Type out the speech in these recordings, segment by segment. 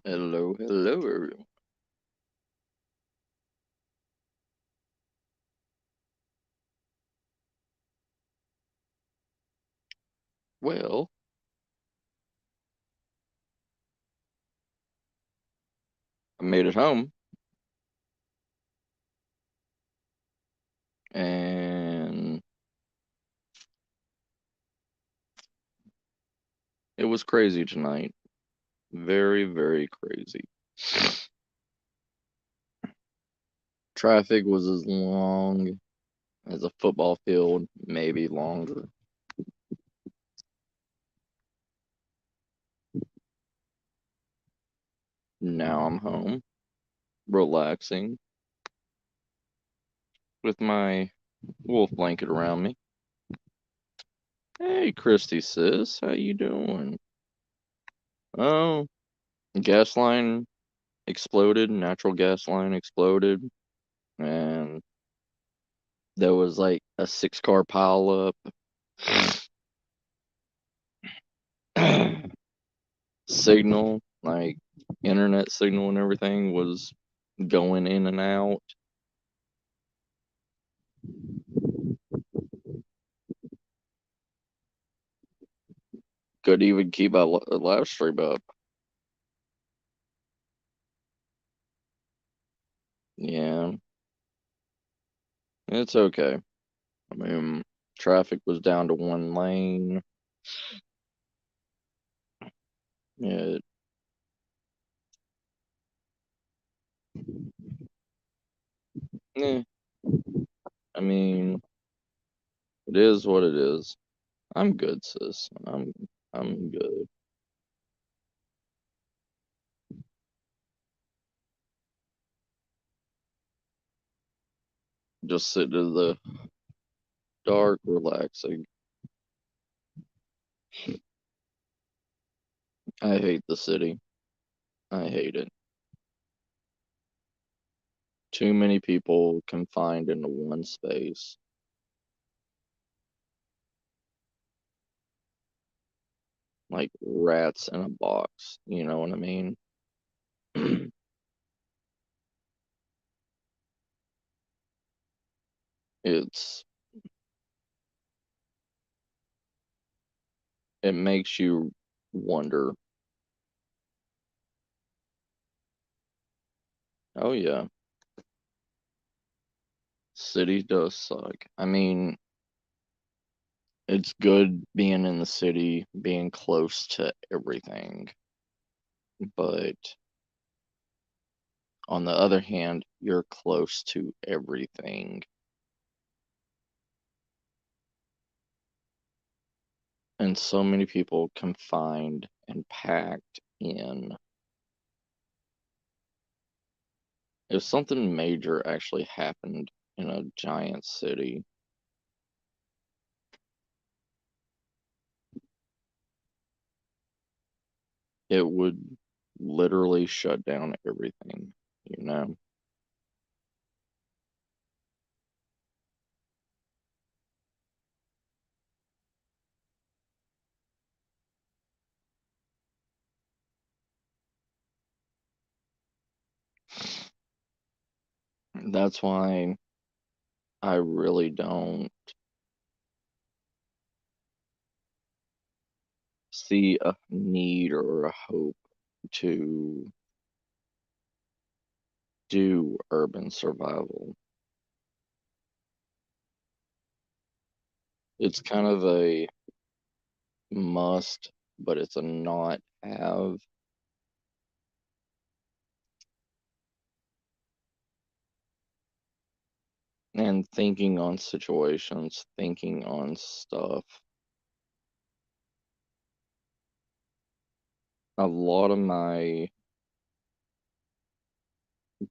Hello, hello, everyone. Well, I made it home, and it was crazy tonight. Very, very crazy. Traffic was as long as a football field, maybe longer. Now I'm home, relaxing, with my wolf blanket around me. Hey, Christy sis, how you doing? Oh, gas line exploded, natural gas line exploded, and there was like a 6-car pileup. Signal, like internet signal and everything was going in and out. Couldn't even keep a live stream up. Yeah, it's okay. I mean, traffic was down to one lane. It, eh, I mean, it is what it is. I'm good, sis. I'm good. Just sitting in the dark, relaxing. I hate the city. I hate it. Too many people confined into one space. Like rats in a box. You know what I mean? It's it makes you wonder. Oh yeah, city does suck. I mean, it's good being in the city, being close to everything, but on the other hand, you're close to everything, and so many people confined and packed in. If something major actually happened in a giant city, it would literally shut down everything, you know? That's why I really don't see a need or a hope to do urban survival. It's kind of a must, but it's a not have. And thinking on situations, thinking on stuff. A lot of my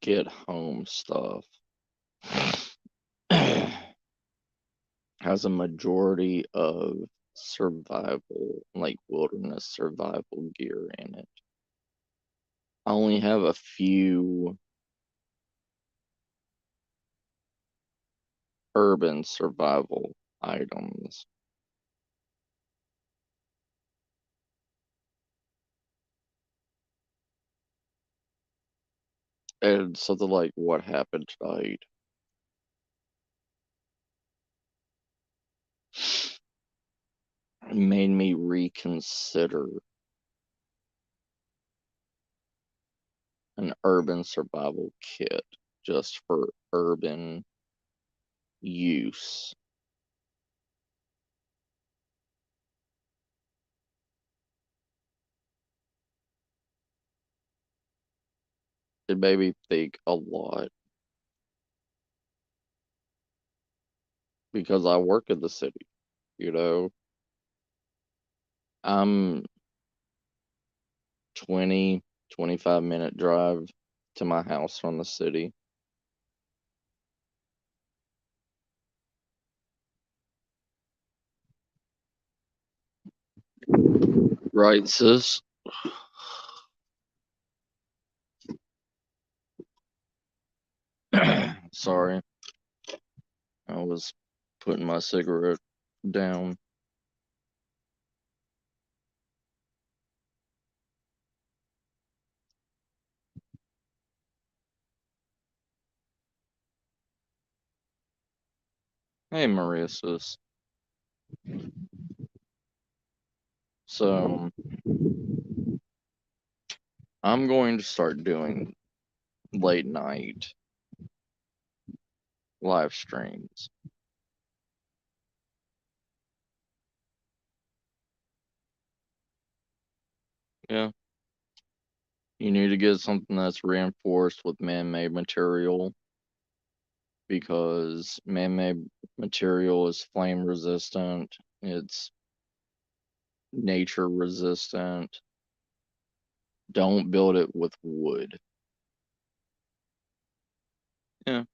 get home stuff has a majority of survival, like wilderness survival gear in it. I only have a few urban survival items. And something like what happened tonight made me reconsider an urban survival kit just for urban use. It made me think a lot because I work in the city, you know. I'm 20, 25-minute drive to my house from the city. Right, sis? Sorry, I was putting my cigarette down. Hey, Maria, sis. So, I'm going to start doing late night live streams. Yeah, you need to get something that's reinforced with man-made material because man-made material is flame resistant, it's nature resistant. Don't build it with wood. Yeah,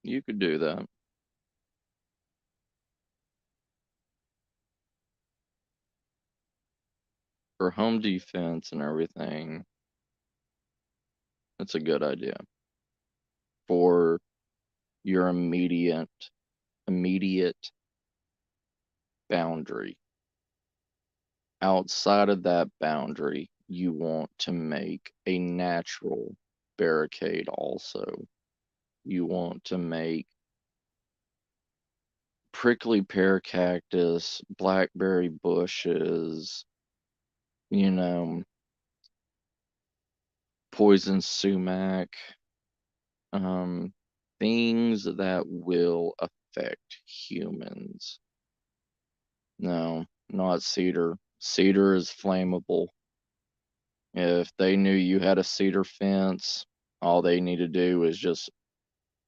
you could do that. For home defense and everything, it's a good idea. For your immediate boundary. Outside of that boundary, you want to make a natural barricade also. You want to make prickly pear cactus, blackberry bushes, you know, poison sumac, um, things that will affect humans. No, not cedar. Cedar is flammable. If they knew you had a cedar fence, all they need to do is just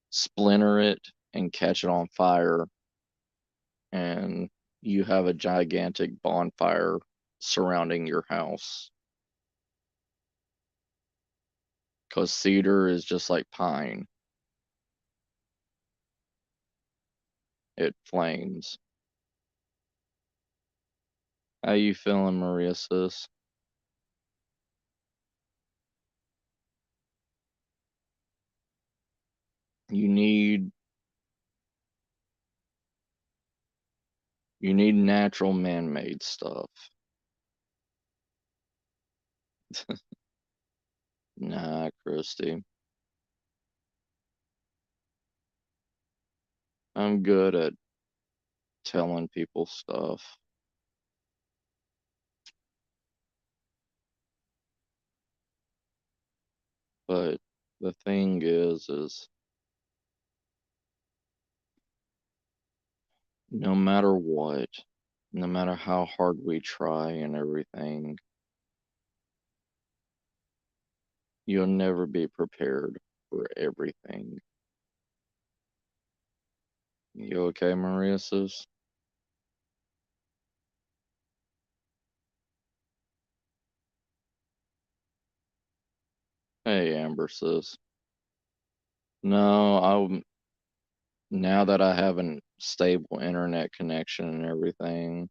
splinter it and catch it on fire, and you have a gigantic bonfire surrounding your house. Because cedar is just like pine, it flames. How you feeling, Maria, sis? You need you need natural man-made stuff. Nah, Christy. I'm good at telling people stuff. But the thing is no matter what, no matter how hard we try and everything, you'll never be prepared for everything. You okay, Maria sis? Hey, Amber sis. No, now that I have a stable internet connection and everything,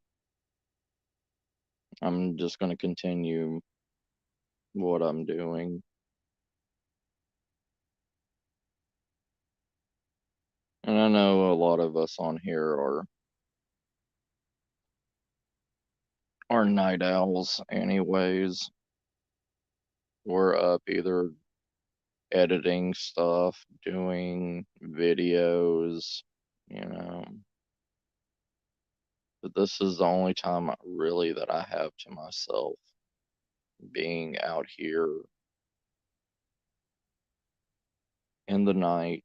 I'm just going to continue what I'm doing. And I know a lot of us on here are night owls anyways. We're up either editing stuff, doing videos, you know. But this is the only time really that I have to myself, being out here in the night,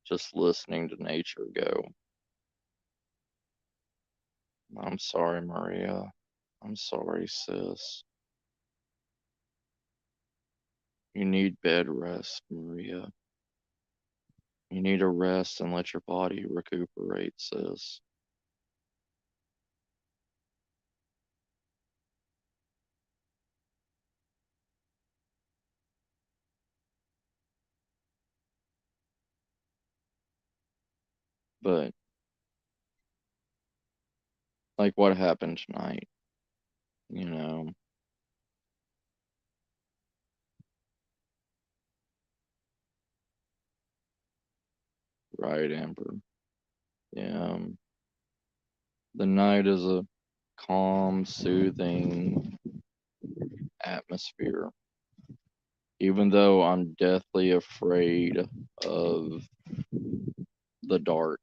just listening to nature go. I'm sorry, Maria. I'm sorry, sis. You need bed rest, Maria. You need to rest and let your body recuperate, sis. But, like, what happened tonight? You know, right, Amber? Yeah. The night is a calm, soothing atmosphere. Even though I'm deathly afraid of the dark,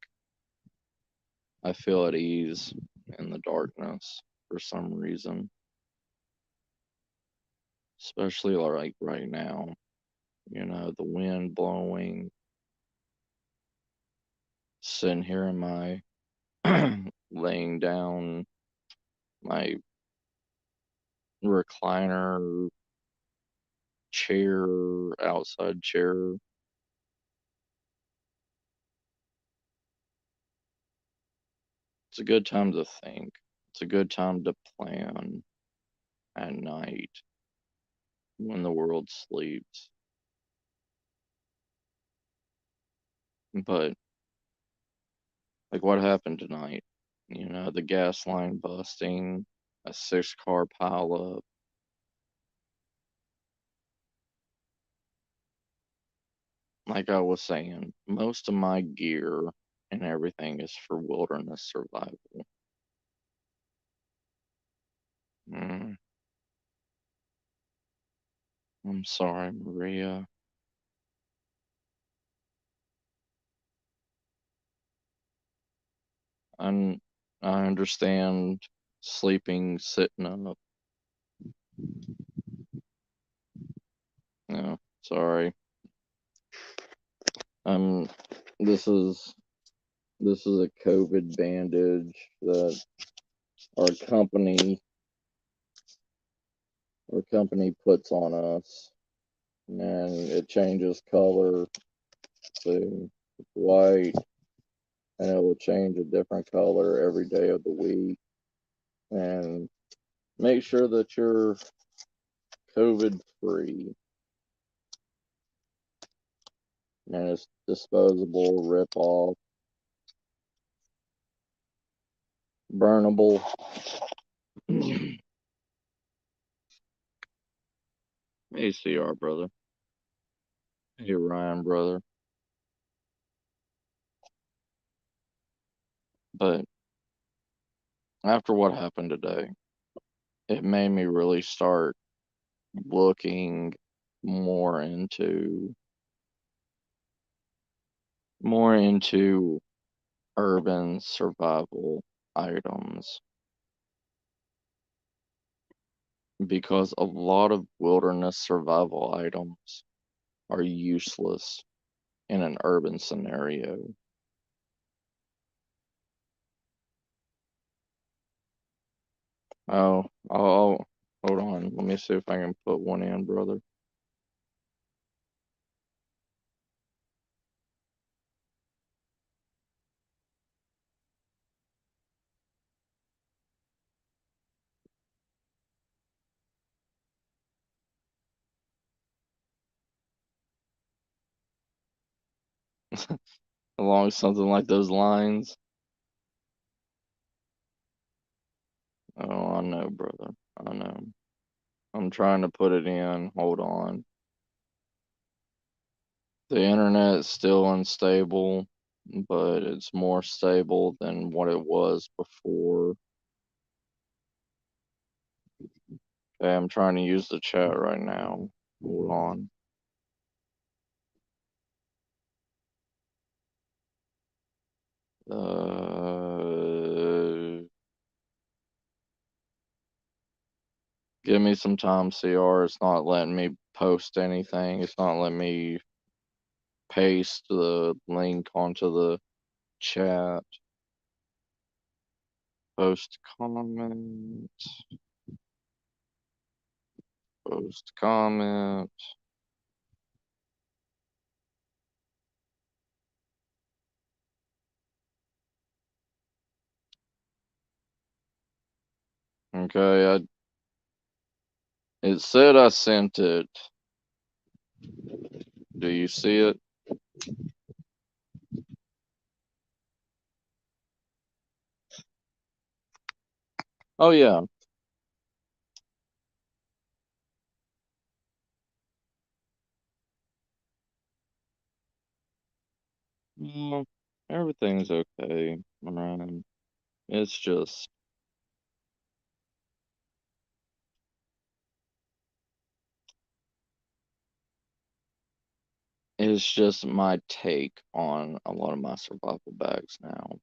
I feel at ease in the darkness for some reason. Especially like right now, you know, the wind blowing, sitting here in my laying down my recliner chair, outside chair. It's a good time to think. It's a good time to plan at night when the world sleeps. But like what happened tonight? You know, the gas line busting, a 6 car pileup. Like I was saying, most of my gear and everything is for wilderness survival. Mm, I'm sorry, Maria. I'm, I understand sleeping sitting up. No, sorry. I'm. This is this is a COVID bandage that our company our company puts on us, and it changes color to white, and it will change a different color every day of the week, and make sure that you're COVID free. And it's disposable, rip off, burnable. ACR, brother. Hey, Ryan, brother. But after what happened today, it made me really start looking more into more into urban survival items, because a lot of wilderness survival items are useless in an urban scenario. Oh, hold on. Let me see if I can put one in, brother. Along something like those lines. Oh, I know, brother. I know. I'm trying to put it in. Hold on. The internet is still unstable, but it's more stable than what it was before. Okay, I'm trying to use the chat right now. Hold on. Give me some time, CR. It's not letting me post anything. It's not letting me paste the link onto the chat. Post comment. Post comment. Okay, it said I sent it. Do you see it? Oh yeah. Mm, everything's okay, man. It's just my take on a lot of my survival bags now.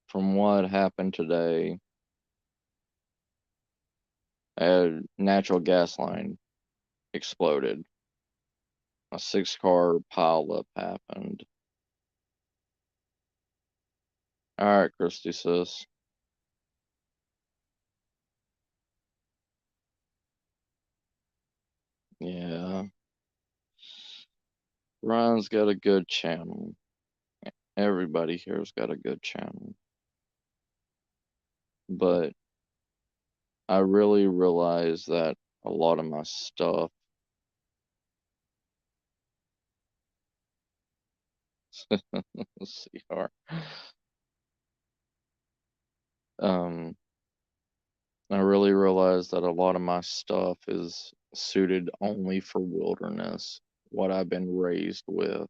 From what happened today, a natural gas line exploded. A 6-car pileup happened. All right, Christy sis. Yeah, Ryan's got a good channel. Everybody here's got a good channel. But I really realize that a lot of my stuff CR. I really realize that a lot of my stuff is suited only for wilderness, what I've been raised with.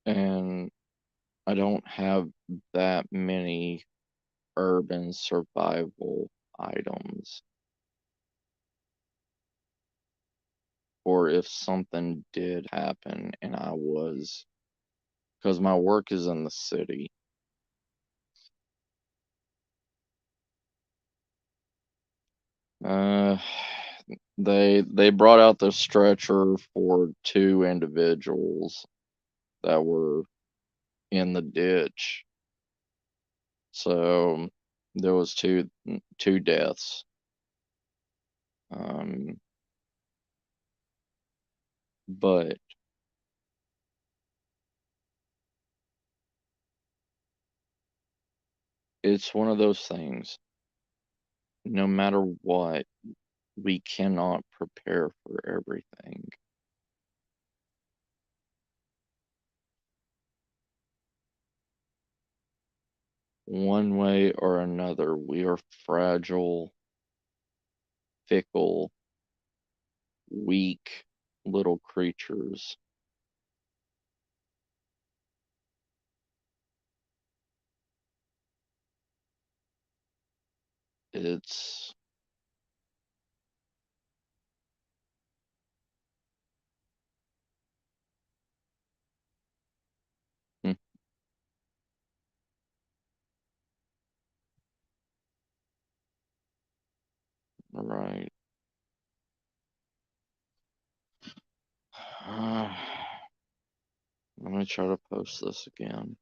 And I don't have that many urban survival items. Or if something did happen and I was, because my work is in the city. Uh, they brought out the stretcher for 2 individuals that were in the ditch. So there was two deaths. But it's one of those things. No matter what, we cannot prepare for everything. One way or another, we are fragile, fickle, weak little creatures. It's hmm, right. Let me try to post this again.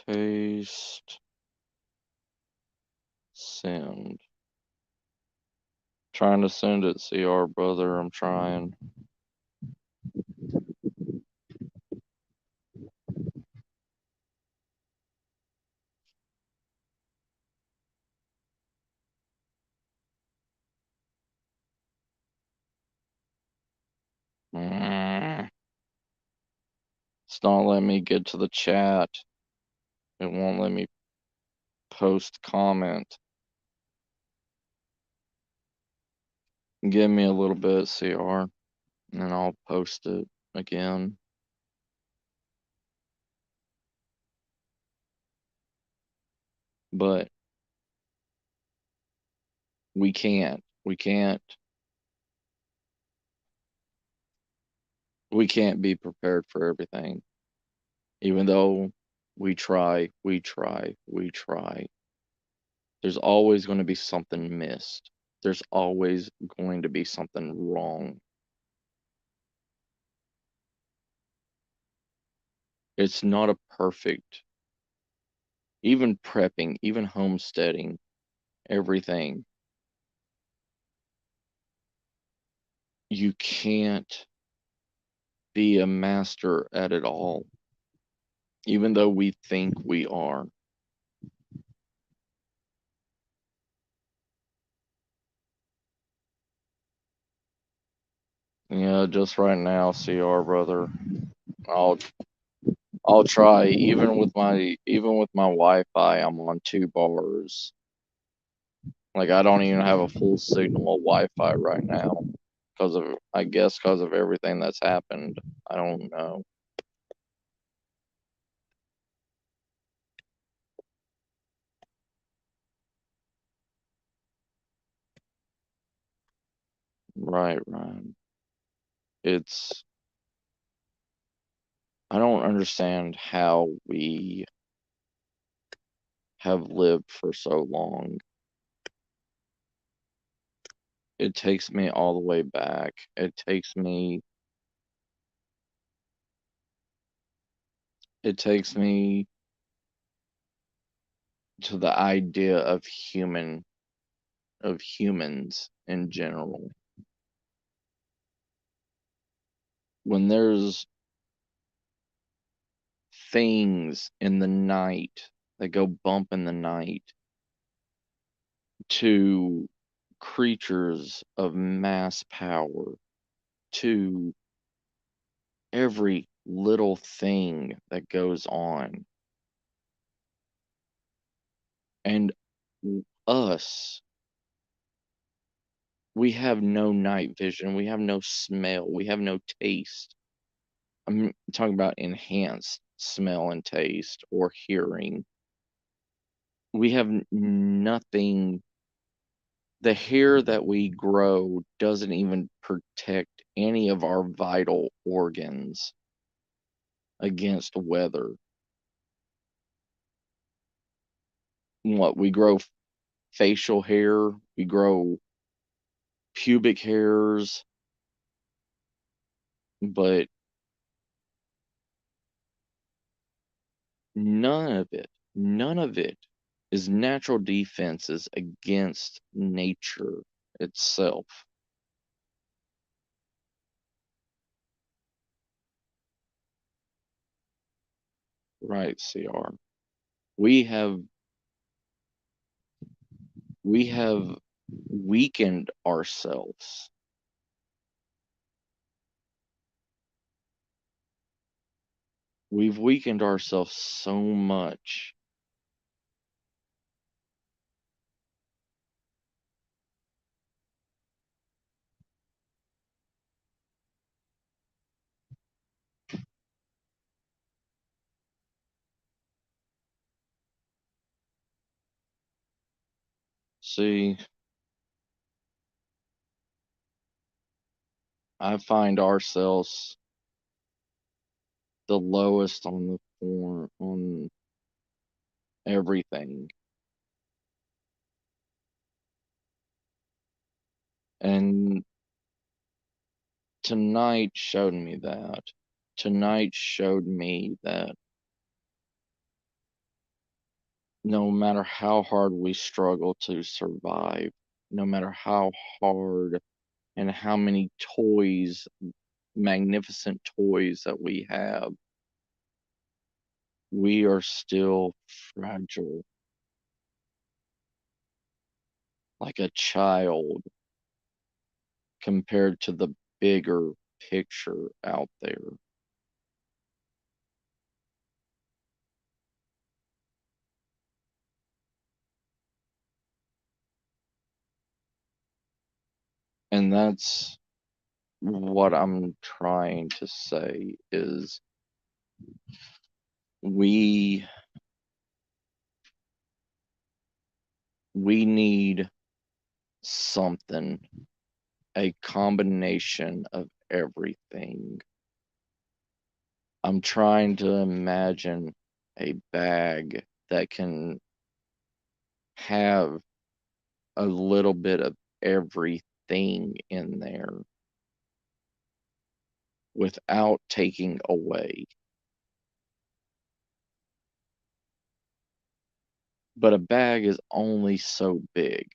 Paste, send. Trying to send it, CR brother. I'm trying. It's not letting me get to the chat. It won't let me post comment. Give me a little bit, CR. and I'll post it again. But we can't. We can't be prepared for everything. Even though we try. There's always going to be something missed. There's always going to be something wrong. It's not a perfect, even prepping, even homesteading, everything. You can't be a master at it all, even though we think we are. Yeah, just right now, CR brother. I'll I'll try. Even with my Wi-Fi, I'm on 2 bars. Like I don't even have a full signal of Wi-Fi right now because of, I guess, because of everything that's happened. I don't know. Right, right. It's I don't understand how we have lived for so long. It takes me all the way back. It takes me to the idea of humans in general. When there's things in the night that go bump in the night, to creatures of mass power, to every little thing that goes on. And us, we have no night vision, we have no smell, we have no taste. I'm talking about enhanced smell and taste or hearing. We have nothing. The hair that we grow doesn't even protect any of our vital organs against weather. What we grow facial hair, we grow pubic hairs, but none of it is natural defenses against nature itself. Right, CR. We have we have weakened ourselves. We've weakened ourselves so much. See, I find ourselves the lowest on the form on everything. And tonight showed me that. Tonight showed me that no matter how hard we struggle to survive, no matter how hard and how many toys, magnificent toys that we have, we are still fragile, like a child compared to the bigger picture out there. And what I'm trying to say is we we need something, a combination of everything. I'm trying to imagine a bag that can have a little bit of everything in there without taking away. But a bag is only so big.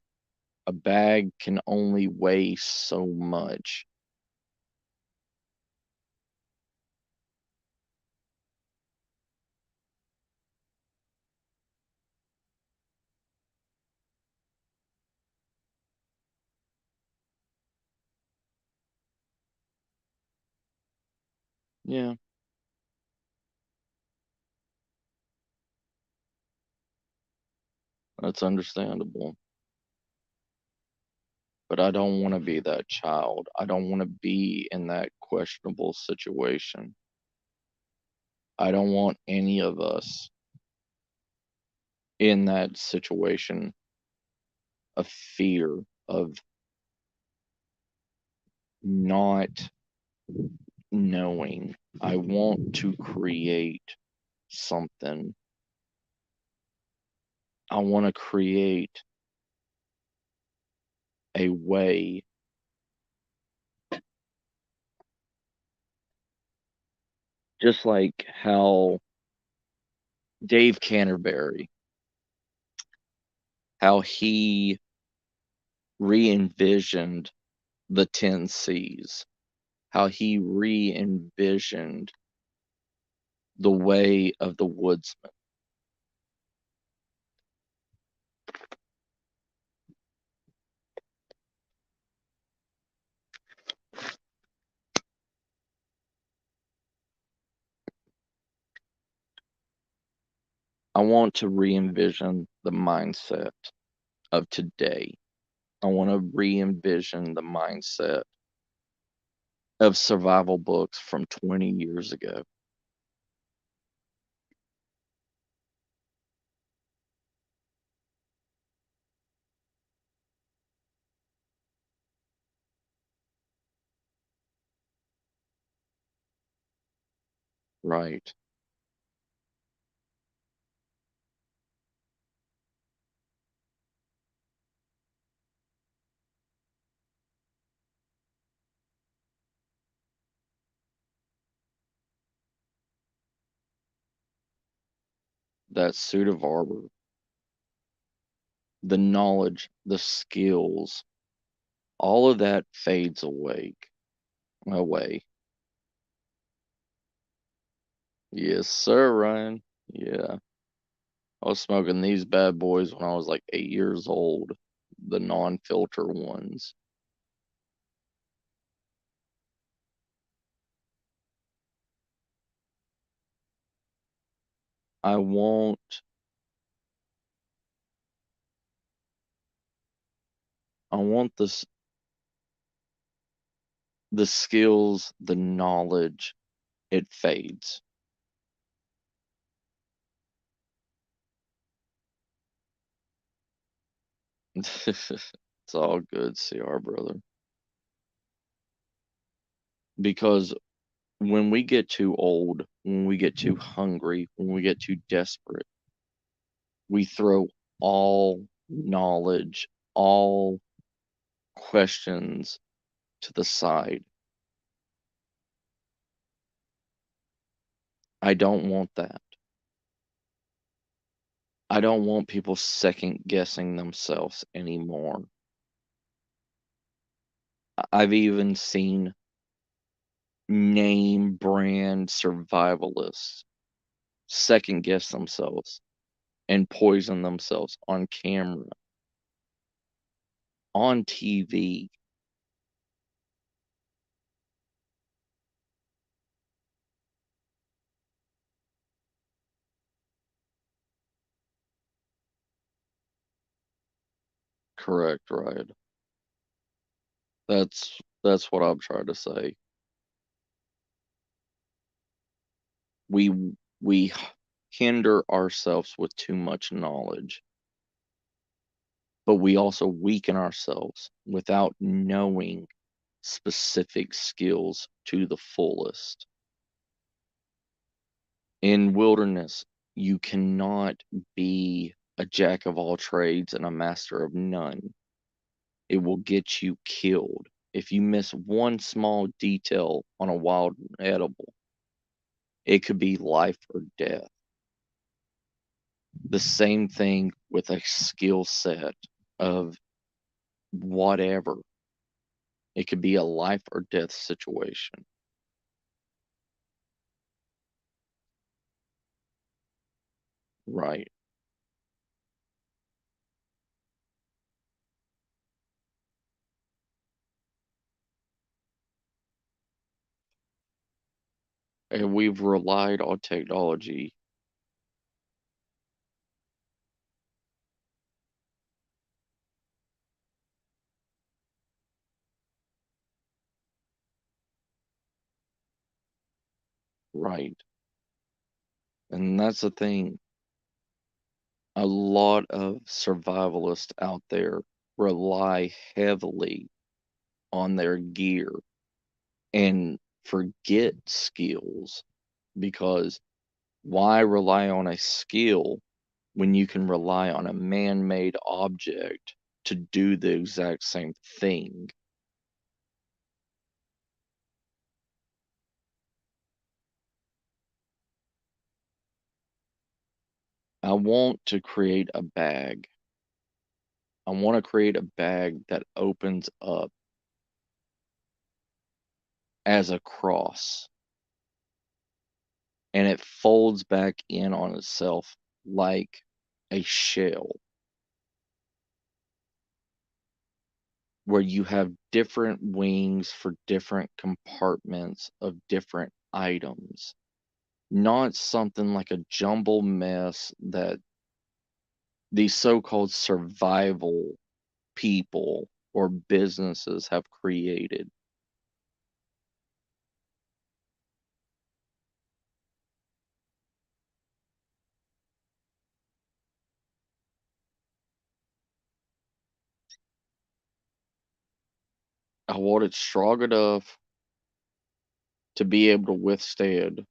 A bag can only weigh so much. Yeah, that's understandable. But I don't want to be that child. I don't want to be in that questionable situation. I don't want any of us in that situation of fear, of not knowing. I want to create something. I want to create a way, just like how Dave Canterbury, how he re-envisioned the 10 C's, how he re-envisioned the way of the woodsman. I want to re-envision the mindset of today. I want to re-envision the mindset of survival books from 20 years ago. Right. That suit of armor, the knowledge, the skills, all of that fades away. Yes, sir, Ryan. Yeah. I was smoking these bad boys when I was like 8 years old, the non-filter ones. I want I want the skills, the knowledge, it fades. It's all good, CR brother. Because when we get too old, when we get too hungry, when we get too desperate, we throw all knowledge, all questions to the side. I don't want that. I don't want people second guessing themselves anymore. I've even seen name brand survivalists second guess themselves and poison themselves on camera, on TV. Correct, right? That's That's what I'm trying to say. We hinder ourselves with too much knowledge, but we also weaken ourselves without knowing specific skills to the fullest. In wilderness, you cannot be a jack of all trades and a master of none. It will get you killed. If you miss one small detail on a wild edible, it could be life or death. The same thing with a skill set of whatever. It could be a life or death situation. Right. And we've relied on technology. Right. And that's the thing. A lot of survivalists out there rely heavily on their gear and forget skills, because why rely on a skill when you can rely on a man-made object to do the exact same thing? I want to create a bag. I want to create a bag that opens up as a cross and it folds back in on itself like a shell, where you have different wings for different compartments of different items, not something like a jumble mess that these so-called survival people or businesses have created. I want it strong enough to be able to withstand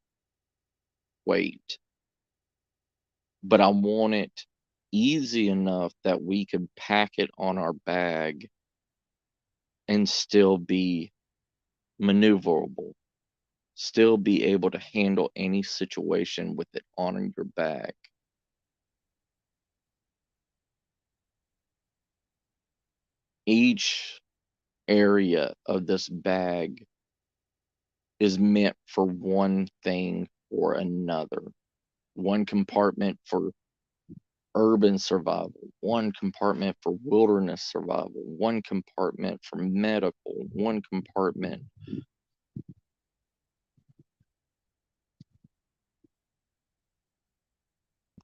weight, but I want it easy enough that we could pack it on our bag and still be maneuverable, still be able to handle any situation with it on your back. Each area of this bag is meant for one thing or another. One compartment for urban survival, one compartment for wilderness survival, one compartment for medical, one compartment.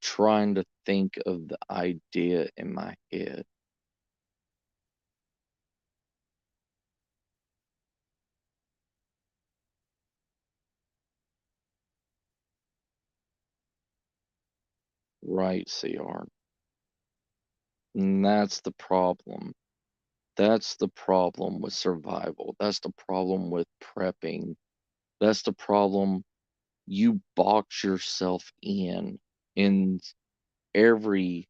Trying to think of the idea in my head. Right, CR. And that's the problem. That's the problem with survival. That's the problem with prepping. That's the problem. You box yourself in every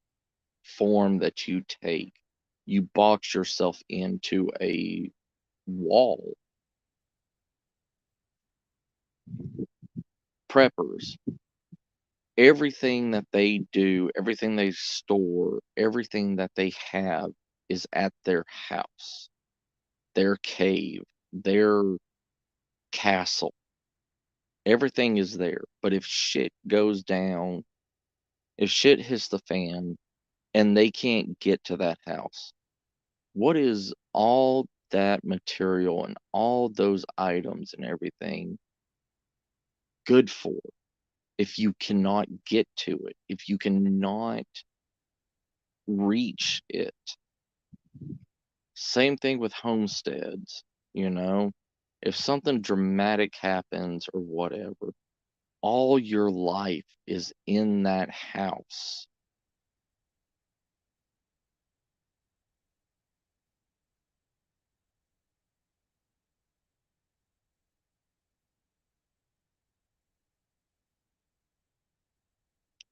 form that you take. You box yourself into a wall. Preppers, everything that they do, everything they store, everything that they have is at their house, their cave, their castle. Everything is there. But if shit goes down, if shit hits the fan and they can't get to that house, what is all that material and all those items and everything good for if you cannot get to it, if you cannot reach it? Same thing with homesteads. you know? If something dramatic happens or whatever, all your life is in that house.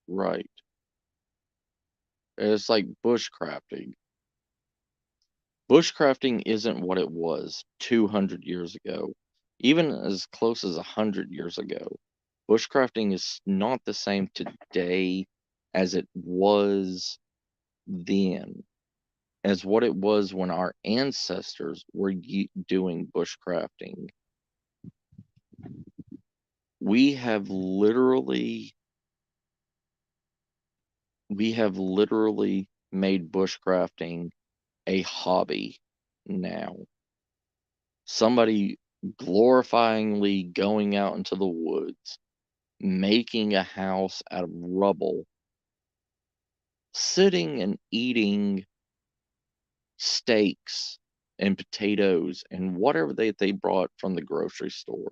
Right. It's like bushcrafting. Bushcrafting isn't what it was 200 years ago, even as close as 100 years ago. Bushcrafting is not the same today as it was then, as what it was when our ancestors were doing bushcrafting. We have literally we have literally made bushcrafting a hobby now. Somebody glorifyingly going out into the woods, making a house out of rubble, sitting and eating steaks and potatoes and whatever they brought from the grocery store.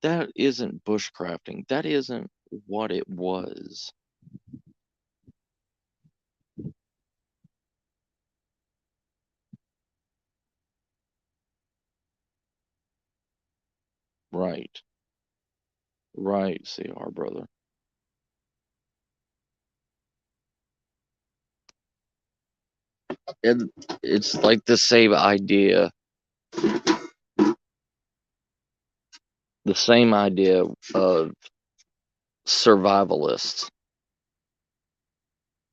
That isn't bushcrafting. That isn't what it was. Right. Right, CR brother. And it's like the same idea of survivalists.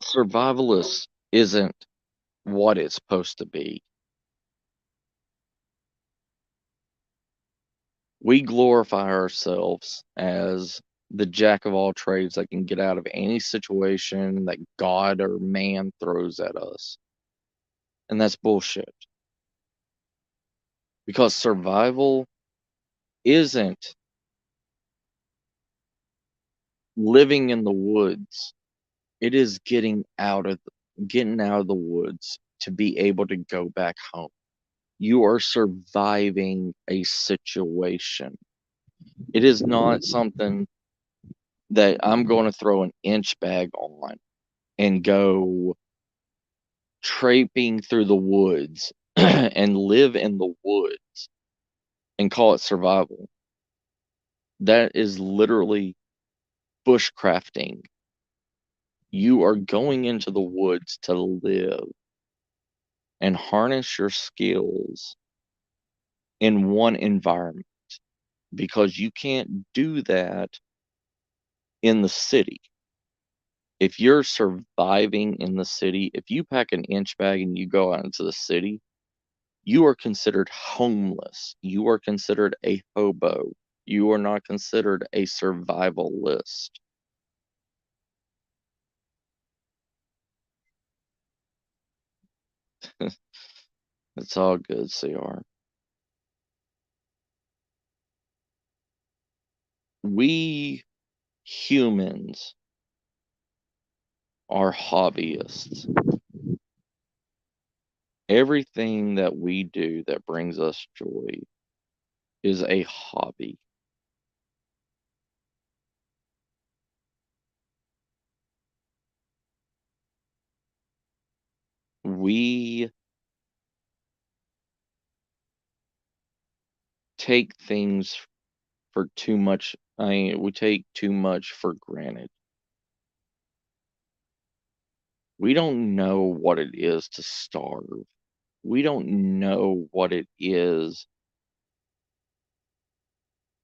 Survivalist isn't what it's supposed to be. We glorify ourselves as the jack of all trades that can get out of any situation that God or man throws at us. And that's bullshit. Because survival isn't living in the woods. It is getting out of the woods to be able to go back home. You are surviving a situation. It is not something that I'm going to throw an inch bag on and go traipsing through the woods and live in the woods and call it survival. That is literally bushcrafting. You are going into the woods to live and harness your skills in one environment because you can't do that in the city. If you're surviving in the city, if you pack an inch bag and you go out into the city, you are considered homeless. You are considered a hobo. You are not considered a survivalist. It's all good, CR. We humans are hobbyists. Everything that we do that brings us joy is a hobby. We take things for too much. We take too much for granted. We don't know what it is to starve. We don't know what it is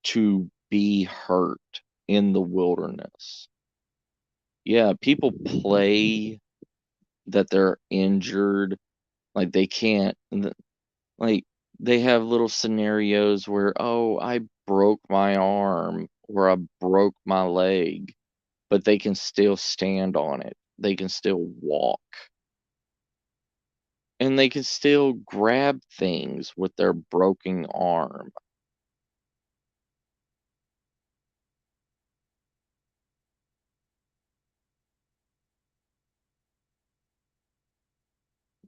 to be hurt in the wilderness. Yeah, people play that they're injured, like they can't, like they have little scenarios where, oh, I broke my arm or I broke my leg, but they can still stand on it. They can still walk and they can still grab things with their broken arm.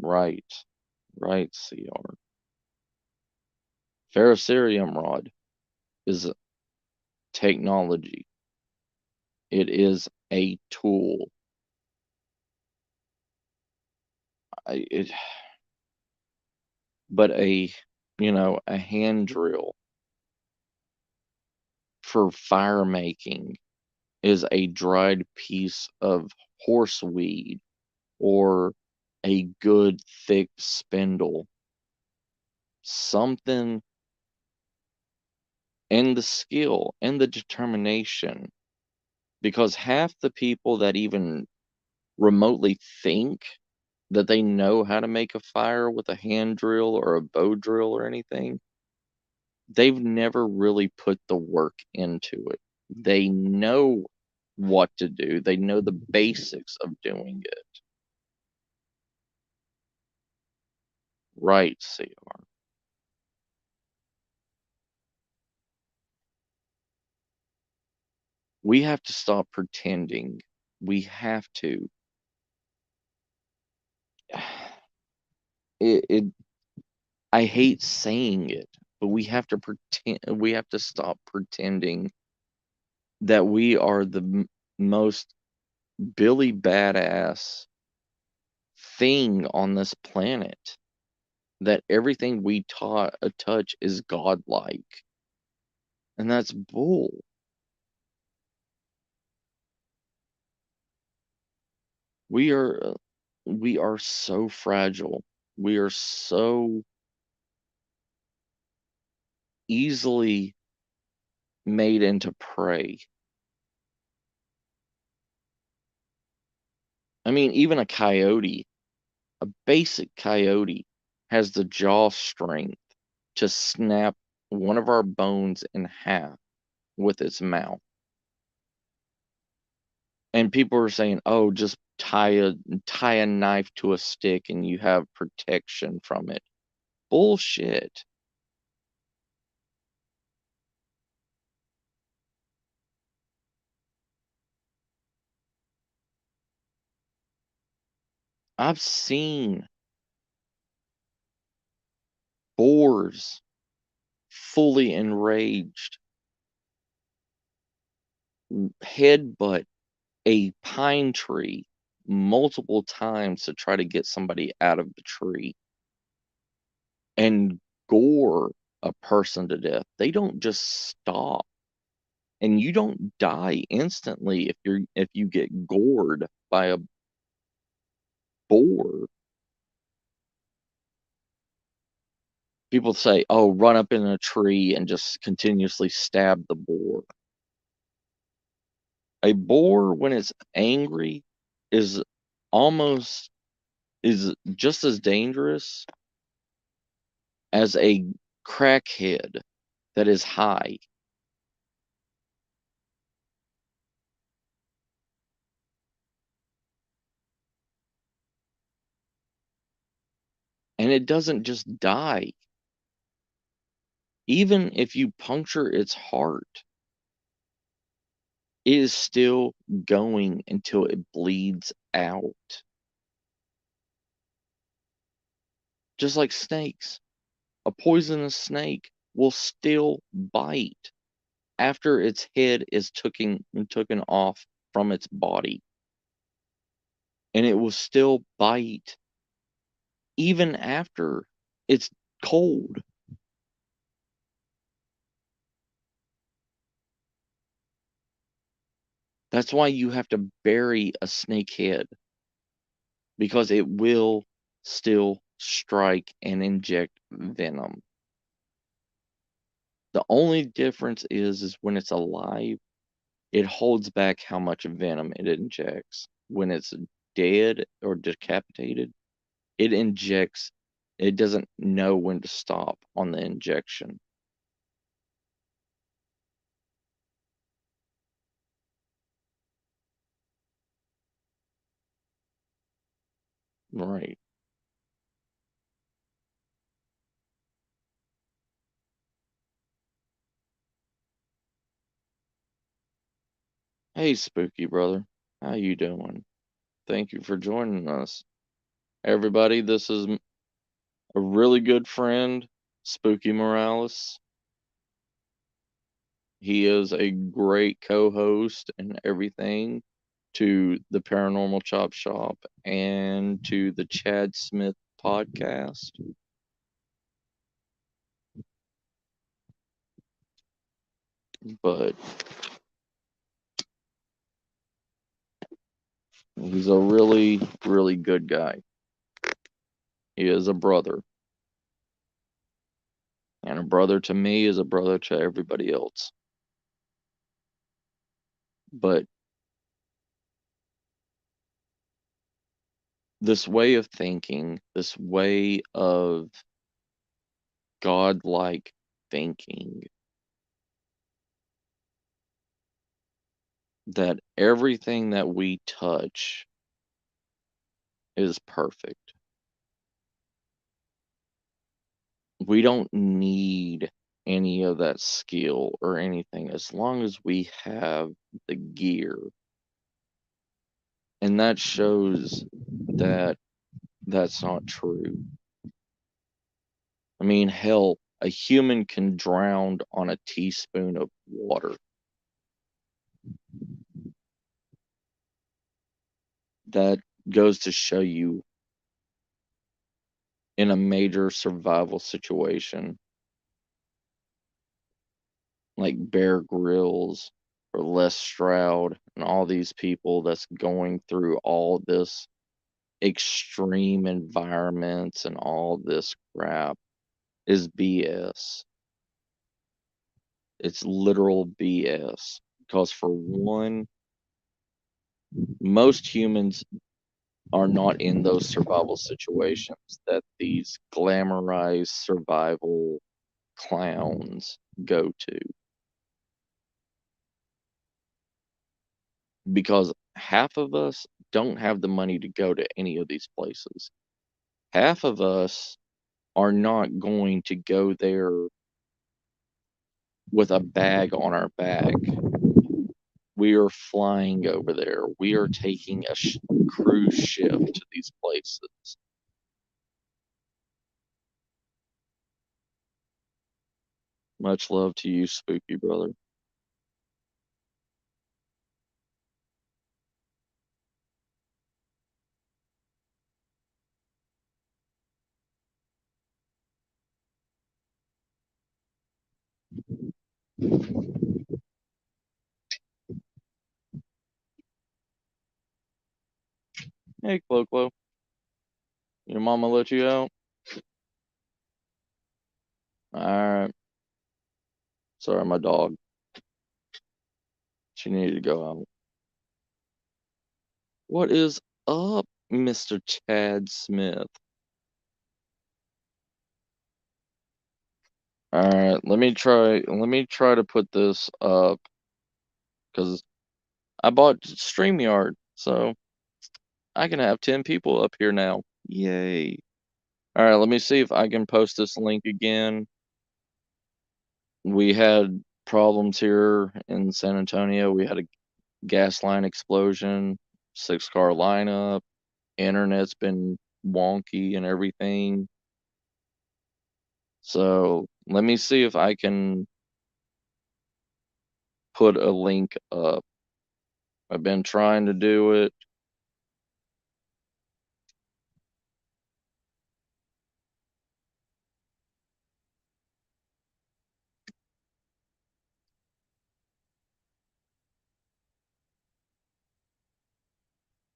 Right, right, CR. Ferrocerium rod is technology. It is a tool. It, but a hand drill for fire making is a dried piece of horseweed or a good thick spindle. Something, and the skill and the determination, because half the people that even remotely think that they know how to make a fire with a hand drill or a bow drill or anything, they've never really put the work into it. They know what to do. They know the basics of doing it. Right, CR. We have to stop pretending. We have to. It I hate saying it, but we have to pretend. We have to stop pretending that we are the most Billy Badass thing on this planet. That everything we touch is godlike, and that's bull. We are we are so fragile. We are so easily made into prey. I mean, even a basic coyote, has the jaw strength to snap one of our bones in half with its mouth. And people are saying, "Oh, just tie a knife to a stick and you have protection from it." Bullshit. I've seen boars fully enraged headbutt a pine tree multiple times to try to get somebody out of the tree and gore a person to death. They don't just stop. And you don't die instantly if you get gored by a boar. People say, "Oh, run up in a tree and just continuously stab the boar." A boar, when it's angry, is almost is just as dangerous as a crackhead that is high. And it doesn't just die. Even if you puncture its heart, it is still going until it bleeds out. Just like snakes. A poisonous snake will still bite after its head is taken off from its body. And it will still bite even after it's cold. That's why you have to bury a snake head, because it will still strike and inject venom. The only difference is when it's alive, it holds back how much venom it injects. When it's dead or decapitated, it injects, it doesn't know when to stop on the injection. Right. Hey, Spooky brother. How you doing? Thank you for joining us. Everybody, this is a really good friend, Spooky Morales. He is a great co-host and everything to the Paranormal Chop Shop and to the Chad Smith podcast. But he's a really, really good guy. He is a brother. And a brother to me is a brother to everybody else. But this way of thinking, this way of godlike thinking, that everything that we touch is perfect. We don't need any of that skill or anything as long as we have the gear. And that shows that that's not true. I mean, hell, a human can drown on a teaspoon of water. That goes to show you, in a major survival situation like Bear Grylls or Les Stroud and all these people that's going through all this extreme environments and all this crap is BS. It's literal BS. Because for one, most humans are not in those survival situations that these glamorized survival clowns go to. Because half of us don't have the money to go to any of these places. Half of us are not going to go there with a bag on our back. We are flying over there. We are taking a cruise ship to these places. Much love to you, Spooky Brother. Hey, Clo. Your mama let you out? Alright. Sorry, my dog. She needed to go out. What is up, Mr. Chad Smith? Alright, let me try to put this up because I bought StreamYard, so I can have 10 people up here now. Yay. Alright, let me see if I can post this link again. We had problems here in San Antonio. We had a gas line explosion, 6-car lineup, internet's been wonky and everything. So let me see if I can put a link up. I've been trying to do it.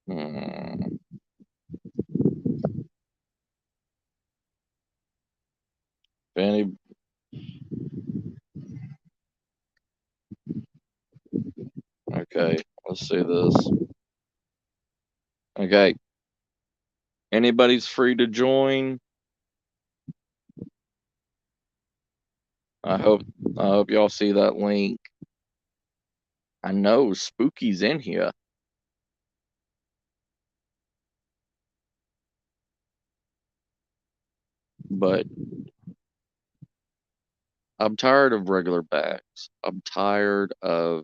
Hmm. Any, okay, let's see this. Okay, anybody's free to join. I hope y'all see that link. I know Spooky's in here. But I'm tired of regular bags. I'm tired of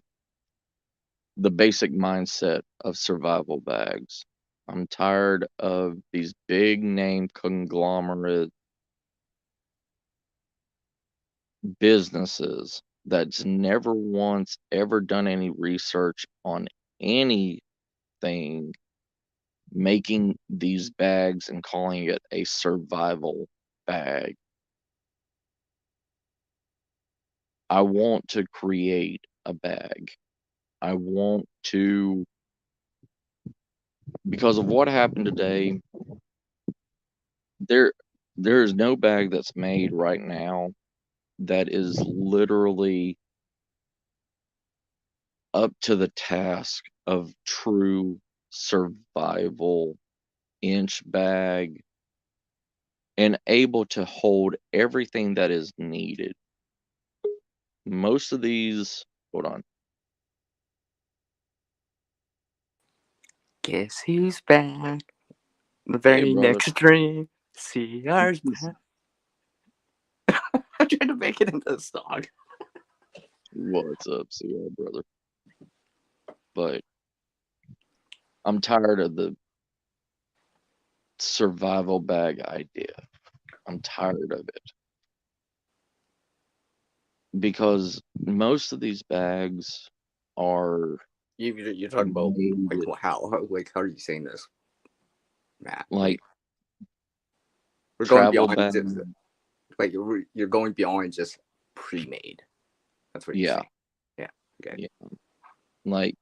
the basic mindset of survival bags. I'm tired of these big name conglomerates businesses that's never once ever done any research on anything making these bags and calling it a survival bag. I want to create a bag. I want to, because of what happened today, there is no bag that's made right now that is literally up to the task of true survival inch bag and able to hold everything that is needed. Most of these, hold on. Guess who's back? The Hey, very brother. next dream. CR's back. I'm trying to make it into a song. What's up, CR, brother? But I'm tired of the survival bag idea. I'm tired of it because most of these bags are You're talking about made how are you saying this, Matt? like We're going travel beyond bag. just you're going beyond just pre-made. That's what you're Yeah, saying. Yeah. Okay. yeah. Like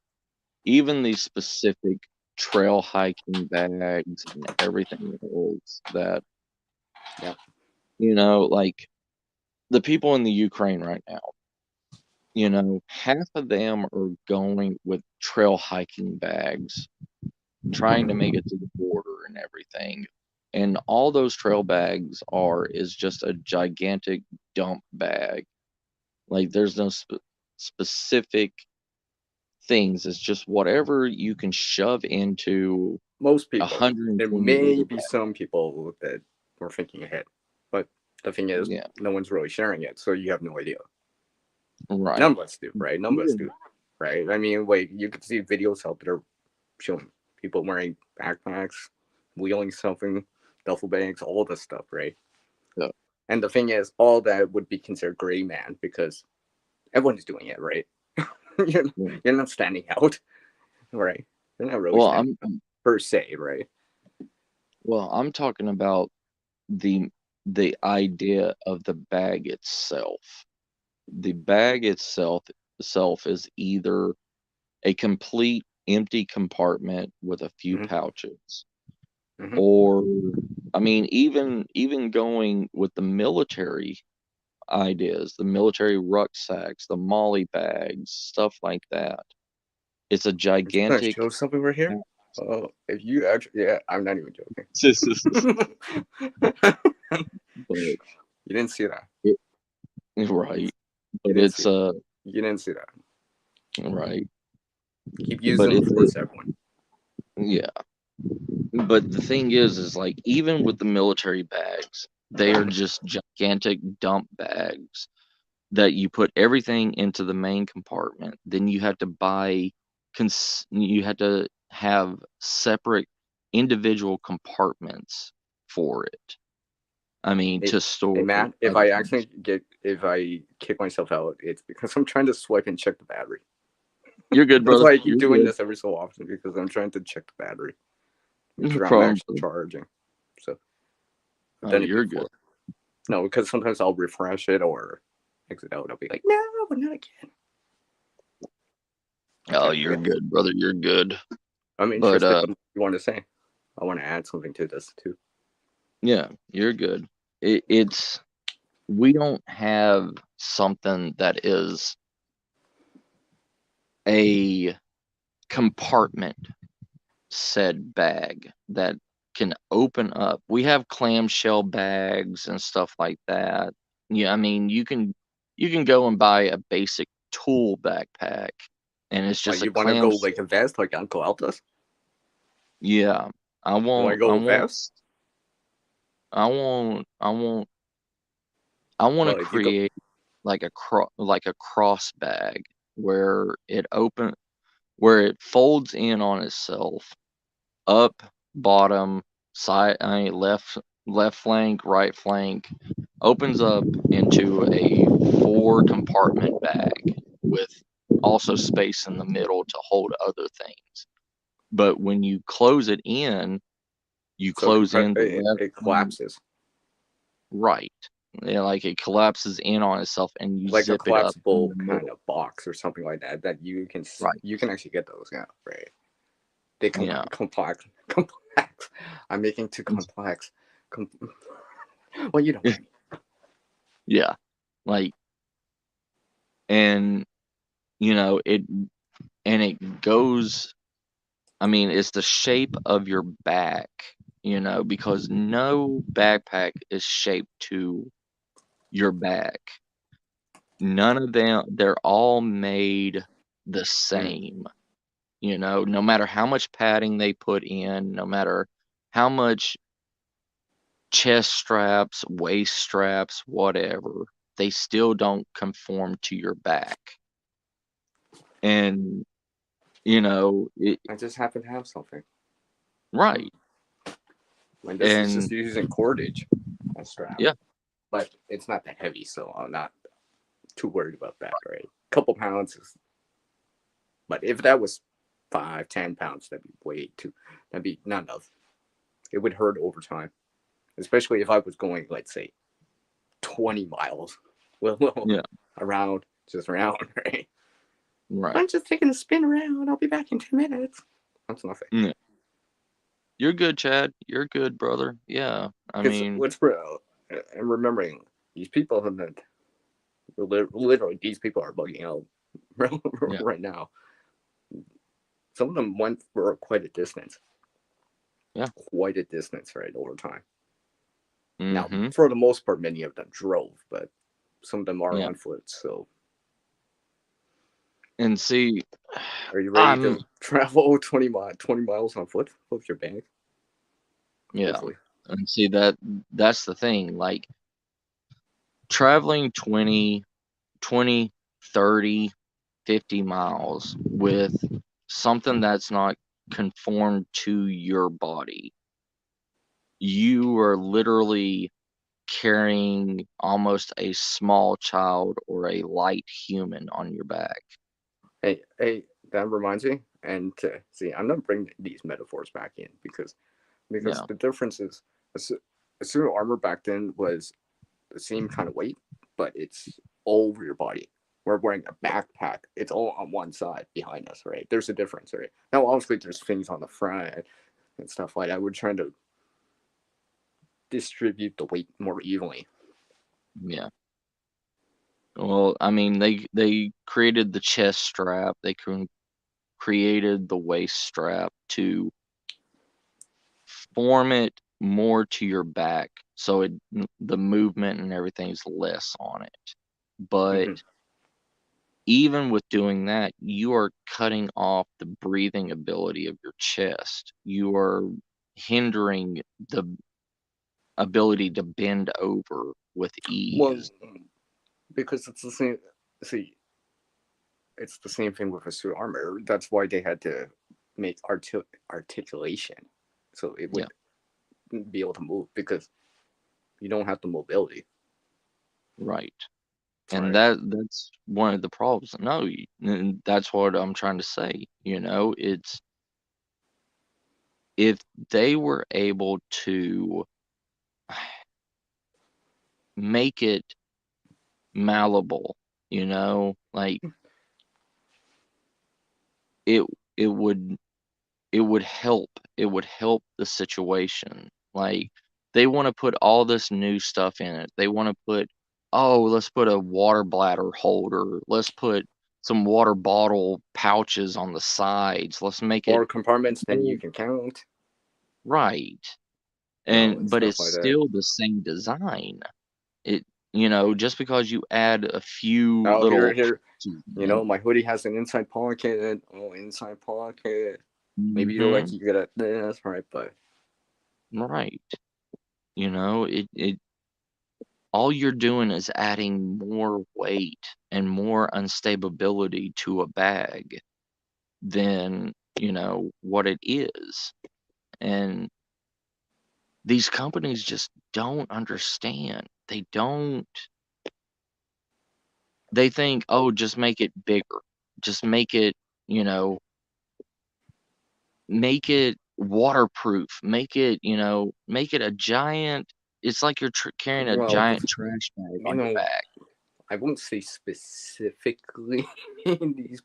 even these specific trail hiking bags and everything else that, Yeah. like the people in the Ukraine right now, half of them are going with trail hiking bags, trying to make it to the border and everything. And all those trail bags is just a gigantic dump bag. Like there's no specific things. It's just whatever you can shove into Most a people. There 120 may liter be bag. some people that were thinking ahead, but the thing is, Yeah, no one's really sharing it, so you have no idea. None right. of us do, right? None of us Yeah. do, right? I mean, like you could see videos out there showing people wearing backpacks, wheeling something, duffel bags, all this stuff, right? So, And the thing is, all that would be considered gray man because everyone's doing it, right? you're, yeah. you're not standing out, right? You're not really Well, standing out per se, right? I'm talking about the idea of the bag itself. The bag itself is either a complete empty compartment with a few Mm-hmm. pouches, Mm-hmm. or I mean, even going with the military ideas, the military rucksacks, the molly bags, stuff like that. It's a I'm just gonna gigantic. show something right here. Oh, if you actually, yeah, I'm not even joking. But You didn't see that. it, You, right, you but didn't see it's it. You didn't see that. right, Keep but using the force, everyone. yeah. But the thing is like even with the military bags, they are just gigantic dump bags that you put everything into the main compartment. Then you have to you had to have separate individual compartments for it. I mean, Hey, to hey, store Matt. If other I things. actually if I kick myself out, it's because I'm trying to swipe and check the battery. You're good, That's brother. why I keep You're doing good. this every so often because I'm trying to check the battery, make No sure I'm problem, actually brother. charging. So I've Oh, done it you're good. before. No, because sometimes I'll refresh it or exit out. I'll be like, no, but not again. Oh, Okay. you're Yeah. good, brother. You're good. I'm But interested in what you want to say. I want to add something to this too. yeah, you're good. It's we don't have something that is a compartment said bag that can open up. We have clamshell bags and stuff like that. Yeah, I mean you can go and buy a basic tool backpack and it's Like just a you want to go clam. like a vest like Uncle Altus? Yeah, I You want to want go I with want vest? I want I want I want to Well, if you go, create like a cross bag where it folds in on itself, up, bottom, side, I mean, left. left flank, right flank, opens up into a 4-compartment bag with also space in the middle to hold other things. But when you close it in, you So close in the it, left it and collapses right. Yeah, like it collapses in on itself and you like a zip it up in collapsible the kind middle. of box or something like that. That Right. you can actually get those. Yeah, right. They Yeah. complex. I'm making too It's- complex. Well, you know what I mean. yeah. Like, and it goes, I mean, it's the shape of your back, because no backpack is shaped to your back. None of them, they're all made the Mm. same. No matter how much padding they put in, no matter how much chest straps, waist straps, whatever, they still don't conform to your back. And, I just happen to have something. right. And this is just And using cordage and strap. yeah, But it's not that heavy, so I'm not too worried about that, right? A couple pounds is, but if that was 5, 10 pounds, that'd be way too, that'd be not enough. It would hurt over time, especially if I was going, let's say, 20 miles. Well, yeah, around, just around, right? right. I'm just taking a spin around. I'll be back in 10 minutes. That's nothing. Yeah. You're good, Chad. You're good, brother. Yeah. I Because mean, what's for, I'm remembering these people that literally these people are bugging out yeah. right now. Some of them went for quite a distance. Yeah. Quite a distance, right, over time. Now, Mm-hmm. for the most part, many of them drove, but some of them are Yeah. on foot. So, And see, are you ready I'm to travel 20 miles on foot with your bag? yeah. Hopefully. And see that's the thing. Like traveling 20, 30, 50 miles with something that's not conformed to your body. You are literally carrying almost a small child or a light human on your back. Hey, that reminds me. And see, I'm not bringing these metaphors back in because Yeah. the difference is a suit of armor back then was the same kind of weight, but it's all over your body. We're wearing a backpack. It's all on one side behind us, right? There's a difference, right? Now, obviously, there's things on the front and stuff like that. We're trying to distribute the weight more evenly. Yeah. Well, I mean, they created the chest strap. They created the waist strap to form it more to your back, so the movement and everything's less on it. But Mm-hmm. even with doing that, you are cutting off the breathing ability of your chest. You are hindering the ability to bend over with Well, ease. because it's the same. See, it's the same thing with a suit armor. That's why they had to make articulation, so it Yeah, would be able to move because you don't have the mobility. right. And Right. that's one of the problems. No, and that's what I'm trying to say. It's if they were able to make it malleable, like it it would help. It would help the situation. Like they want to put all this new stuff in it. They want to put, oh, let's put a water bladder holder. Let's put some water bottle pouches on the sides. Let's make it More compartments than you more can count. right. And But stuff it's like that. still the same design. It, just because you add a few Oh, little here, pouches in. my hoodie has an inside pocket. Oh, inside pocket. Maybe you're Hmm. like you get this, right? But Right. It all you're doing is adding more weight and more unstability to a bag than, what it is. And these companies just don't understand. They think, oh, just make it bigger. Just make it, you know, make it waterproof. Make it, make it a giant. It's like you're carrying a Well, giant trash bag you on your know, back. I won't say specifically in these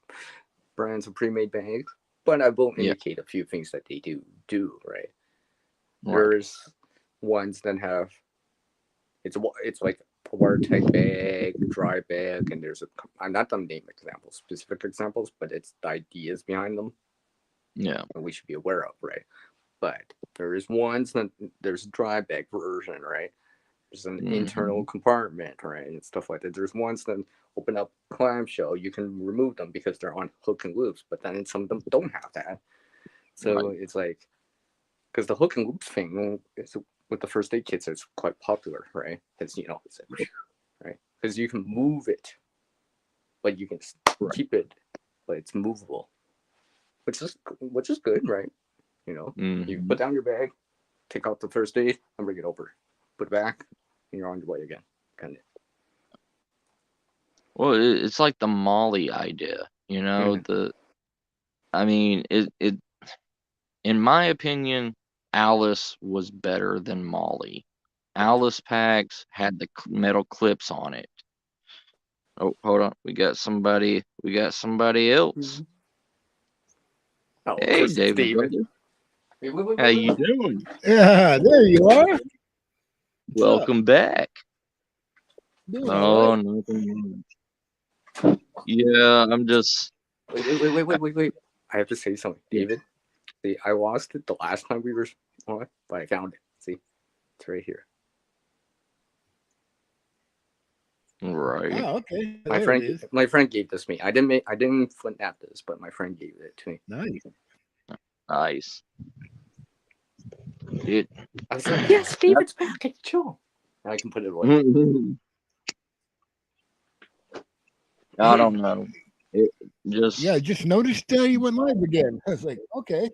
brands of pre-made bags, but I will Yeah, indicate a few things that they do right. right. There's ones that have it's like a watertight bag, dry bag, and I'm not gonna name examples, specific examples, but it's the ideas behind them Yeah. that we should be aware of, right? But there is ones that there's a dry bag version, right? There's an internal compartment, right, and stuff like that. There's ones that open up clamshell. You can remove them because they're on hook and loops, but then some of them don't have that. So Right. it's like, because the hook and loops thing is, with the first aid kits, it's quite popular, right? Because it's like, right, because you can move it, but you can Right. keep it, but it's movable, which is good, right? You put down your bag, take out the first aid, and bring it over, put it back, and you're on your way again, kind of. Well, it's like the Molly idea, I mean, it in my opinion, Alice was better than Molly. Alice packs had the metal clips on it. Oh, hold on. We got somebody else. Oh, of Hey, course it's David, David. brother. Wait. How you doing? Yeah, there you are. What's up? Welcome back. Doing all Oh, right. nothing much. Yeah, I'm just. Wait. I have to say something, Yeah. David. See, I lost it the last time we were on, but I found it. See, it's right here. Right. Oh, okay. My There friend, it is. my friend gave this to me. I didn't flip this, but my friend gave it to me. Nice. Nice. It. I was like, yes, David's back. It's chill. And I can put it away. I don't know. It just. Yeah, I just noticed you went live again. I was like, okay.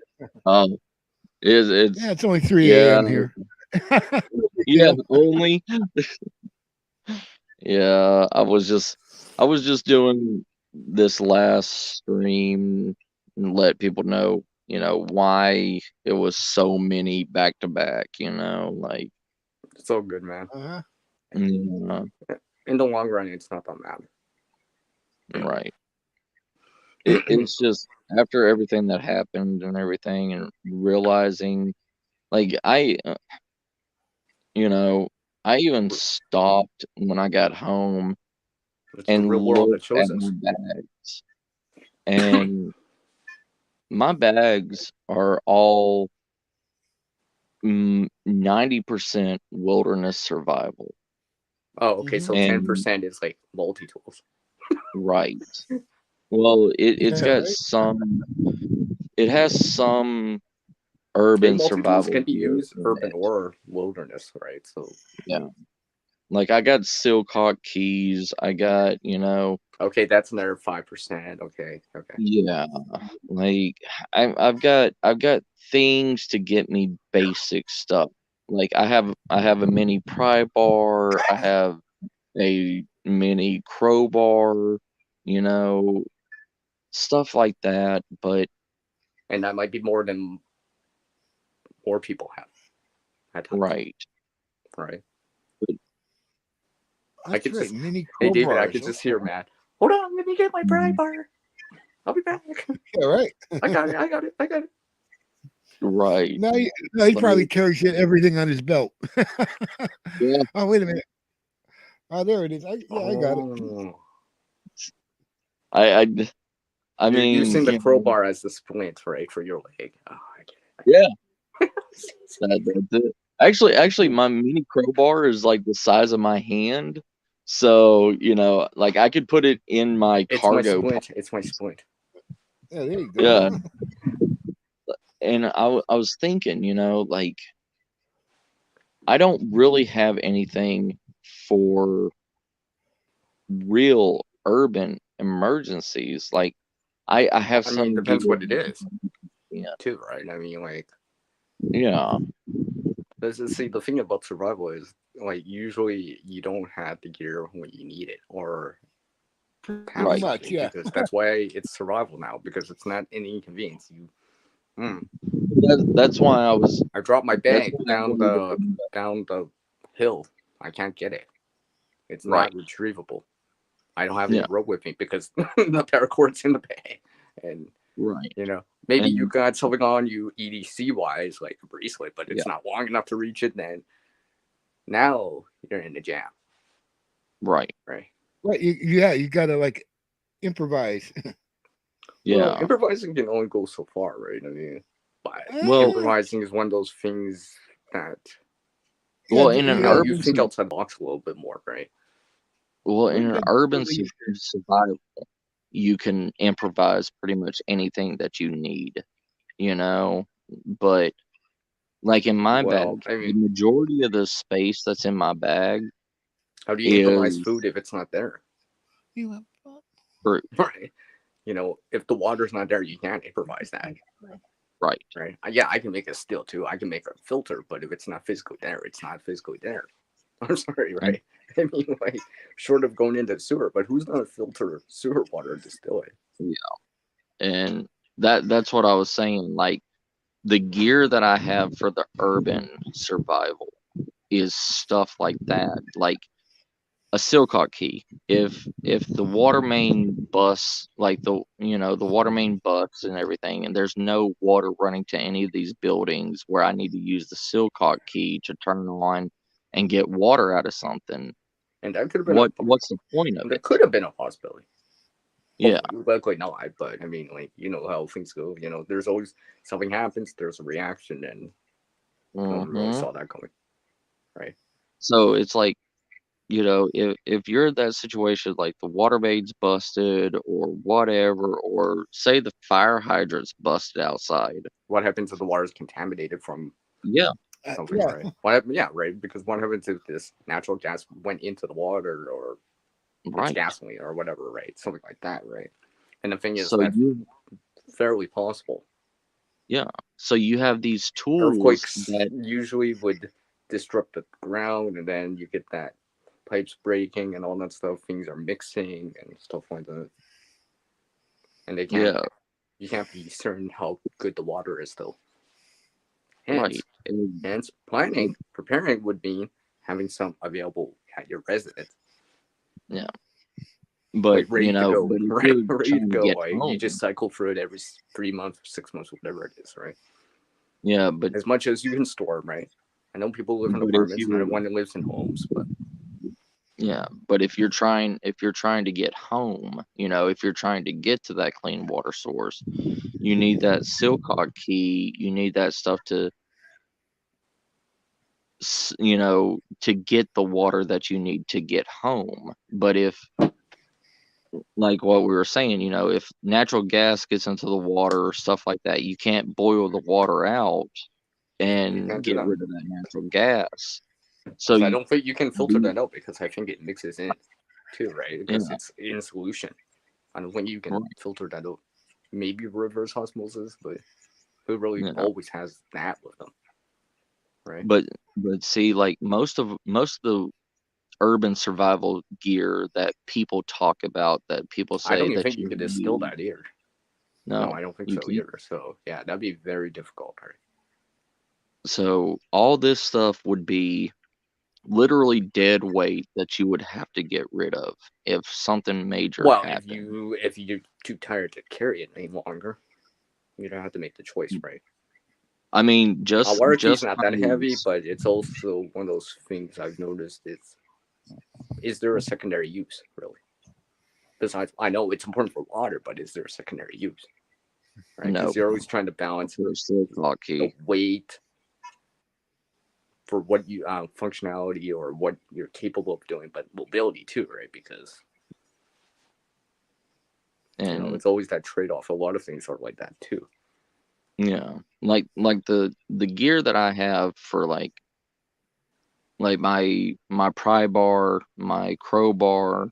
It's Yeah, it's only 3 yeah, a.m. here. yeah, only. Yeah, I was just doing this last stream and let people know, why it was so many back to back, like It's all good, man. Uh-huh. In the long run, it's not that matter. Right. It's just after everything that happened and everything and realizing like I even stopped when I got home It's the and real world that looked shows at us. my bags. And my bags are all 90% wilderness survival. Oh, okay. So And 10% is like multi tools. right. Well, it's Yeah, got right. some. It has some Hey, urban multi tools survival can be gear used in urban it. or wilderness, right? So Yeah. Like I got Silcock keys. I got, okay, that's another 5%. Okay. yeah. Like I've got things to get me basic stuff. Like I have a mini pry bar. I have a mini crowbar. Stuff like that. But And that might be more than more people have at times, right. right? That's could right. just, Mini hey David, I crowbars. could just hear Matt. Hold on, let me get my pry bar. I'll be back. Yeah, right. I got it. Right. Now he probably carries everything on his belt. Yeah. Oh, wait a minute. Oh, there it is. I got it. I You're mean, using the crowbar as the splint, right, for your leg. Oh, I get it. Yeah. That's it. Actually, my mini crowbar is like the size of my hand. So, like I could put it in my cargo. It's my splint. Yeah, there you go. Yeah. And I was thinking, like I don't really have anything for real urban emergencies. Like I have I some mean, depends gear. what it is, Yeah. too, right? I mean, like, Yeah. This is, see, the thing about survival is like usually you don't have the gear when you need it, or Pretty Right. much, yeah. because that's why it's survival now, because it's not an inconvenience. That's why I was. I dropped my That's bag why I wanted to bring that. down the hill. I can't get it. It's Right. not retrievable. I don't have Yeah. any rope with me because the paracord's in the bag. And Right. maybe you And got something on you EDC wise, like a bracelet, but it's yeah. not long enough to reach it. Then now you're in the jam, Right. right? Right. You gotta like improvise. Yeah. Well, improvising can only go so far, right? I mean, but Well, improvising is one of those things that well, in an yeah, you urban think outside the box a little bit more, right? well, in an urban definitely- survival, you can improvise pretty much anything that you need, you know. But like in my Well, bag, I the mean, majority of the space that's in my bag how do you improvise is food if it's not there? fruit. Right. If the water's not there, you can't improvise that. Right. Right. Yeah, I can make a still too. I can make a filter, but if it's not physically there, it's not physically there. I'm sorry, right? I mean, like, short of going into the sewer, but who's gonna filter sewer water and distill it? And that's what I was saying. Like the gear that I have for the urban survival is stuff like that. Like a Silcock key. If the water main busts, like the water main busts and everything, and there's no water running to any of these buildings where I need to use the Silcock key to turn on and get water out of something, And that could have been what's the point of there it? could have been a possibility. Yeah. Luckily not, but I mean, like, you know how things go. There's always something happens, there's a reaction, and no one really Mhm. saw that coming. Right. So it's like, if you're in that situation, like the water main's busted or whatever, or say the fire hydrant's busted outside. What happens if the water is contaminated from Yeah. something, yeah. right? Yeah, right. Because what happens if this natural gas went into the water, or it's Right. gasoline or whatever, right? Something like that, right? And the thing is, So that's you fairly possible. so you have these tools Earthquakes that usually would disrupt the ground, and then you get that pipes breaking and all that stuff. Things are mixing and stuff like that, and you can't be certain how good the water is still. right. Hence, And- preparing would mean having some available at your residence. But Like ready to go, but if right? you're Ready to trying to go. get Like, you home, just cycle through it every 3 months, 6 months, whatever it is, right? but As much as you can store, right? I know people live in But if apartments, you and were- everyone lives in homes, but but if you're trying to get home, if you're trying to get to that clean water source, you need that Silcock key. You need that stuff to to get the water that you need to get home. But if, like what we were saying, if natural gas gets into the water or stuff like that, you can't boil the water out you and can't do get that. rid of that natural gas. So I don't think you can filter the- that out, because I think it mixes in too, right? Because it's in solution. I don't think you can Right. filter that out. Maybe reverse osmosis, but who really Yeah. always has that with them, right? But see, like most of the urban survival gear that people talk about, that people I don't say even that think you could distill need, that either. no, No, I don't think you so can't. either. So yeah, that'd be very difficult, right? So all this stuff would be literally dead weight that you would have to get rid of if something major Well, happened. if you're too tired to carry it any longer, you don't have to make the choice, right? I mean, Water key's just not that heavy, because- but it's also one of those things I've noticed. Is there a secondary use, really? Besides, I know it's important for water, but is there a secondary use? Right? No. Because you're always trying to balance for a Silcock the key. weight for what you functionality or what you're capable of doing, but mobility too, right? Because And it's always that trade-off. A lot of things are like that too. yeah, like the gear that I have for like my pry bar, my crowbar,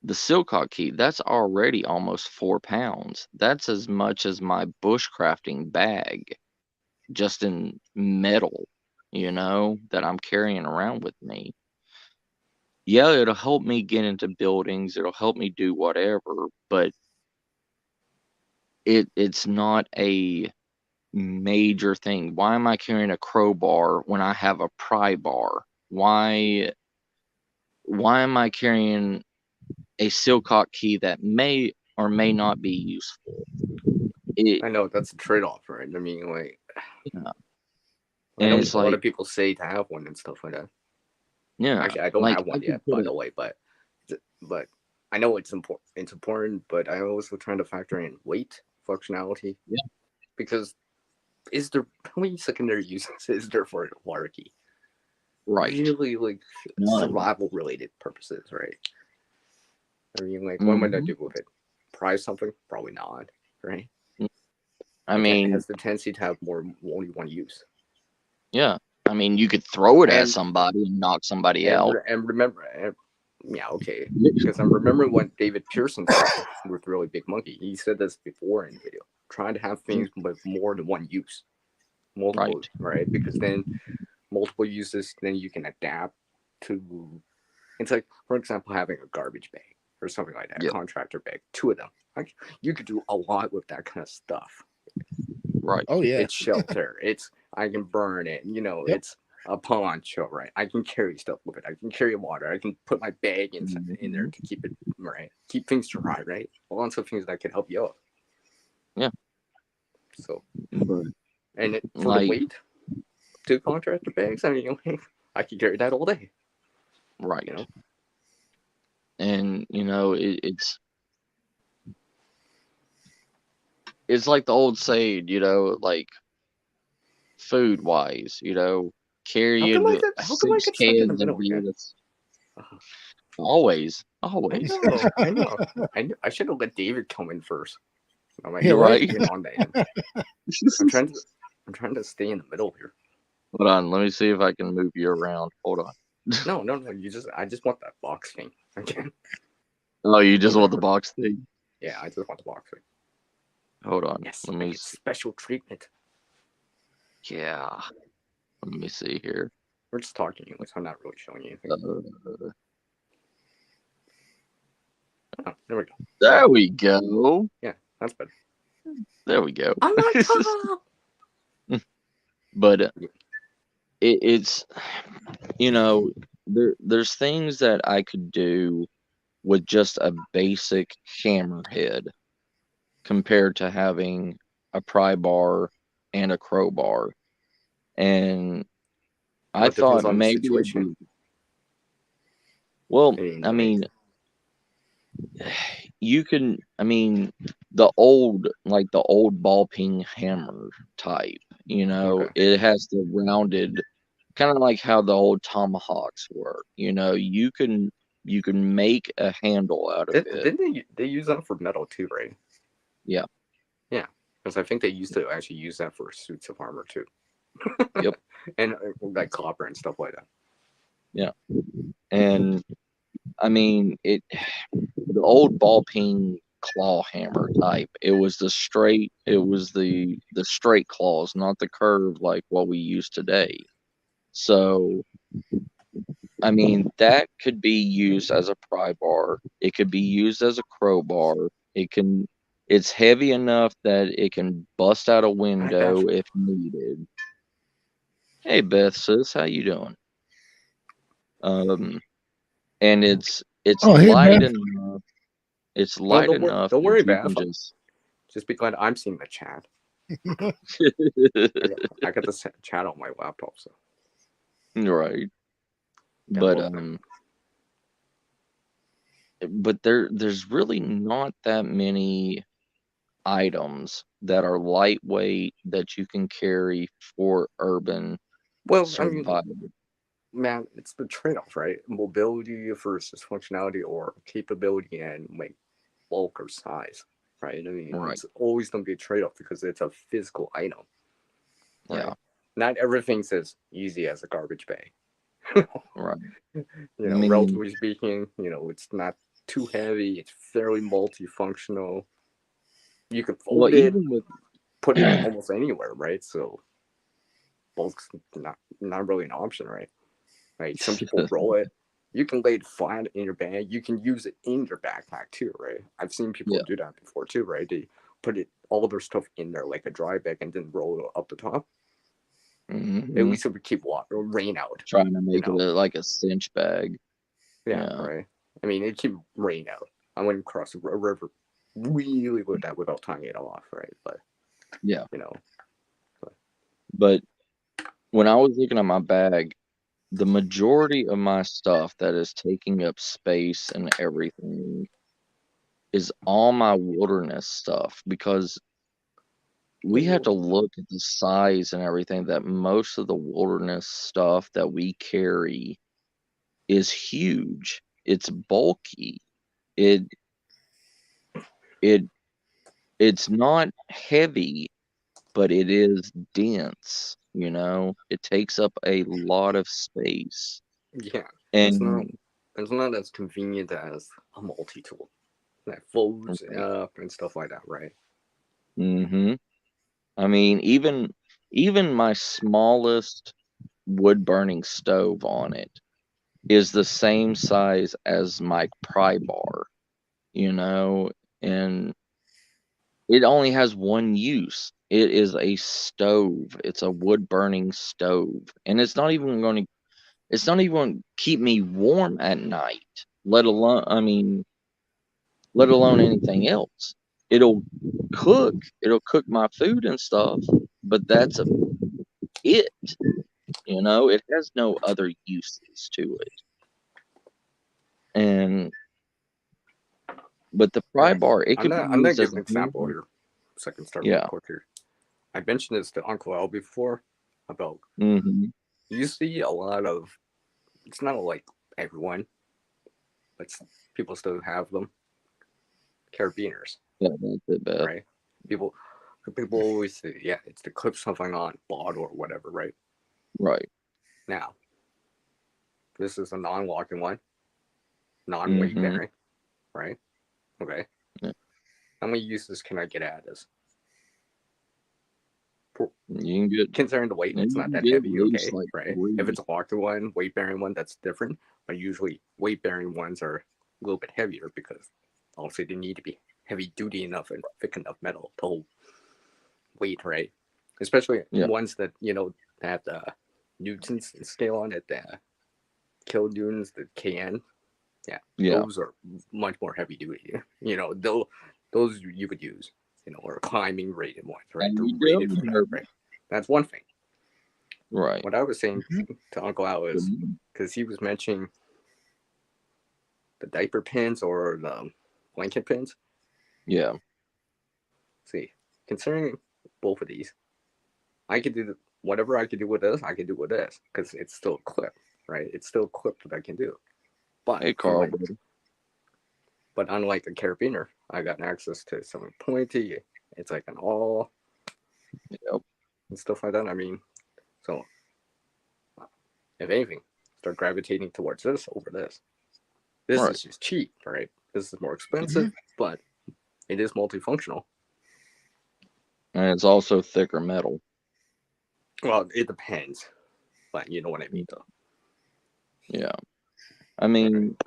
the Silcock key, that's already almost 4 pounds. That's as much as my bushcrafting bag, just in metal. that I'm carrying around with me. Yeah, it'll help me get into buildings, it'll help me do whatever, but it's not a major thing. Why am I carrying a crowbar when I have a pry bar? Why am I carrying a Silcock key that may or may not be useful? I know that's a trade-off, right? I mean, like, Yeah. I And know it's a lot like, of people say to have one and stuff like that. yeah, Actually, I don't like have I one could yet, put by it, the way, but I know it's important. It's important, but I also trying to factor in weight, functionality, yeah, because how many secondary uses is there for a water key? right. Usually, like None. survival-related purposes, right? I mean, like, what am I gonna Mhm. do with it? Prize something? Probably not, right? I It mean, has the tendency to have only one use. yeah. I mean, you could throw it at And somebody and knock somebody out. remember, yeah, okay, because I'm remembering what David Pearson said with Really Big Monkey. He said this before in the video, trying to have things with more than one use, multiple, right? Because then multiple uses, then you can adapt to. It's like, for example, having a garbage bag or something like that, a Yeah, contractor bag, two of them. Like, you could do a lot with that kind of stuff. right. Oh yeah. It's shelter. It's I can burn it. Yep. It's a poncho, right? I can carry stuff with it. I can carry water. I can put my bag in there Mhm. to keep it right, keep things dry, right? Lots of things that can help you out. Yeah, So, but and for the like, weight, two contractor bags. I mean, I could carry that all day. right. You know, And it's like the old saying, like food wise, carry you to how come I six get stuck in the cans of middle again? lettuce. Always, I always. know, I know. I should have let David come in first. I'm like, Yeah, You're right. right. getting on to him. I'm trying to stay in the middle here. Hold on, let me see if I can move you around. Hold on. No. I just want that box thing again. Oh, you just want the box thing? Yeah, I just want the box thing. Hold on. Yes, Let I me get see. special treatment. Yeah. Let me see here. We're just talking English. I'm not really showing you anything. Oh, there we go. There we go. Yeah, that's better. There we go. I'm on top. But it's there's things that I could do with just a basic hammerhead compared to having a pry bar and a crowbar. And I Well, it depends thought on the maybe it'd situation. be, well, I Like, mean, you can, the old ball peen hammer type, okay. it has the rounded, kind of like how the old tomahawks work. You can make a handle out of it. Didn't they use that for metal too, right? Yeah. Yeah, because I think they used to actually use that for suits of armor too. Yep. And like copper and stuff like that. Yeah. And the old ball peen claw hammer type, it was the straight claws, not the curve like what we use today. So that could be used as a pry bar. It could be used as a crowbar. It's heavy enough that it can bust out a window if needed. Hey Beth sis, how you doing? And it's Oh, hey, light man. enough. It's No, light enough don't that worry, you Beth. can just Just be glad I'm seeing the chat. I got the chat on my laptop, so right. download But there's really not that many items that are lightweight that you can carry for urban Well, I mean, survival. man, it's the trade-off, right? Mobility versus functionality, or capability and like bulk or size, right? I mean, Right. it's always going to be a trade-off because it's a physical item, right? Yeah. Not everything's as easy as a garbage bag. Right. Relatively speaking, it's not too heavy. It's fairly multifunctional. You can fold it, even with put it almost anywhere, right? So, bulk's not really an option, right? Right. Some people roll it. You can lay it flat in your bag. You can use it in your backpack too, right? I've seen people Yeah. do that before too, right? They put all their stuff in there like a dry bag and then roll it up the top. At Mhm. least it would keep rain out. Trying to make know. it like a cinch bag. Yeah, Yeah. right. I mean, it keep rain out. I went across a river really with that without tying it off, right? But Yeah. you know, But when I was looking at my bag, the majority of my stuff that is taking up space and everything is all my wilderness stuff, because we had to look at the size and everything, that most of the wilderness stuff that we carry is huge. It's bulky. It it's not heavy, but it is dense, you know? It takes up a lot of space. yeah, And it's not as convenient as a multi-tool that folds Right. up and stuff like that, right? Mm-hmm. I mean, even my smallest wood burning stove on it is the same size as my pry bar, you know, and it only has one use. It is a stove. It's a wood burning stove. And it's not even going to keep me warm at night, let alone anything else. It'll it'll cook my food and stuff, but that's it. You know, it has no other uses to it. And but the pry Right. bar, it I'm could be not used as giving a an example here. So I can start real yeah. quick here. I mentioned this to Uncle Al before about Mm-hmm. you see a lot of, it's not like everyone, but people still have them. Carabiners, Yeah, that's it, Beth. right? People always say, yeah, it's to clip something on bottle or whatever, right? Right. Now, this is a non-locking one, non-weight Mm-hmm. bearing, right? Okay. Yeah. How many uses can I get at this? You can get Considering the weight, it's you not can that get at heavy, least okay, like right? 3. If it's a locked one, weight bearing one, that's different. But usually, weight bearing ones are a little bit heavier because obviously they need to be heavy duty enough and thick enough metal to hold weight, right? Especially Yeah. ones that have the Newton's scale on it, the kilonewtons, the KN. Yeah, Yeah. those are much more heavy duty. Those you could use, or climbing rated ones, right? And They're you rated for do, that, right? That's one thing. right. What I was saying Mhm. to Uncle Al is because he was mentioning the diaper pins or the blanket pins. Yeah. See, considering both of these, I could do whatever I could do with this. I could do with this because it's still clipped, right? It's still clipped that I can do. But Hey, Carl, buddy. unlike a carabiner, I got access to something pointy. It's like an awl Yep. and stuff like that. I mean, so if anything, start gravitating towards this over this. This Right. is just cheap, right? This is more expensive, but it is multifunctional. And it's also thicker metal. Well, it depends, but you know what I mean, though. Yeah. I mean,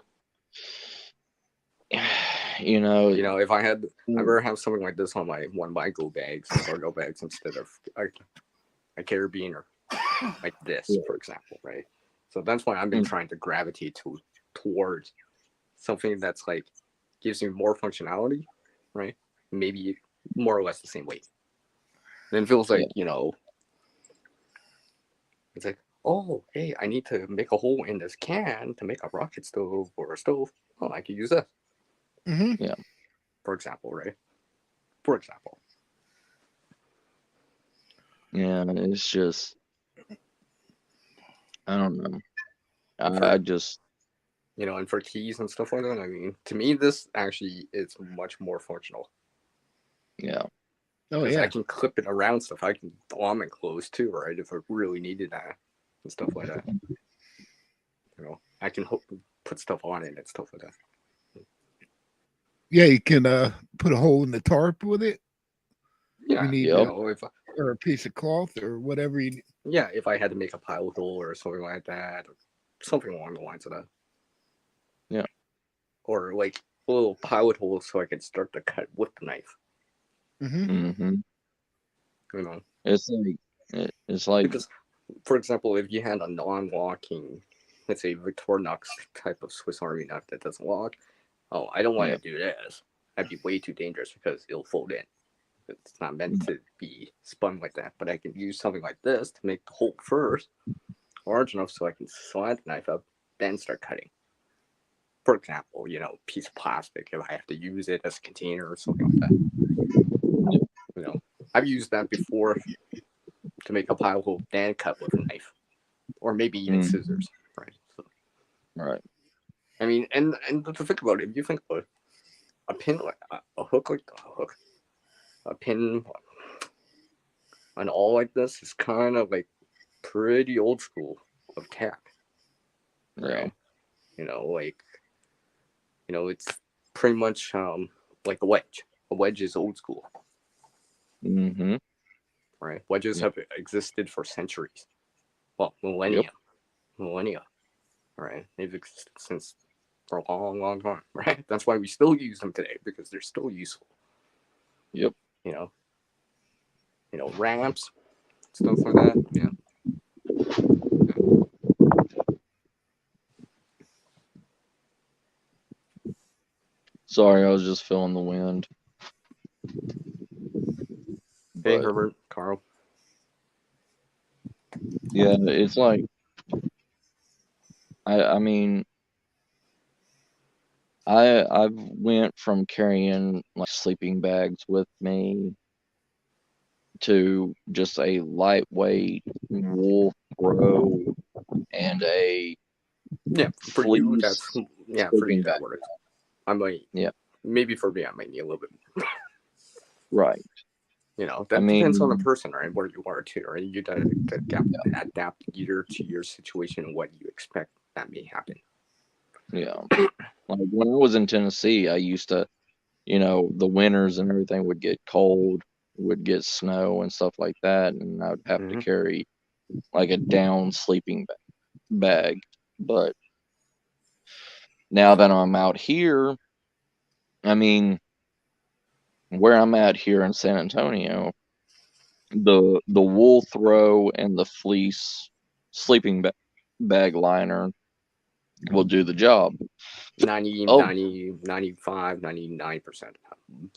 you know, If I ever have something like this on one of my go bags, cargo bags, instead of a carabiner, like this, Yeah. for example, right? So that's why I've been trying to gravitate towards something that's like gives me more functionality, right? Maybe more or less the same weight. Then it feels like it's like, oh, hey, I need to make a hole in this can to make a rocket stove or a stove. Oh, I could use that. Mm-hmm. Yeah. For example, right? For example. Yeah, it's just, I don't know. I just, And for keys and stuff like that, I mean, to me, this actually is much more functional. yeah. Oh Because yeah. I can clip it around stuff. I can thumb it close too, right? If I really needed that and stuff like that. I can put stuff on it and stuff like that. Yeah, you can put a hole in the tarp with it. Yeah, We need Yep. if or a piece of cloth or whatever you. Yeah, if I had to make a pilot hole or something like that, or something along the lines of that. Yeah. Or like a little pilot hole so I could start to cut with the knife. Mm-hmm. You know, it's like because, for example, if you had a non-locking, let's say Victorinox type of Swiss Army knife that doesn't lock, oh, I don't want Yeah. to do this. That'd be way too dangerous because it'll fold in. It's not meant to be spun like that. But I can use something like this to make the hole first large enough so I can slide the knife up, then start cutting. For example, piece of plastic if I have to use it as a container or something like that. I've used that before to make a pile hole, then cut with a knife, or maybe even scissors. Right. So, right. I mean, and to think about it, if you think about it, a pin like a hook like a hook, a pin, an awl like this is kind of like pretty old school of tack. Right. Yeah. It's pretty much like a wedge. A wedge is old school. Mm-hmm. Right. Wedges have existed for centuries. Well, millennia. Millennia. Right. They've existed since for a long, long time. Right. That's why we still use them today, because they're still useful. Yep. Ramps, stuff like that. Yeah. Sorry, I was just feeling the wind. Hey, But, Herbert, Carl. yeah, it's like I mean I've went from carrying like sleeping bags with me to just a lightweight wool throw and a Yeah, for you, fleece that's for you sleeping that bag. works. I might. Yeah. Maybe for me, I might need a little bit. Right. That depends on the person, right? Where you are too, right? You gotta adapt either to your situation and what you expect that may happen. Yeah. Like when I was in Tennessee, I used to, the winters and everything would get cold, would get snow and stuff like that, and I would have to carry like a down sleeping bag. But now that I'm out here, I mean, where I'm at here in San Antonio, the wool throw and the fleece sleeping bag liner will do the job. 90, Oh, 90, 95, 99%.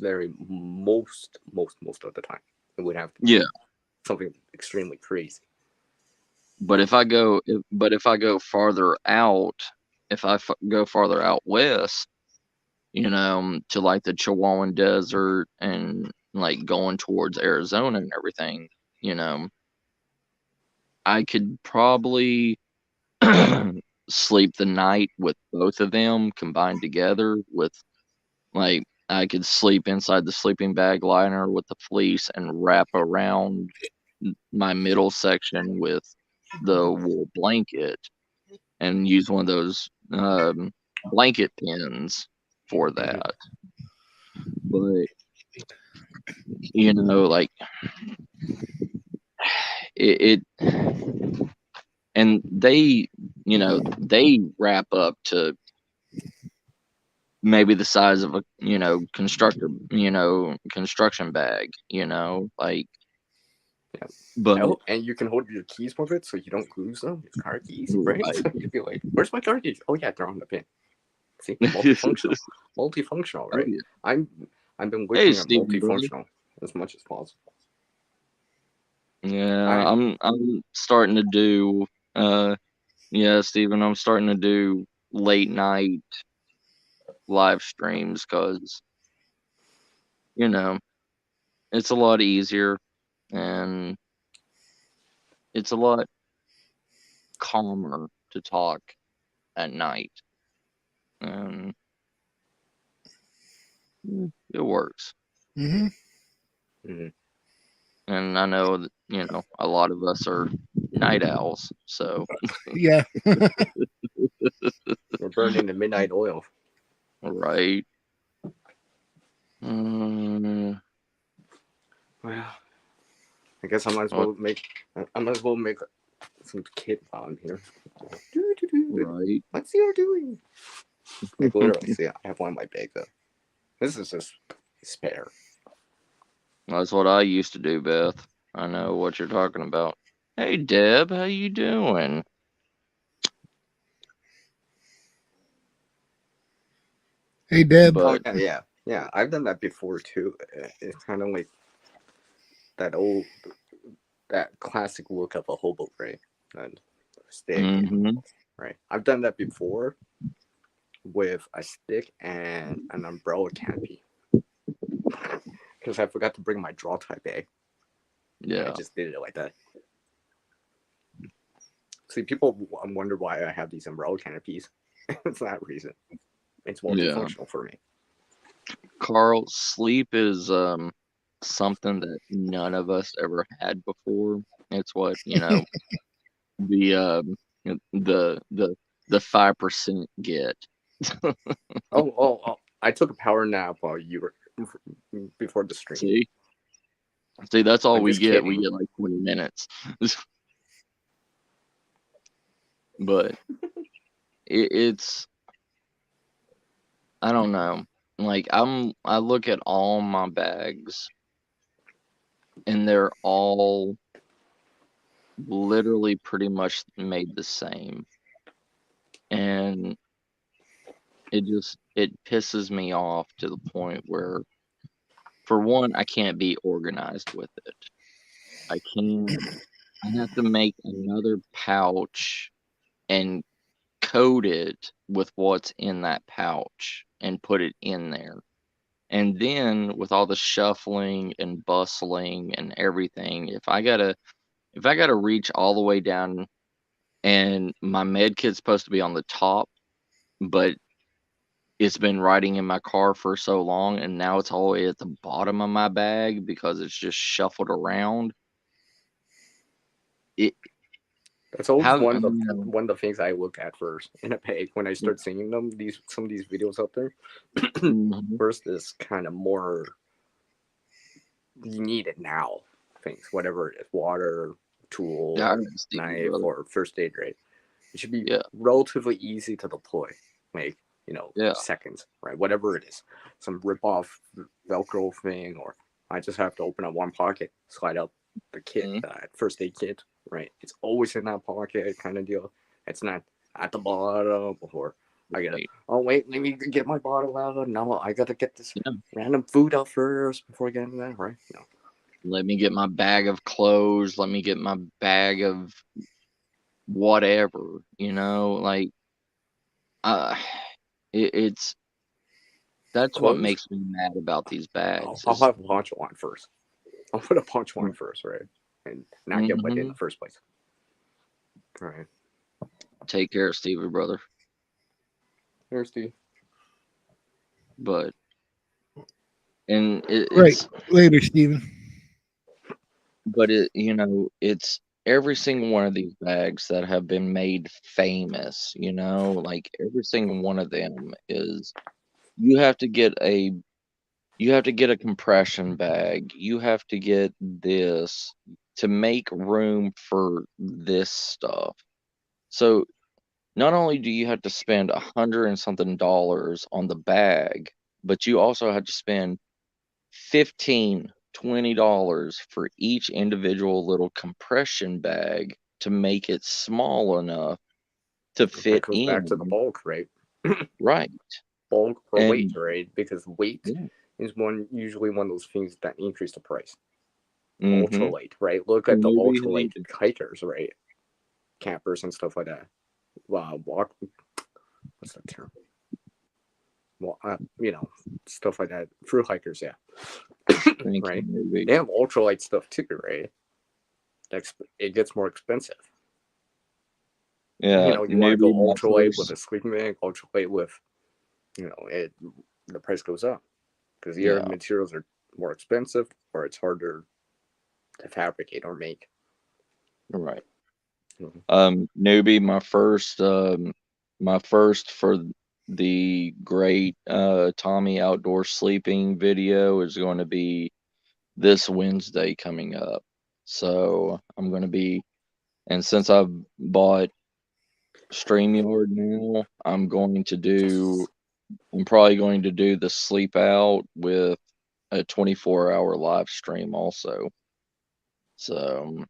Very most of the time. It would have to be something extremely crazy. but if I go farther out, if I go farther out west, to like the Chihuahuan Desert and like going towards Arizona and everything, I could probably sleep the night with both of them combined together with like I could sleep inside the sleeping bag liner with the fleece and wrap around my middle section with the wool blanket and use one of those blanket pins for that. But like it and they wrap up to maybe the size of a construction bag, like but And you can hold your keys with it so you don't lose them. Your car keys, right? So you'd be like, "Where's my car keys?" Oh yeah, they're on the pin. See, multifunctional, Oh, right? yeah. I've been Hey, looking at Stephen, brother. multifunctional as much as possible. Yeah, I'm starting to do Stephen, I'm starting to do late night live streams because it's a lot easier and it's a lot calmer to talk at night. And it works. Mm-hmm. And I know that, a lot of us are night owls. So, Yeah. We're burning the midnight oil. right. Well, I guess I might as well make. I might as well make some kid on here. Right. What's you're doing? Like literally, see, I have one in my bag though. This is just spare. That's what I used to do, Beth. I know what you're talking about. Hey, Deb, how you doing? Hey, Deb. Oh But yeah. I've done that before too. It's kind of like that classic look of a hobo, right? And stick, mhm. right? I've done that before with a stick and an umbrella canopy because I forgot to bring my draw tie bag. Yeah. I just did it like that. See, people wonder why I have these umbrella canopies. It's that reason. It's multifunctional for me. Carl, sleep is something that none of us ever had before. It's what, the the 5% get. Oh! I took a power nap while you were before the stream. See, that's all I'm we just get. We kidding. get like 20 minutes. But it's I don't know. Like I look at all my bags and they're all literally pretty much made the same. And it pisses me off to the point where, for one, I can't be organized with it. I have to make another pouch and code it with what's in that pouch and put it in there. And then with all the shuffling and bustling and everything, if I gotta reach all the way down and my med kit's supposed to be on the top, but it's been riding in my car for so long and now it's all the way at the bottom of my bag because it's just shuffled around. That's always How one of the things I look at first in a bag when I start seeing them. Some of these videos out there. First is kind of more you need it now things, whatever it is, water, tool, knife, or first aid, right? It should be relatively easy to deploy, like seconds, right? Whatever it is, some rip off Velcro thing, or I just have to open up one pocket, slide out the kit, first aid kit, right? It's always in that pocket, kind of deal. It's not at the bottom, or I gotta. Oh wait, let me get my bottle out. No, I gotta get this random food out first before getting that, right? No. Let me get my bag of clothes. Let me get my bag of whatever. Like it's that's Clothes? what makes me mad about these bags. I'll have a poncho on first. I'll put a poncho on first, right? And not get wet in the first place. All right. Take care, Stevie, brother. Here's Steve. But it's right later, Steven. But it's every single one of these bags that have been made famous. Like every single one of them is you have to get a compression bag. You have to get this to make room for this stuff. So not only do you have to spend $100 and something on the bag, but you also have to spend $15, $20 for each individual little compression bag to make it small enough to fit that goes in. back to the bulk, right? Right. Bulk or weight, right? Because weight is usually one of those things that increase the price. Ultralight, right? Look at the ultralight hikers, right? Campers and stuff like that. What's that term? Well, stuff like that. Through hikers, yeah. Right? They have ultralight stuff too, right? It gets more expensive. Yeah. You want to go ultralight with a sleeping bag, ultralight with, the price goes up because either materials are more expensive or it's harder to fabricate or make. Right. Newbie, my first for the great Tommy outdoor sleeping video is going to be this Wednesday coming up. So I'm going to be, and since I've bought StreamYard now, I'm probably going to do the sleep out with a 24-hour live stream also. So,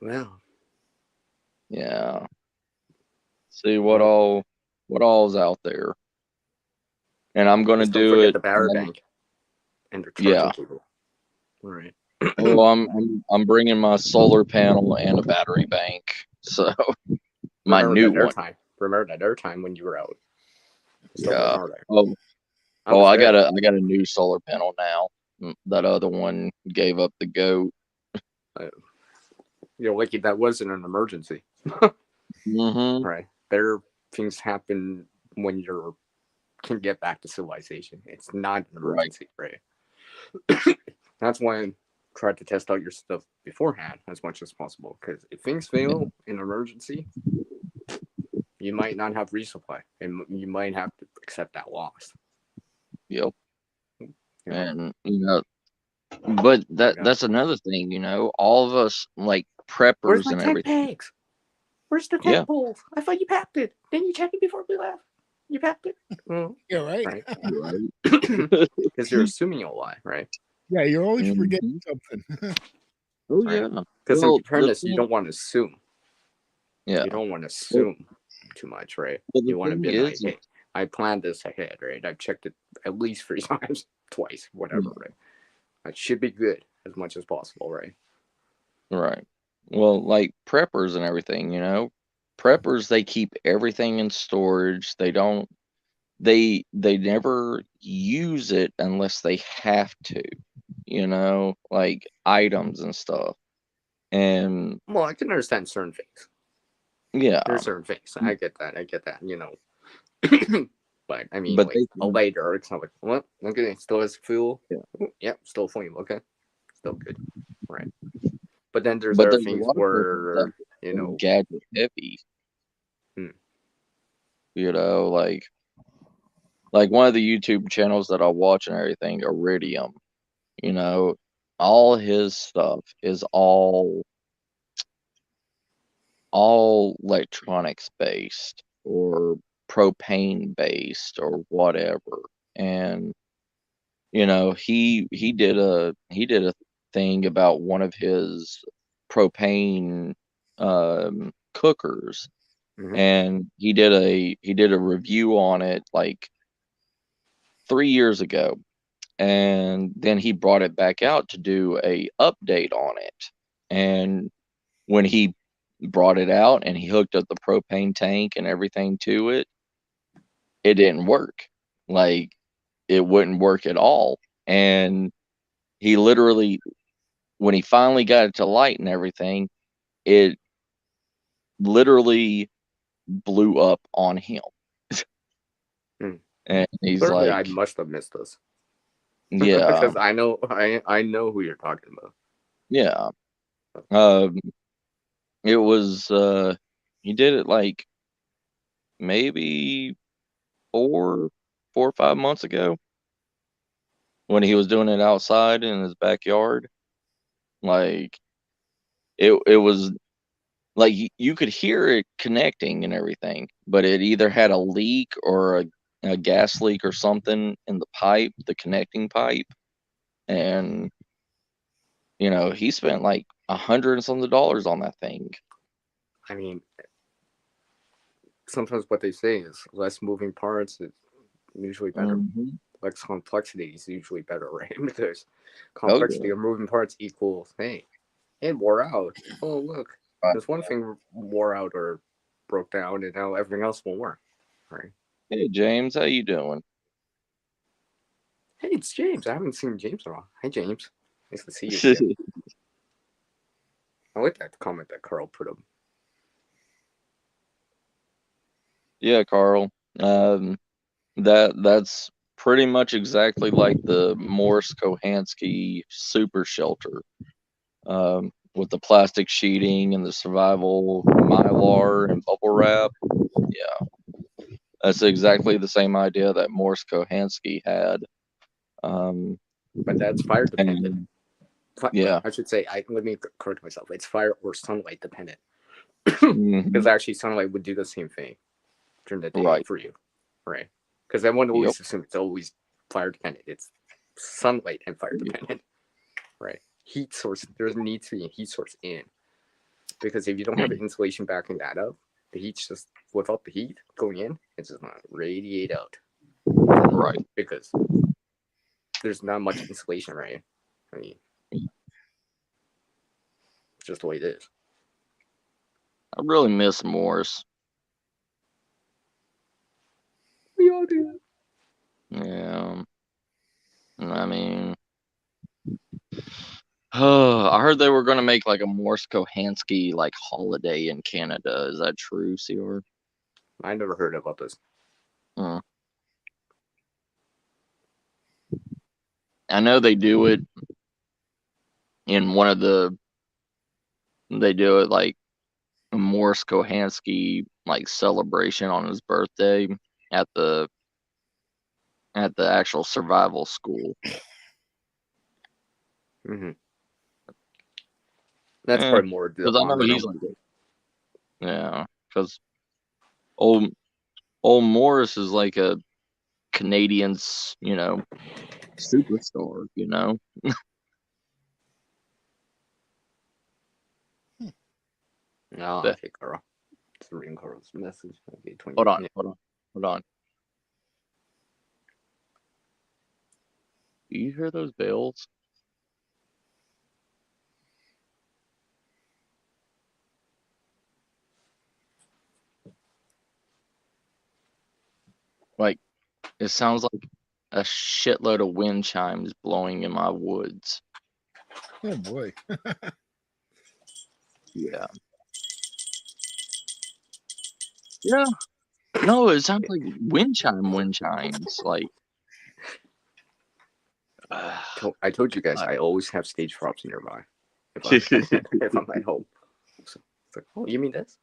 Well, yeah. See what all's out there. And I'm going to just don't do forget it. the battery bank and the Yeah. charging cable. All right. Well, I'm bringing my solar panel and a battery bank. So, my Remember new that one. airtime. Remember that airtime when you were out. Still Yeah. remember that. Oh, I was I there. got a new solar panel now. That other one gave up the goat. Lucky that wasn't an emergency. Mm-hmm. Right. Better things happen when you can get back to civilization. It's not an emergency, right? That's why I tried to test out your stuff beforehand as much as possible. Because if things fail in an emergency, you might not have resupply, and you might have to accept that loss. Yep. You know? And but that's another thing, all of us like Where's preppers my and tent everything. pegs? Where's the tent Yeah. poles? I thought you packed it. Didn't you check it before we left? You packed it? Yeah, right. Right. Right. Because you're assuming a lot, right? Yeah, you're always Mhm. forgetting something. Oh Right. yeah. Because in Well, preparedness, you don't want to assume. Yeah. You don't want to Well, assume too much, right? well, the You want to thing be like, is, hey, I planned this ahead, right? I've checked it at least 3 times, twice, whatever, right? I should be good as much as possible, right? right. Well, like preppers and everything, preppers, they keep everything in storage. They never use it unless they have to, like items and stuff. And Well, I can understand certain things. yeah, There's certain things. I get that. But I mean, but like they a can, lighter, it's not like, what? Okay, it still has fuel. yeah. Ooh, yep, still flame. Okay, still good, right? But then there's But other there's a things lot of preppers that where are gadget heavy, hmm, like one of the YouTube channels that I watch and everything, Iridium, you know, all his stuff is all electronics based or propane based or whatever. And he did a thing about one of his propane cookers, mhm. and he did a review on it like 3 years ago, and then he brought it back out to do a update on it. And when he brought it out and he hooked up the propane tank and everything to it, it didn't work. Like, it wouldn't work at all. And he literally, when he finally got it to light and everything, it literally blew up on him. Hmm. And he's Clearly, I like, must have missed this yeah, because I know who you're talking about. yeah. Um, it was, he did it like maybe 4 or 5 months ago when he was doing it outside in his backyard. Like, it was like you could hear it connecting and everything, but it either had a leak or a gas leak or something in the pipe, the connecting pipe. And he spent like $100 and something on that thing. I mean, sometimes what they say is less moving parts is usually better. Hmm. Less complexity is usually better, right? Because Oh yeah. complexity of moving parts equals, hey, it wore out. Oh, look, Right. this one thing wore out or broke down, and now everything else will work, right? Hey James, how you doing? Hey, it's James. I haven't seen James in a while. Hi, James. Nice to see you again. I like that comment that Carl put up. Yeah, Carl. That's pretty much exactly like the Morse Kohansky super shelter, with the plastic sheeting and the survival mylar and bubble wrap. Yeah, that's exactly the same idea that Morse Kohansky had. But that's fire dependent. And Yeah. I should say, let me correct myself. It's fire or sunlight dependent. Mhm. Because actually, sunlight would do the same thing during the day Right. for you, right? Because everyone Yep. always assumes it's always fire dependent. It's sunlight and fire Yep. dependent, right? Heat source. There needs to be a heat source in, because if you don't Hmm. have insulation backing that up, the heat's just without the heat going in, it's just gonna radiate out. Right. Because there's not much insulation, right? I mean, it's just the way it is. I really miss Morse. We all do. Yeah. I mean, I heard they were gonna make like a Morse Kohansky like holiday in Canada. Is that true, CR? I never heard about this. I know they do it in one of the. They do it like a Morse Kohansky like celebration on his birthday at the actual survival school. Mm-hmm. That's Eh, probably more because I know he's honorable. like, yeah, because old Morris is like a Canadian's, superstar, No, But okay, Carl. It's reading Carl's message. Okay, 20. hold on, Yeah. hold on. Do you hear those bells? Like, it sounds like a shitload of wind chimes blowing in my woods. Oh boy. Yeah. Yeah. No, it sounds like wind chimes. Like, I told you guys, I- I always have stage props nearby if I'm if I'm at home. So it's like, oh, you mean this?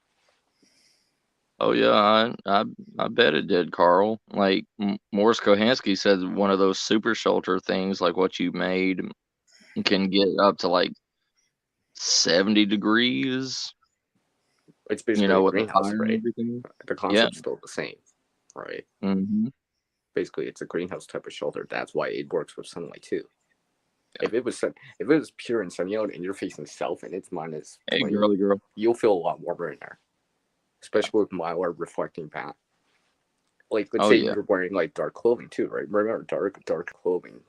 oh yeah, I bet it did, Carl. Like Morris Kohansky said, one of those super shelter things, like what you made, can get up to like 70 degrees. It's basically a With the greenhouse, fire and right? everything. The Yeah. concept's still the same, right? Mm-hmm. Basically, it's a greenhouse type of shelter. That's why it works with sunlight too. Yeah. If it was pure and sunny out and you're facing south and it's minus Hey, 20, girly girl. you'll feel a lot warmer in there, especially with milder reflecting back. Like, let's Oh say yeah. you're wearing like dark clothing too, right? Remember, dark clothing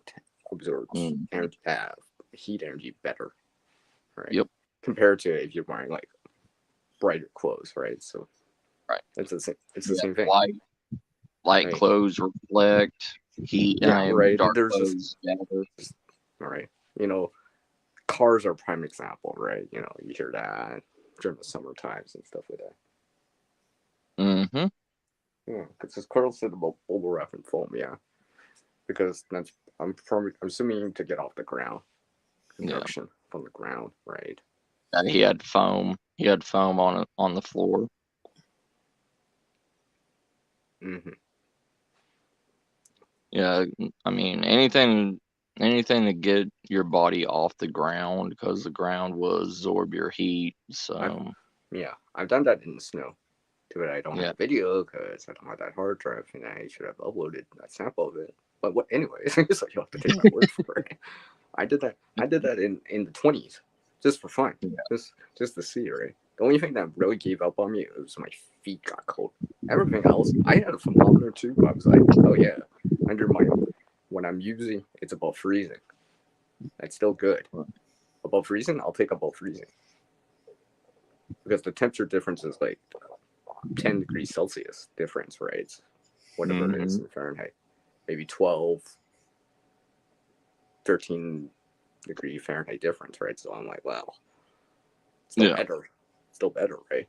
absorbs Mm. heat energy better, right? Yep. Compared to if you're wearing like brighter clothes, right? So Right. it's the same. It's the Yeah. same thing. Light Right. clothes reflect heat. Yeah, right. Dark There's clothes gather. all right. Cars are a prime example, right? You hear that during the summer times and stuff like that. Mm-hmm. Yeah, because as Carl said about bubble wrap and foam, yeah, because I'm assuming to get off the ground, construction from the ground, right? And he had foam. He had foam on the floor. Mm-hmm. Yeah, I mean anything to get your body off the ground because the ground will absorb your heat. So I've done that in the snow. Too bad I don't have yeah. a video because I don't have that hard drive, and I should have uploaded that sample of it. But anyways, so you have to take my word for it. I did that in the 20s, just for fun, Yeah. just to see, right? The only thing that really gave up on me it was my feet got cold. Everything else, I had a thermometer too. I was like, oh yeah, when I'm using, it's above freezing. That's still good. Above freezing, I'll take above freezing because the temperature difference is like 10 degrees Celsius difference, right? Whatever it is in Fahrenheit, maybe 12, 13 degree Fahrenheit difference, right? So I'm like, well, still better, right?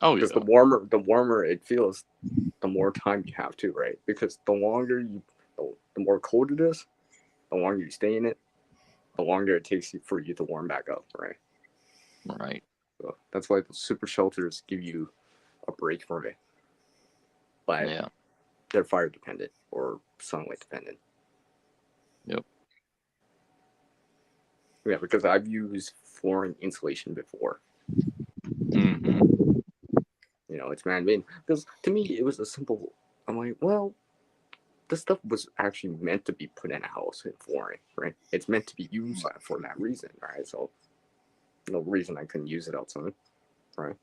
Oh Because yeah. the warmer it feels, the more time you have to, right? Because the more cold it is, the longer you stay in it, the longer it takes for you to warm back up, right? Right. So that's why the super shelters give you a break from it, but Yeah. they're fire dependent or sunlight dependent. Yep. Yeah, because I've used flooring insulation before. Hmm. You know, it's man-made. Because to me, it was a simple. I'm like, well, this stuff was actually meant to be put in a house in flooring, right? It's meant to be used for that reason, right? So, no reason I couldn't use it outside, right?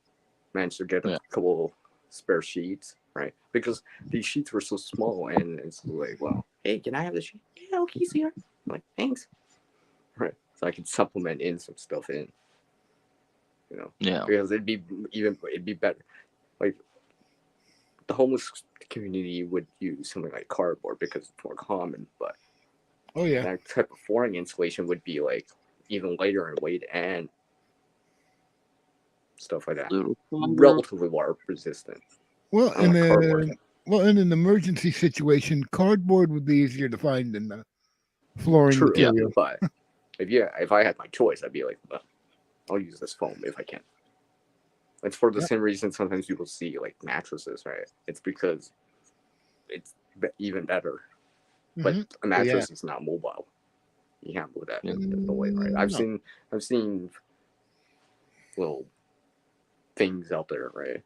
Managed to get a Yeah. couple spare sheets, right? Because these sheets were so small, and it's like, well, hey, can I have the sheet? Yeah, okay, see I'm like, thanks, right? So I could supplement in some stuff in, you know, Yeah. because it'd be better. Like the homeless community would use something like cardboard because it's more common, but Oh yeah. that type of flooring insulation would be like even lighter in weight and stuff like that. Little thunder. Relatively water resistant. Well, in Unlike cardboard. in an emergency situation, cardboard would be easier to find than flooring True, material. but if I had my choice, I'd be like, well, I'll use this foam if I can. It's for the Yeah. same reason sometimes people see like mattresses, right? It's because it's even better. But Mhm. a mattress is not mobile. You can't move that Yeah. in the way, right? I've No. seen little things out there, right?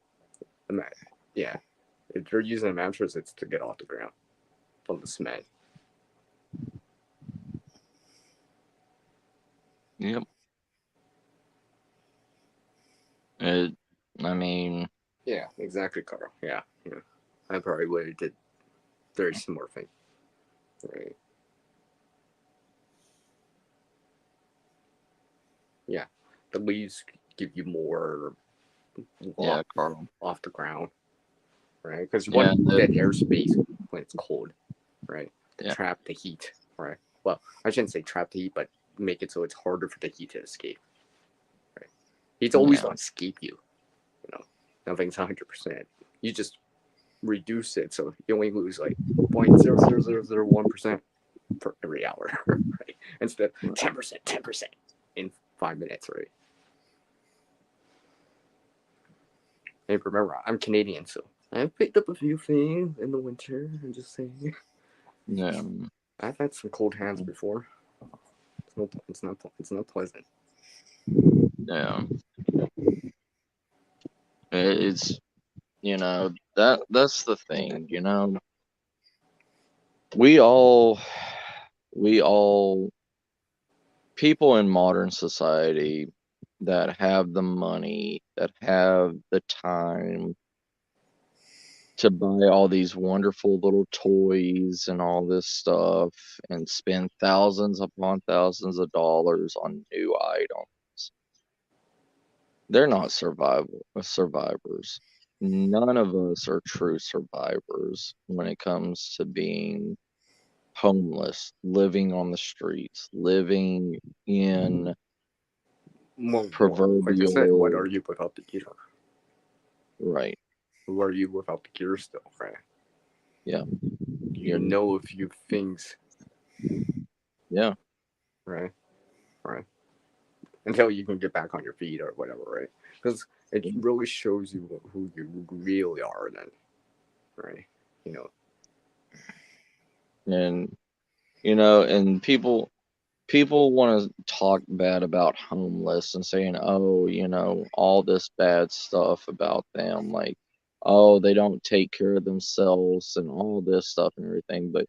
Yeah, if you're using a mattress, it's to get off the ground from the cement. Yep. It, I mean, Yeah, exactly, Carl. Yeah. I probably would have did very similar thing, right? Yeah, the leaves give you more yeah, off, Carl. off the ground, right? Because you Yeah, want that airspace when it's cold, right? To Yeah. trap the heat, right? Well, I shouldn't say trap the heat, but make it so it's harder for the heat to escape, right? Heat's always Yeah. going to escape you, you know. Nothing's 100%. You just reduce it so you only lose like 0.00001% for every hour, right? Instead of 10% in 5 minutes, right? And remember, I'm Canadian, so I've picked up a few things in the winter. I'm just saying. Yeah. I've had some cold hands before. It's not pleasant. Yeah. It's, that's the thing, we all people in modern society that have the money, that have the time to buy all these wonderful little toys and all this stuff and spend thousands upon thousands of dollars on new items. They're not survivors. None of us are true survivors when it comes to being homeless, living on the streets, living in Well, like I said, what proverbial, are you without the gear? right. Who are you without the gear still, right? Yeah. You know a few things, Yeah. right? Right. Until you can get back on your feet or whatever, right? Because it really shows you who you really are then, right? You know, And, and people want to talk bad about homeless and saying, oh, all this bad stuff about them, like, oh, they don't take care of themselves and all this stuff and everything. But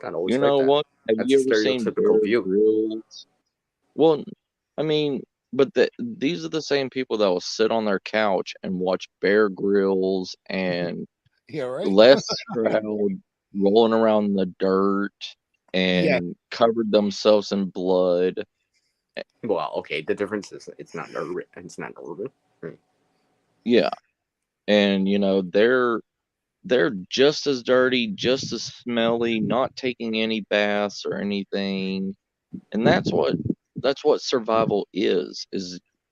not always you like know that. what? Have That's a you ever seen stereotypical Bear view. Grylls? Well, I mean, but these are the same people that will sit on their couch and watch Bear Grylls and Yeah, right. Les Stroud rolling around in the dirt Yeah. and covered themselves in blood. Well, okay. The difference is it's not urban. It's not urban. Right? Yeah, and they're just as dirty, just as smelly, not taking any baths or anything. And that's what survival is,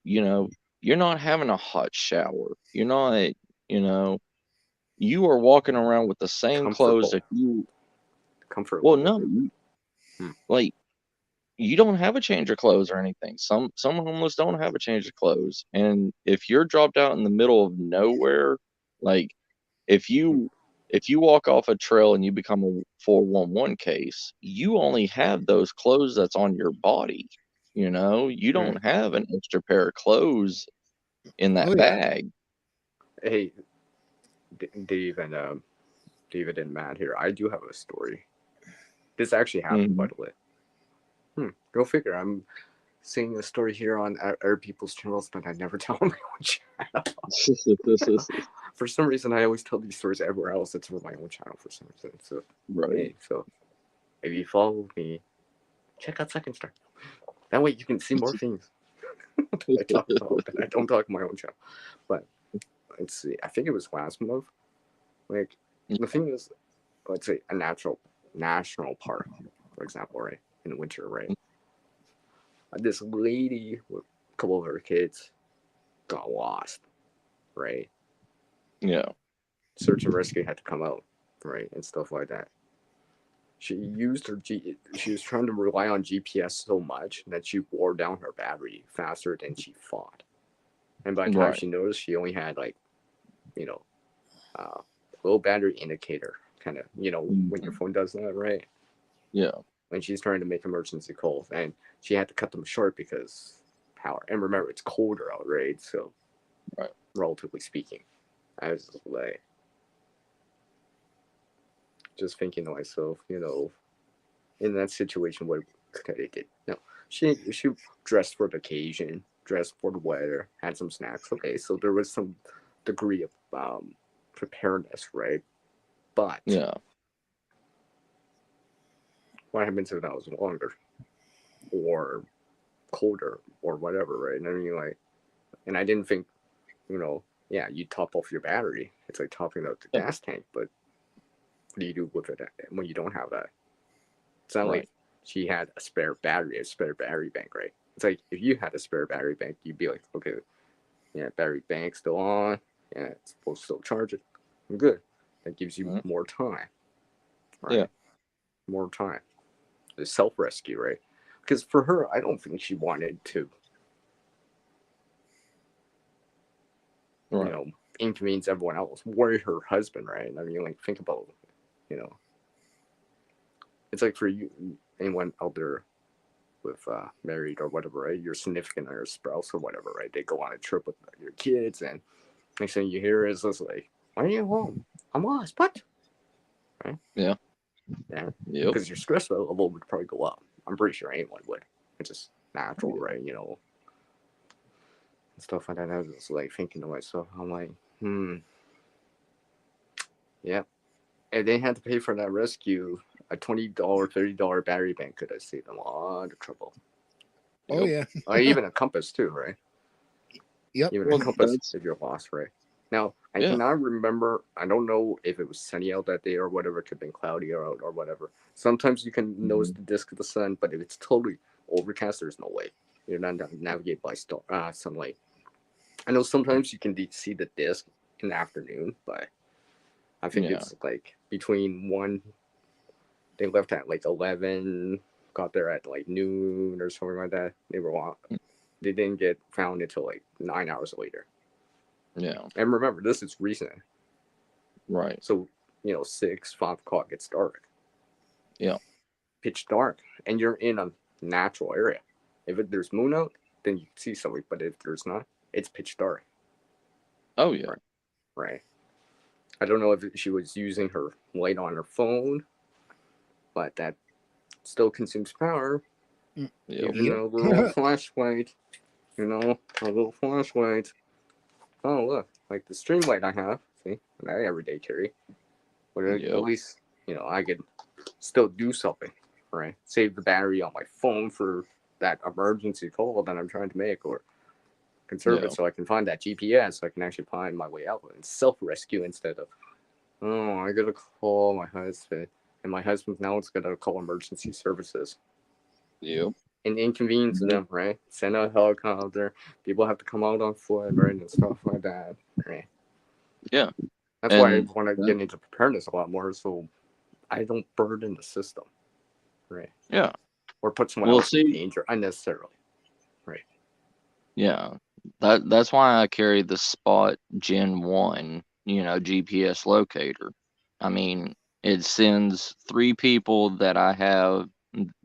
you're not having a hot shower. You're not, you know, you are walking around with the same clothes Comfortable. that you Comfort well, level. no, Hmm. like you don't have a change of clothes or anything. Some homeless don't have a change of clothes. And if you're dropped out in the middle of nowhere, like if you walk off a trail and you become a 411 case, you only have those clothes that's on your body. You know, you don't have an extra pair of clothes in that Oh, yeah. bag. Hey, Dave and David and Matt here. I do have a story. This actually happened, by the way. Go figure. I'm seeing a story here on other people's channels, but I never tell on my own channel. For some reason, I always tell these stories everywhere else except for my own channel for some reason. So, Right. hey, so if you follow me, check out Second Star. That way you can see more things I talk about that I don't talk on my own channel. But let's see. I think it was last month. Like, the thing is, let's say a national park, for example, right? In the winter, right? This lady with a couple of her kids got lost, right? Yeah. Search and rescue had to come out, right? And stuff like that. She used her she was trying to rely on GPS so much that she wore down her battery faster than she thought. And by the time Right. she noticed, she only had like, you know, low battery indicator, kind of, when your phone does that, right? Yeah. When she's trying to make emergency calls, and she had to cut them short because power. And remember, it's colder out, right? So, Right. relatively speaking, I was like, just thinking to myself, in that situation, what could I did? No, she dressed for the occasion, dressed for the weather, had some snacks. Okay, so there was some degree of preparedness, right? But Yeah. what happens if that was longer or colder or whatever, right? And I mean, like, and I didn't think, yeah, you top off your battery. It's like topping out the Yeah. gas tank, but what do you do with it when you don't have that? It's not Right. like she had a spare battery bank, right? It's like if you had a spare battery bank, you'd be like, okay, yeah, battery bank still on, yeah, it's supposed to still charge it. I'm good. That gives you more time, right? Yeah. More time. The self rescue, right? Because for her, I don't think she wanted to, Right. inconvenience everyone else, worry her husband, right? I mean, like, think about, it's like for you, anyone out there with married or whatever, right? Your significant or spouse or whatever, right? They go on a trip with your kids, and next thing you hear is just like, "Why are you home? I'm lost." What? Right? Yeah. Yeah. Yep. Because your stress level would probably go up. I'm pretty sure anyone would. It's just natural, right? Stuff like that. I was just like thinking to myself, I'm like, yeah. If they had to pay for that rescue, a $20, $30 battery bank could have saved them a lot of trouble. Oh, yeah. Or even a compass too, right? Yep. Even Well, a compass that's- if you're lost, right? Now, I Yeah. cannot remember. I don't know if it was sunny out that day or whatever. It could have been cloudy out or whatever. Sometimes you can notice the disk of the sun, but if it's totally overcast, there's no way. You're not navigated by sunlight. I know sometimes you can see the disk in the afternoon, but I think Yeah. it's like between 1. They left at like 11, got there at like noon or something like that. They didn't get found until like 9 hours later. Yeah. And remember, this is recent. Right. So, 6, 5 o'clock gets dark. Yeah. Pitch dark. And you're in a natural area. If there's moon out, then you see something. But if there's not, it's pitch dark. Oh yeah. Right. I don't know if she was using her light on her phone, but that still consumes power. Yep. Even a little flashlight. A little flashlight. Oh, look. Like the string light I have. See? That I everyday carry. But at Yep. least, I could still do something, right? Save the battery on my phone for that emergency call that I'm trying to make, or conserve Yeah. it so I can find that GPS so I can actually find my way out and self-rescue instead of, oh, I gotta call my husband, and my husband now is gonna call emergency services Yep. and inconvenience them, right? Send a helicopter, people have to come out on foot, right, and stuff like that, right? Yeah. That's why I And want to get into preparedness a lot more, so I don't burden the system, right? yeah. Or put someone Well, else in see, danger unnecessarily. yeah. That's why I carry the Spot Gen 1, GPS locator. I mean, it sends 3 people that I have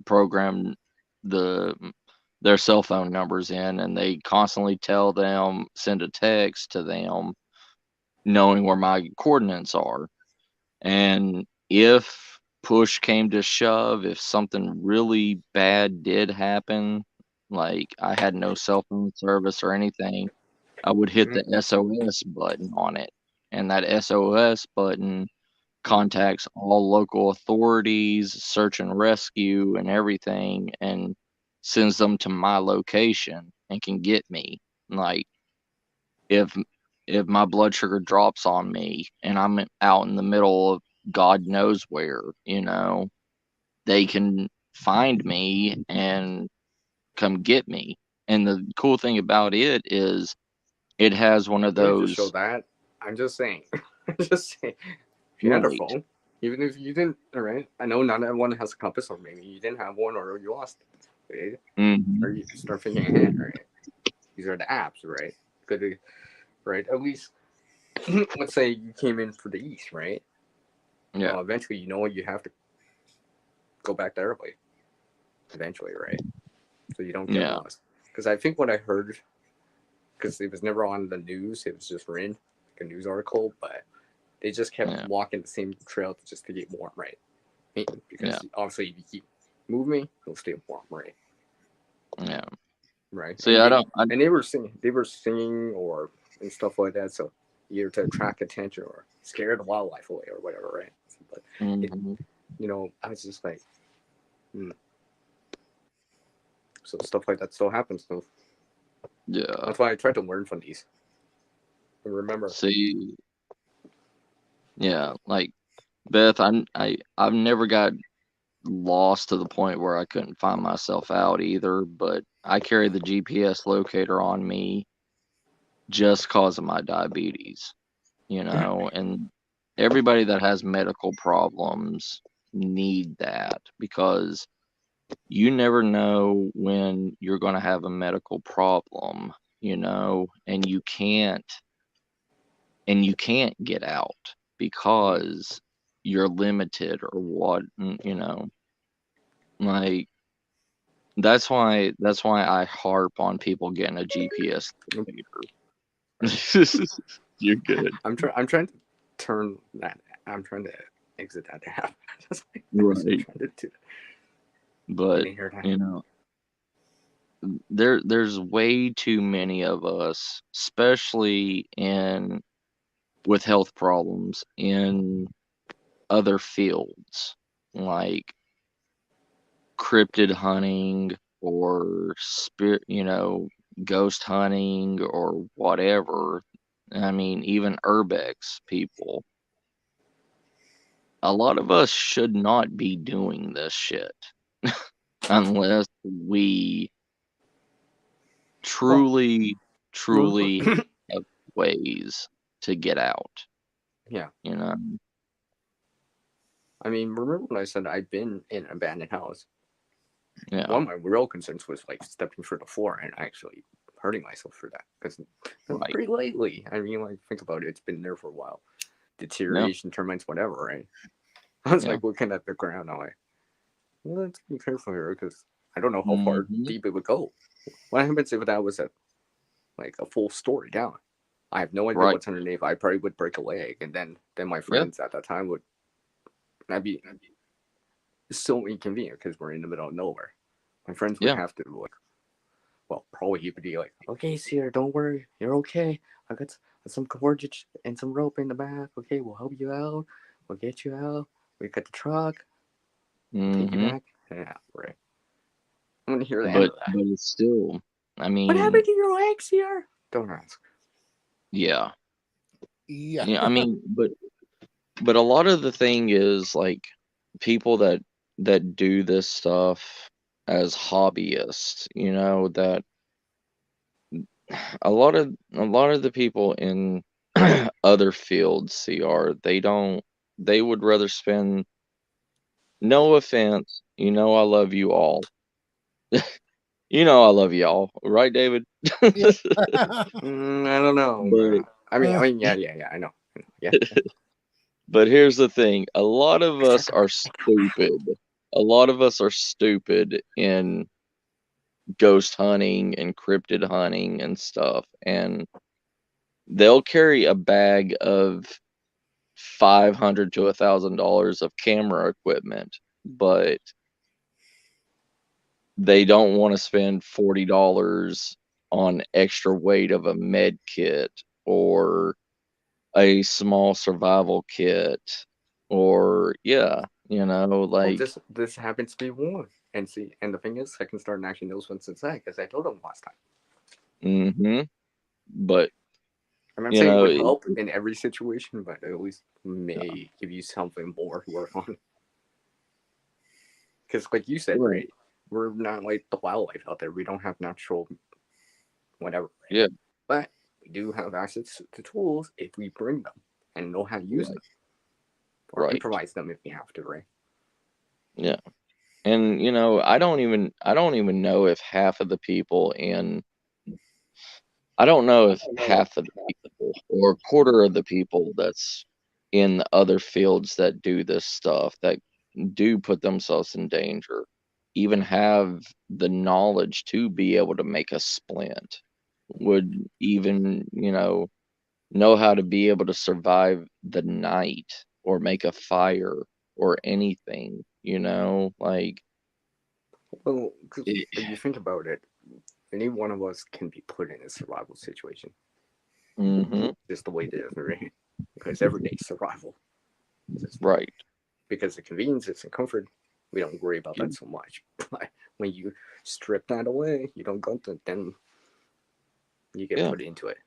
programmed the their cell phone numbers in, and they constantly tell them, send a text to them, knowing where my coordinates are. And if push came to shove, if something really bad did happen, like I had no cell phone service or anything, I would hit the SOS button on it. And that SOS button contacts all local authorities, search and rescue, and everything, and sends them to my location and can get me. Like if if my blood sugar drops on me and I'm out in the middle of God knows where, they can find me and come get me. And the cool thing about it is it has one of Let me just show those that. I'm just saying. I'm just saying. If you had a right. phone, even if you didn't, all right. I know not everyone has a compass, or maybe you didn't have one, or you lost it, right? Mhm. Or you start thinking ahead, right? These are the apps, right? Good, right? At least, let's say you came in for the east, right? Yeah. Well, eventually, you have to go back the other way. Eventually, right? So you don't get Yeah. lost. Because I think what I heard, because it was never on the news, it was just written, like a news article, but they just kept Yeah. walking the same trail just to get warm, right? Because Yeah. obviously, if you keep moving, you'll stay warm, right? Yeah. Right. So yeah, And they were singing or and stuff like that. So either to attract attention or scare the wildlife away or whatever, right? But it, mhm. I was just like, hmm. So stuff like that still happens. So Yeah. that's why I tried to learn from these and remember. See, yeah, like Beth, I've never got lost to the point where I couldn't find myself out either, but I carry the GPS locator on me just cause of my diabetes, and everybody that has medical problems need that because you never know when you're going to have a medical problem, and you can't get out because you're limited or what, like that's why I harp on people getting a GPS locator. You're good. I'm trying to turn that. I'm trying to exit that app. I'm just Right. trying to do that. I But, didn't hear that. you know, there's way too many of us, especially in with health problems in other fields like cryptid hunting or ghost hunting or whatever. I mean, even urbex people. A lot of us should not be doing this shit unless we Well, truly, truly have ways to get out, yeah. you know? I mean, remember when I said I've been in an abandoned house? Yeah, One of my real concerns was like stepping through the floor and actually hurting myself for that because right. pretty lately. I mean, like think about it, it's been there for a while. Yeah, Deterioration, termites, whatever, right? I was yeah. like looking at the ground. I'm like, well, let's be careful here because I don't know how far Hmm. deep it would go. What happens if that was a full story down? I have no idea Right. what's underneath. I probably would break a leg, and then my Yeah. friends at that time would. I'd be so inconvenient because we're in the middle of nowhere. My friends would Yeah. have to like, well, probably he would be like, okay, Sierra, don't worry, you're okay. I got some cordage and some rope in the back. Okay, we'll help you out. We'll get you out. We got the truck. Take you Hmm. back. Yeah, right. I want to hear the end But of that. but it's still, I What mean, happened to your legs, Sierra? Don't ask. yeah. Yeah. Yeah, I mean, but a lot of the thing is like people that do this stuff as hobbyists, that a lot of the people in other fields, CR, they would rather spend, no offense, I love you all. I love y'all, right, David? Yeah. I don't know. But Yeah. I know. Yeah. but here's the thing, a lot of us are stupid. A lot of us are stupid in ghost hunting and cryptid hunting and stuff, and they'll carry a bag of $500 to $1,000 of camera equipment, but they don't want to spend $40 on extra weight of a med kit or a small survival kit, or Well, like, this happens to be one. And see, and the thing is, Second Star actually knows what's inside because I told him last time. but I'm not you saying it know, would it, help in every situation, but it at least may give you something more to work on. Because, like you said, Right. right, we're not like the wildlife out there. We don't have natural whatever. Right? Yeah. But we do have access to tools if we bring them and know how to use them or Right. improvise them if we have to, right? Yeah. And I don't even know if half of the people I don't know if half of the people or a quarter of the people that's in the other fields that do this stuff, that do put themselves in danger, even have the knowledge to be able to make a splint, would even, know how to be able to survive the night or make a fire or anything, like Well, 'cause it, if you think about it, any one of us can be put in a survival situation. hmm Just the way it is, right? Because everyday survival. right. Because the convenience and comfort, we don't worry about that so much. But when you strip that away, you don't got that, then you get Yeah. put into it.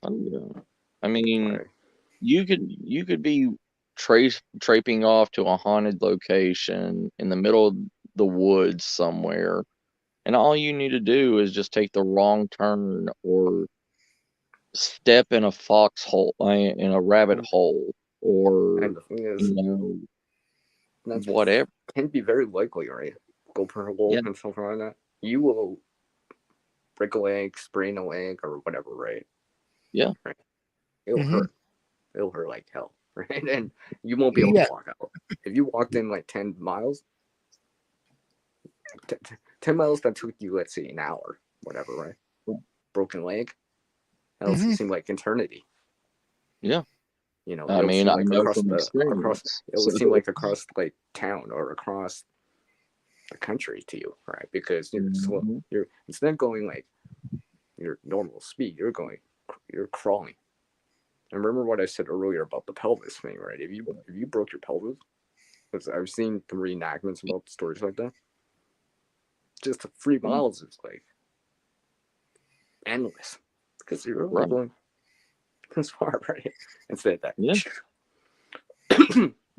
Oh, yeah. I mean, Right. you could be traiping off to a haunted location in the middle of the woods somewhere, and all you need to do is just take the wrong turn or step in a foxhole, in a rabbit hole, or And the thing is, that's whatever. can be very likely, right? Go for a Yeah. walk and something like that. You will break a leg, sprain a leg, or whatever, right? Yeah. Right. It'll Mhm. hurt. It'll hurt like hell, right? And you won't be able Yeah. to walk out. If you walked in like 10 miles, 10 miles that took you, let's say, an hour, whatever, right? Broken leg, that also Mhm. seemed like eternity. Yeah. You know, I it'll mean, seem I like know across from the across. experience. It will seem like across like town or across the country to you, right? Because you're slow. Mhm. You're instead of going like your normal speed, you're crawling. And remember what I said earlier about the pelvis thing, right? If you broke your pelvis, because I've seen the reenactments about stories like that. Just 3 miles is like endless because you're only Right. going this far, right? Instead of that, Yeah.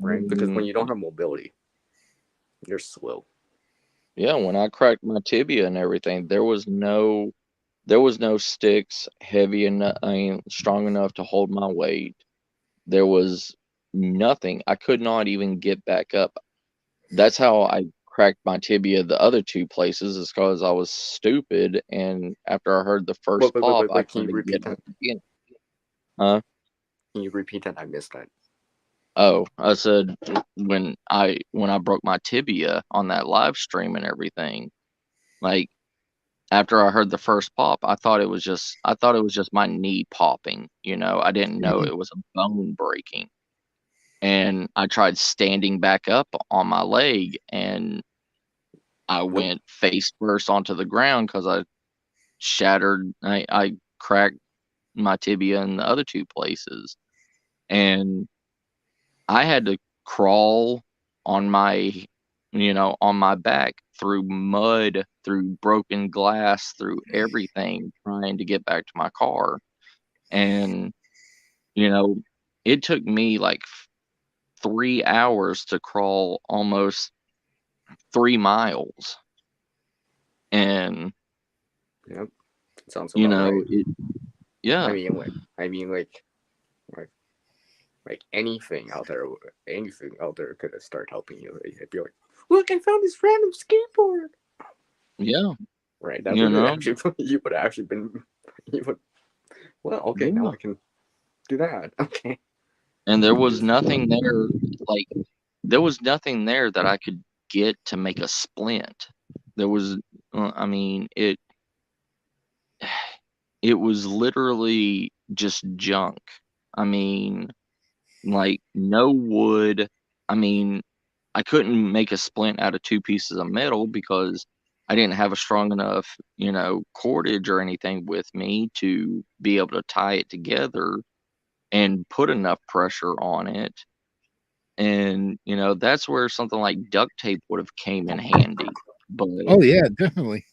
right? Because when Mm, you don't have mobility, you're slow. yeah, when I cracked my tibia and everything, there was no sticks heavy enough, strong enough to hold my weight. There was nothing. I could not even get back up. That's how I cracked my tibia the other two places, is because I was stupid, and after I heard the first pop, I Can tried you to get repeat up that? again. Huh? Can you repeat that? I missed that. Oh, I said when I broke my tibia on that live stream and everything, like after I heard the first pop, I thought it was just my knee popping, I didn't know it was a bone breaking. And I tried standing back up on my leg, and I Nope. went face first onto the ground because I cracked my tibia in the other two places. And I had to crawl on on my back through mud, through broken glass, through everything, trying to get back to my car. And, you know, it took me like 3 hours to crawl almost 3 miles. And, Yep. Sounds about right. yeah, I mean, like, like anything out there could have started helping you. It'd be like, look, I found this random skateboard. yeah, Right. That you would know, actually you would have actually been you would. Well, okay, now yeah. I can do that. Okay. And like, there was nothing there that I could get to make a splint. There was I mean, it was literally just junk. I mean, like no wood. I mean, I couldn't make a splint out of 2 pieces of metal because I didn't have a strong enough, cordage or anything with me to be able to tie it together and put enough pressure on it. And, that's where something like duct tape would have came in handy. But Oh yeah, definitely.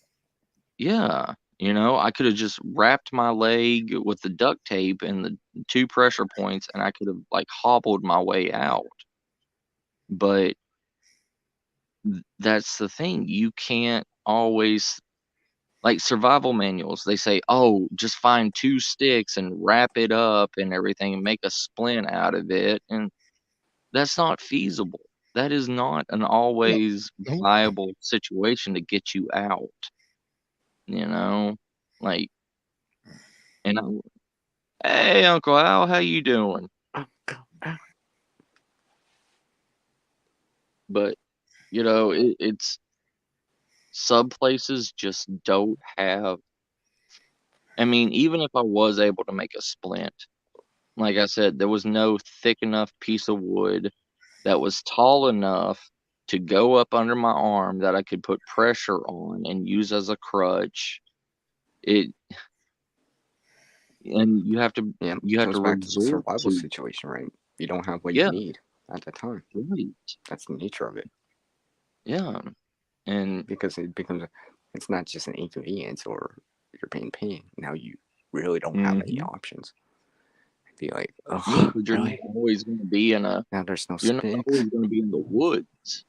yeah, I could have just wrapped my leg with the duct tape and the 2 pressure points, and I could have like hobbled my way out. But that's the thing. You can't always, like, survival manuals, they say, "Oh, just find 2 sticks and wrap it up and everything and make a splint out of it," and that's not feasible. That is not an No, always no. viable situation to get you out, you know? Like, and "Hey, Uncle Al, how you doing?" But, it's some places just don't have. I mean, even if I was able to make a splint, like I said, there was no thick enough piece of wood that was tall enough to go up under my arm that I could put pressure on and use as a crutch. It and Yeah, it you have to comes back to the resort survival to. situation, right? You don't have what you Yeah, need at the time. right. That's the nature of it. Yeah. And Because it's not just an inconvenience or you're paying pain. Now you really don't have any mhm. options. Be like, Yeah, oh, 'cause really? Now there's no you're not sticks. always gonna be in the woods,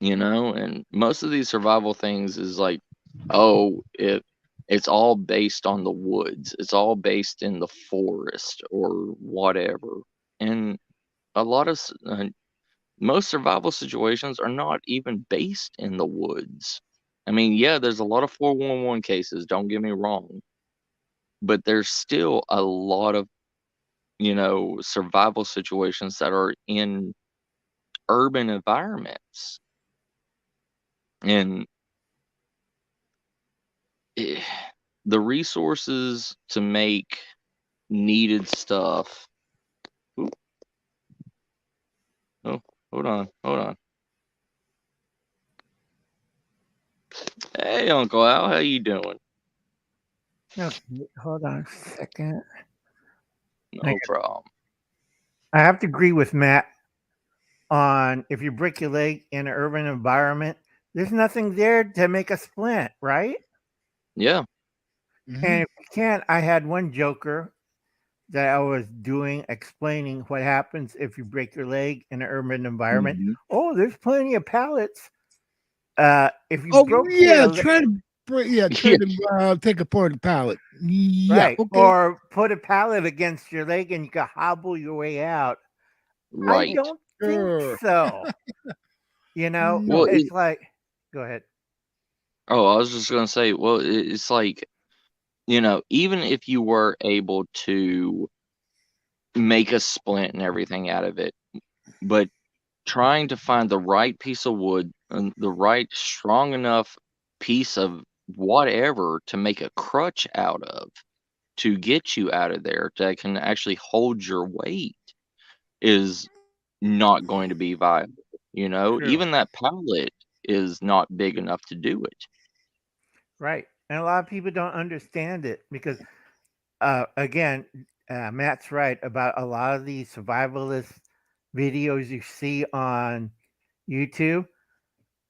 and most of these survival things is like, oh, it's all based on the woods. It's all based in the forest or whatever. And a lot of most survival situations are not even based in the woods. I mean, yeah, there's a lot of 411 cases, don't get me wrong, but there's still a lot of, survival situations that are in urban environments. And eh, the resources to make needed stuff. Ooh, oh, hold on, hold on. Hey, Uncle Al, how you doing? Okay, hold on a second. No problem. I have to agree with Matt on if you break your leg in an urban environment, there's nothing there to make a splint, right? Yeah. Mhm. And if you can't, I had one joker that I was doing explaining what happens if you break your leg in an urban environment. Mhm. Oh, there's plenty of pallets. If you Oh broke yeah, your try to try Yeah, to take apart the pallet. Yeah, right, okay. or put a pallet against your leg and you can hobble your way out. I right. don't think Sure. so. Well, No. It's like, go ahead. I was just gonna say, well, it's like, even if you were able to make a splint and everything out of it, but trying to find the right piece of wood and the right strong enough piece of whatever to make a crutch out of to get you out of there that can actually hold your weight is not going to be viable. True. Even that pallet is not big enough to do it. Right. And a lot of people don't understand it because, again, Matt's right about a lot of these survivalist videos you see on YouTube.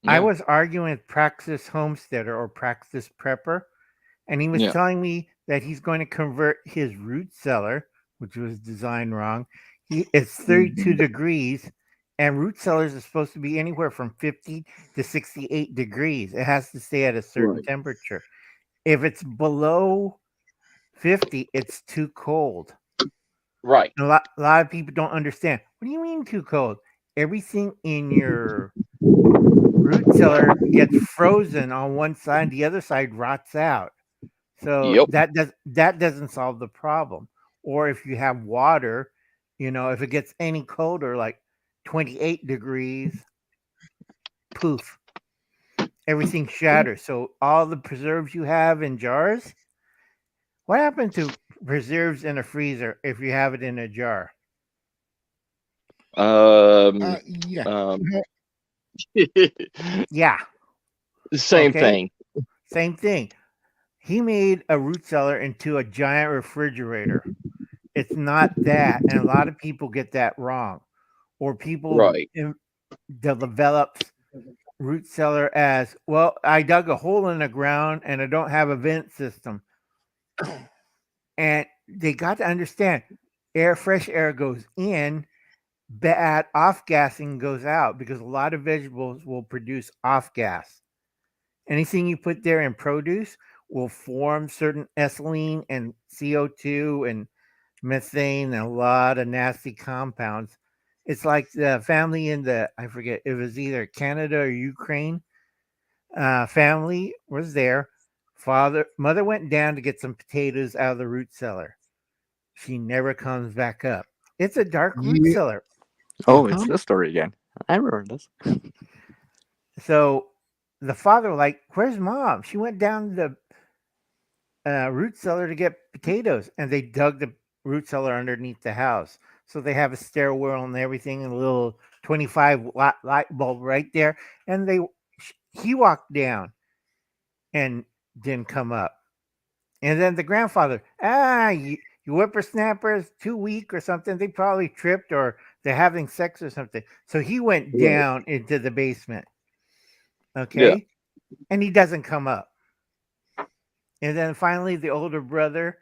I Yeah, was arguing with Praxis Homesteader or Praxis Prepper, and he was yeah. telling me that he's going to convert his root cellar, which was designed wrong. It's 32 Mhm. degrees, and root cellars are supposed to be anywhere from 50 to 68 degrees. It has to stay at a certain Right, temperature. If it's below 50, it's too cold. right. And a lot of people don't understand. What do you mean too cold? Everything in your root cellar gets frozen on one side, the other side rots out. So Yep. that doesn't solve the problem. Or if you have water, if it gets any colder, like 28 degrees, poof, everything shatters. So all the preserves you have in jars, what happened to preserves in a freezer if you have it in a jar? Yeah. Um, Yeah. same Okay. thing. Same thing. He made a root cellar into a giant refrigerator. It's not that, and a lot of people get that wrong. Or people Right. develops root cellar as, well, I dug a hole in the ground and I don't have a vent system. And they got to understand, fresh air goes in, bad off gassing goes out, because a lot of vegetables will produce off gas. Anything you put there in produce will form certain ethylene and CO2 and methane and a lot of nasty compounds. It's like the family in I forget, it was either Canada or Ukraine. Family was there. Mother went down to get some potatoes out of the root cellar. She never comes back up. It's a dark root Yeah. cellar. Oh, Uh-huh. it's this story again. I remember this. So the father, like, where's mom? She went down the root cellar to get potatoes, and they dug the root cellar underneath the house. So they have a stairwell and everything, and a little 25 watt light bulb right there. And he walked down and didn't come up. And then the grandfather, you whippersnappers, too weak or something. They probably tripped or they're having sex or something. So he went Right. down into the basement. Yeah. Okay. And he doesn't come up. And then finally, the older brother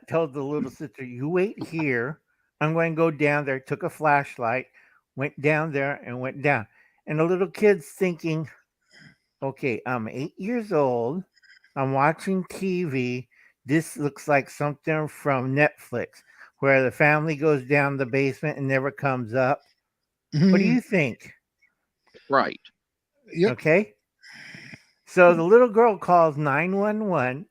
told the little sister, "You wait here. I'm going to go down there." Took a flashlight, went down there, and went down. And the little kid's thinking, "Okay, I'm 8 years old. I'm watching TV. This looks like something from Netflix, where the family goes down the basement and never comes up. What do Mhm. you think?" Right. Yep. Okay. So the little girl calls 911,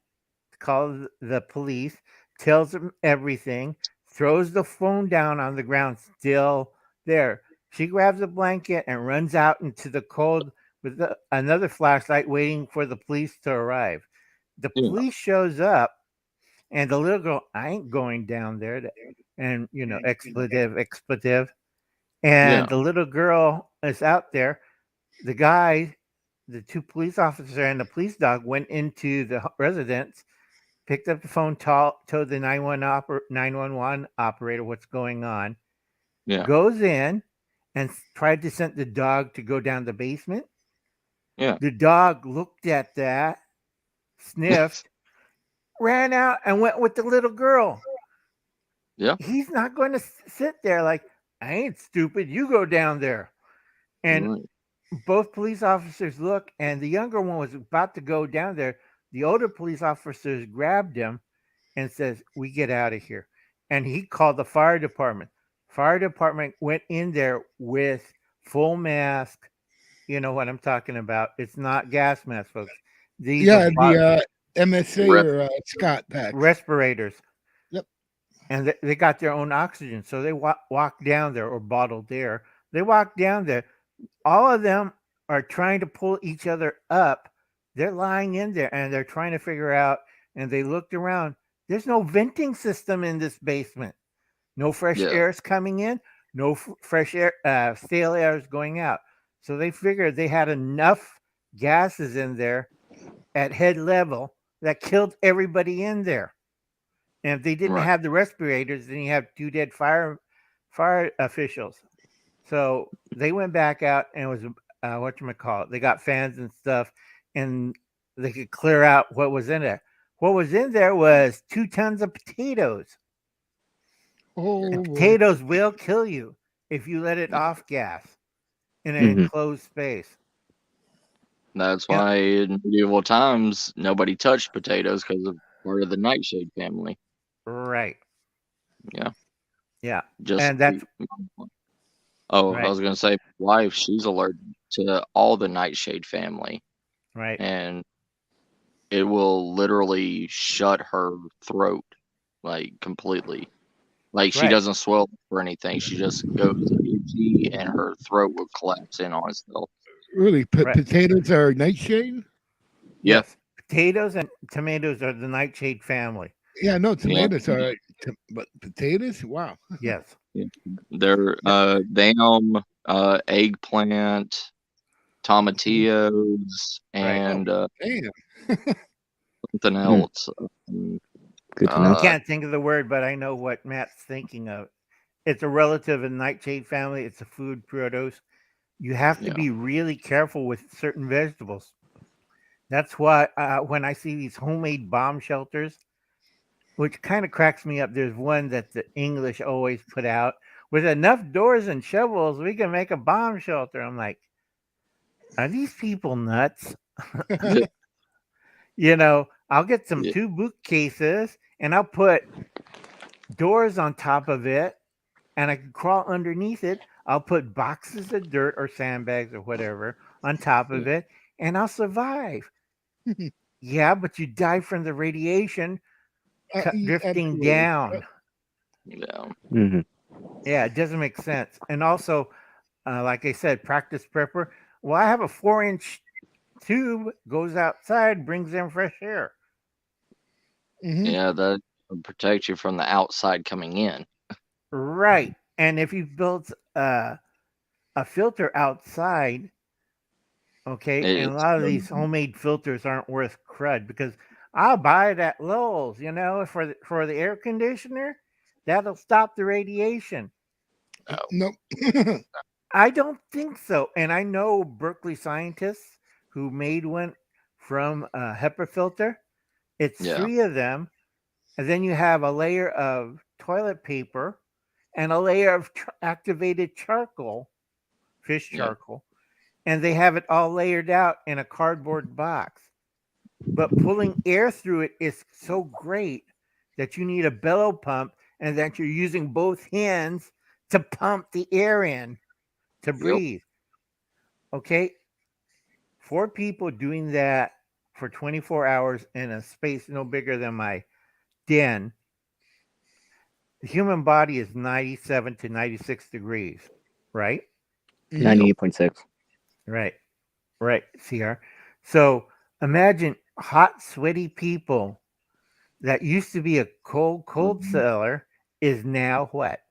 calls the police, tells them everything, throws the phone down on the ground, still there. She grabs a blanket and runs out into the cold with another flashlight, waiting for the police to arrive. The Yeah. police shows up, and the little girl, "I ain't going down there," and expletive. Yeah. And the little girl is out there. The guy, the two police officers and the police dog went into the residence, picked up the phone, told the 911 operator what's going on, Yeah. goes in and tried to send the dog to go down the basement. Yeah. The dog looked at that, sniffed, ran out, and went with the little girl. Yeah. He's not going to sit there like, "I ain't stupid. You go down there." And Right. both police officers look, and the younger one was about to go down there. The older police officers grabbed him and says, "We get out of here." And he called the fire department. Fire department went in there with full mask. You know what I'm talking about. It's not gas mask, folks. These are Yeah, the MSA Rep- or Scott packs. respirators. Yep. And they got their own oxygen. So they walk down there, or bottled air. They walk down there. All of them are trying to pull each other up. They're lying in there and they're trying to figure out. And they looked around. There's no venting system in this basement. No fresh Yeah. air is coming in. No fresh air, stale air is going out. So they figured they had enough gases in there at head level that killed everybody in there. And if they didn't Right. have the respirators, then you have two dead fire officials. So they went back out and it was whatchamacallit. They got fans and stuff, and they could clear out what was in there. What was in there was 2 tons of potatoes. Oh, And boy. potatoes will kill you if you let it off gas in an Mhm. enclosed space. That's Yep. why in medieval times nobody touched potatoes because of part of the nightshade family. Right. Yeah. Yeah. Just And that's oh, I right. was gonna say, my wife, she's allergic to all the nightshade family, Right. and it will literally shut her throat like completely. Like she Right. doesn't swell or anything. She just goes itchy, and her throat will collapse in on itself. Really, Right. potatoes are nightshade. Yeah. Yes. Potatoes and tomatoes are the nightshade family. Yeah, no, Yeah. tomatoes are, but potatoes, wow. Yes. They're eggplant, tomatillos, Right. and Damn. something else. Um, Good to know. I can't think of the word, but I know what Matt's thinking of. It's a relative in nightshade family. It's a food produce. You have to Yeah. be really careful with certain vegetables. That's why when I see these homemade bomb shelters, which kind of cracks me up, there's one that the English always put out with enough doors and shovels, we can make a bomb shelter. I'm like, are these people nuts? You know, I'll get some Yeah. 2 bookcases and I'll put doors on top of it and I can crawl underneath it. I'll put boxes of dirt or sandbags or whatever on top of it and I'll survive. Yeah, but you die from the radiation drifting Absolutely. down. Yeah. Hmm. Yeah, it doesn't make sense. And also, like I said, practice prepper. Well, I have a 4-inch tube, goes outside, brings in fresh air. Mhm. Yeah, that would protect you from the outside coming in. Right. And if you build a filter outside, okay, and a It's lot of these homemade filters aren't worth crud because I'll buy it at Lowe's, you know, for the air conditioner, that'll stop the radiation. Nope. I don't think so. And I know Berkeley scientists who made one from a HEPA filter. It's Yeah. 3 of them. And then you have a layer of toilet paper and a layer of activated charcoal, fish Yeah. charcoal. And they have it all layered out in a cardboard box. But pulling air through it is so great that you need a bellow pump and that you're using both hands to pump the air in to breathe. Okay. 4 people doing that for 24 hours in a space no bigger than my den. The human body is 97 to 96 degrees, right? 98.6. Right. Right, CR. So imagine hot, sweaty people that used to be a cold cellar is now what?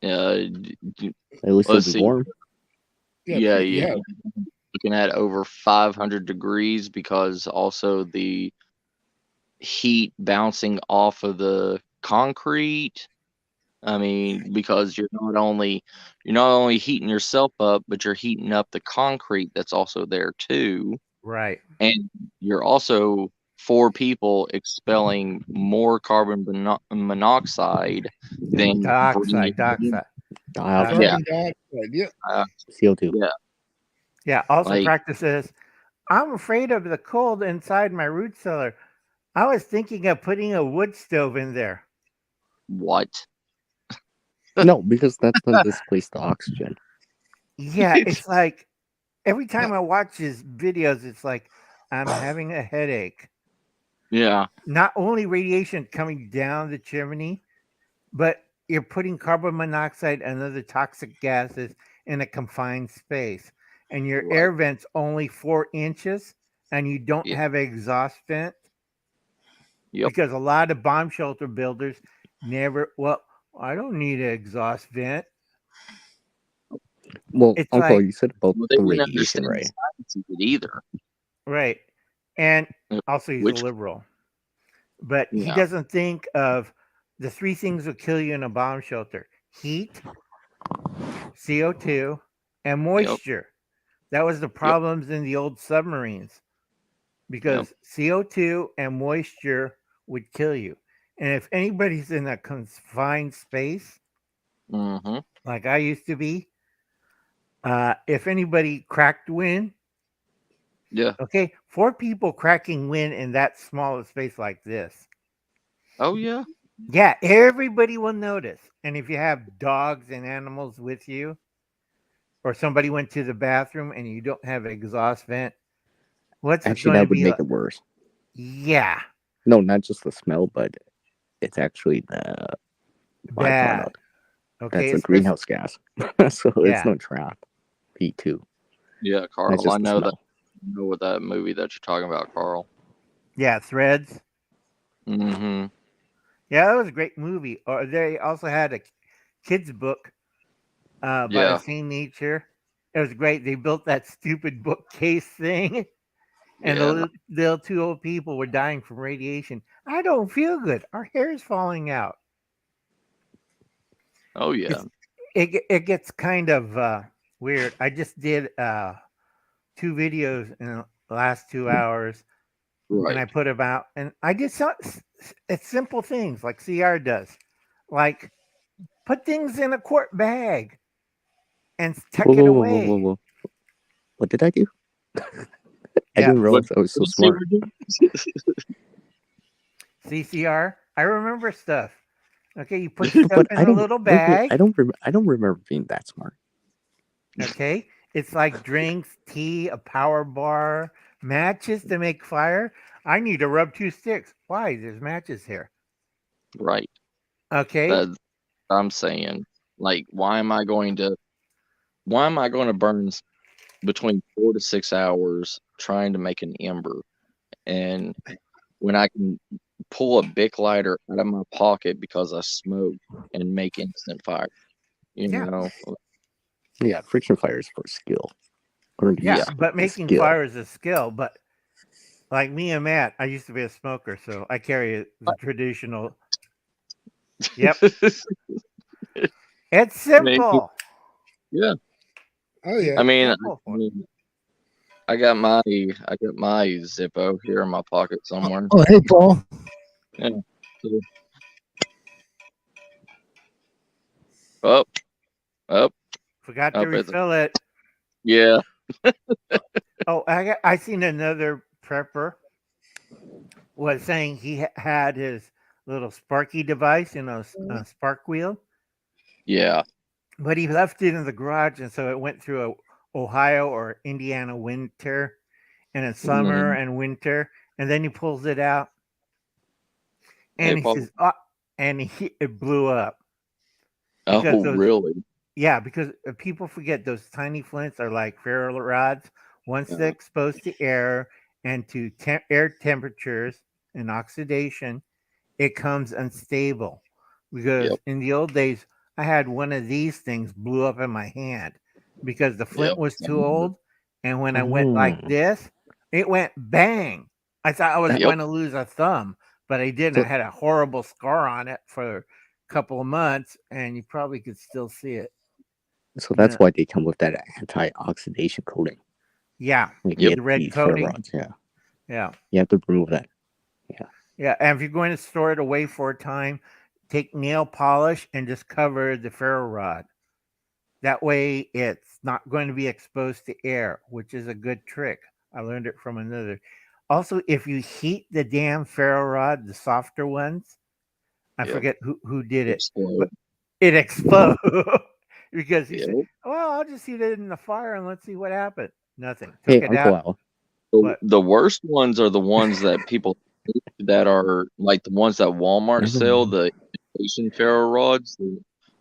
d- At least Let's it'll be see. warm. yeah, yeah. you're looking at over 500 degrees because also the heat bouncing off of the concrete. I mean, because you're not only heating yourself up, but you're heating up the concrete that's also there too. Right. And you're also 4 people expelling more carbon monoxide than Dioxide. breathing in. Dioxide, Yeah. Carbon dioxide. Yeah. CO2. Yeah. Yeah. Also, Like- practices. I'm afraid of the cold inside my root cellar. I was thinking of putting a wood stove in there. What? No, because that's not displaced the oxygen. Yeah, it's like every time I watch his videos, it's like I'm having a headache. Yeah. Not only radiation coming down the chimney, but you're putting carbon monoxide and other toxic gases in a confined space. And your Right. air vent's only 4 inches and you don't Yeah. have an exhaust vent. Yep. Because a lot of bomb shelter builders I don't need an exhaust vent. Well, It's Uncle, like- you said about Well, they the wouldn't radiation, understand right? the science of it either. Right. And Yep. also he's Which- a liberal. But he Yeah. doesn't think of the 3 things that kill you in a bomb shelter: heat, CO2, and moisture. That was the problems in the old submarines because CO2 and moisture would kill you. And if anybody's in a confined space, Mm-hmm. like I used to be, if anybody cracked wind, Yeah. okay, 4 people cracking wind in that small a space like this. Oh yeah. Yeah, everybody will notice. And if you have dogs and animals with you, or somebody went to the bathroom and you don't have an exhaust vent, what's it Actually, going that to would be make like? it worse. Yeah, No, not just the smell, but it's actually the bad. byproduct. Okay, That's a greenhouse gas. So Yeah. it's no trap. Heat too. Yeah, That's Carl. just I the know that. smell. I know what that movie that you're talking about, Carl. Yeah, Threads. Mm-hmm. Yeah, that was a great movie. Or they also had a kids book by the Yeah. same nature. It was great. They built that stupid bookcase thing, and the Yeah. little two old people were dying from radiation. I don't feel good. Our hair is falling out. Oh yeah. It's it gets kind of weird. I just did 2 videos in the last 2 hours, and Right. I put them out. And I did some it's simple things like CR does, like put things in a quart bag and tuck Whoa, it whoa, whoa, whoa, whoa, away. whoa! What did I do? I Yeah, didn't What realize I was so did you say, smart. Virgil? CCR. I remember stuff. Okay, you put stuff But in a little bag. I don't remember being that smart. Okay, it's like drinks, tea, a power bar, matches to make fire. I need to rub 2 sticks. Why? There's matches here. Right. Okay, That I'm saying. Like, why am I going to burn between 4 to 6 hours trying to make an ember, and when I can pull a Bic lighter out of my pocket because I smoke and make instant fire? You yeah, know? Yeah, friction fire is for skill. Or yeah. Yeah. But making skill. fire is a skill. But like me and Matt, I used to be a smoker, so I carry the traditional. Yep, it's Maybe. simple. Yeah. Oh yeah. I mean, Simple. I got my Zippo here in my pocket somewhere. Oh hey Paul. Yeah. So- Up, up, Forgot to up at the refill it. yeah. Oh, I seen another prepper was saying he had his little Sparky device, spark wheel, Yeah. but he left it in the garage, and so it went through a Ohio or Indiana winter, and a summer Mhm. and winter, and then he pulls it out, Hey, and he Paul. says, it blew up because Oh, those, really? yeah, because people forget those tiny flints are like ferro rods. Once they're exposed to air and to air temperatures and oxidation, it comes unstable. Because Yep. in the old days, I had one of these things blew up in my hand because the flint Yep. was too old. And when I went like Mm. this, it went bang. I thought I was Yep. going to lose a thumb, but I didn't. I So, had a horrible scar on it for a couple of months, and you probably could still see it. so that's Yeah. why they come with that anti-oxidation coating. Yeah, Like Yep. the red these coating. rods, yeah. Yeah. You have to remove that. Yeah, and if you're going to store it away for a time, take nail polish and just cover the ferro rod. That way, it's not going to be exposed to air, which is a good trick. I learned it from another. Also, if you heat the damn ferro rod, the softer ones, I Yep. forget who did it, but Explode. it explodes because he said, Yep. "Well, I'll just heat it in the fire and let's see what happened." Nothing. Hey, Took it Uncle out. Al. What? The worst ones are the ones that people think that are like the ones that Walmart Never sell, mind. the imitation ferro rods, the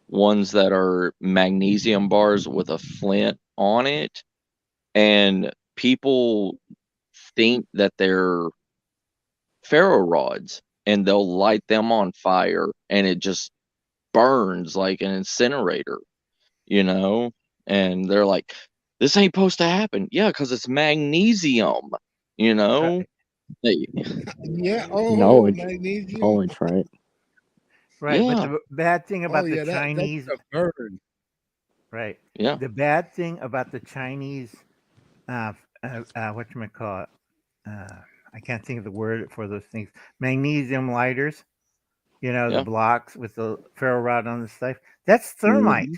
ones that are magnesium bars with a flint on it, and people think that they're ferro rods, and they'll light them on fire, and it just burns like an incinerator, you know? And they're like, this ain't supposed to happen. Yeah, because it's magnesium, you know? Hey, Yeah. No, Oh I magnesium. try it. Right, but yeah, the bad thing Oh about the yeah, that's Chinese, a burn. right? yeah, The bad thing about the Chinese, what you call it? I can't think of the word for those things. Magnesium lighters. You know, the yeah, blocks with the ferro rod on the stuff. That's thermite. mhm,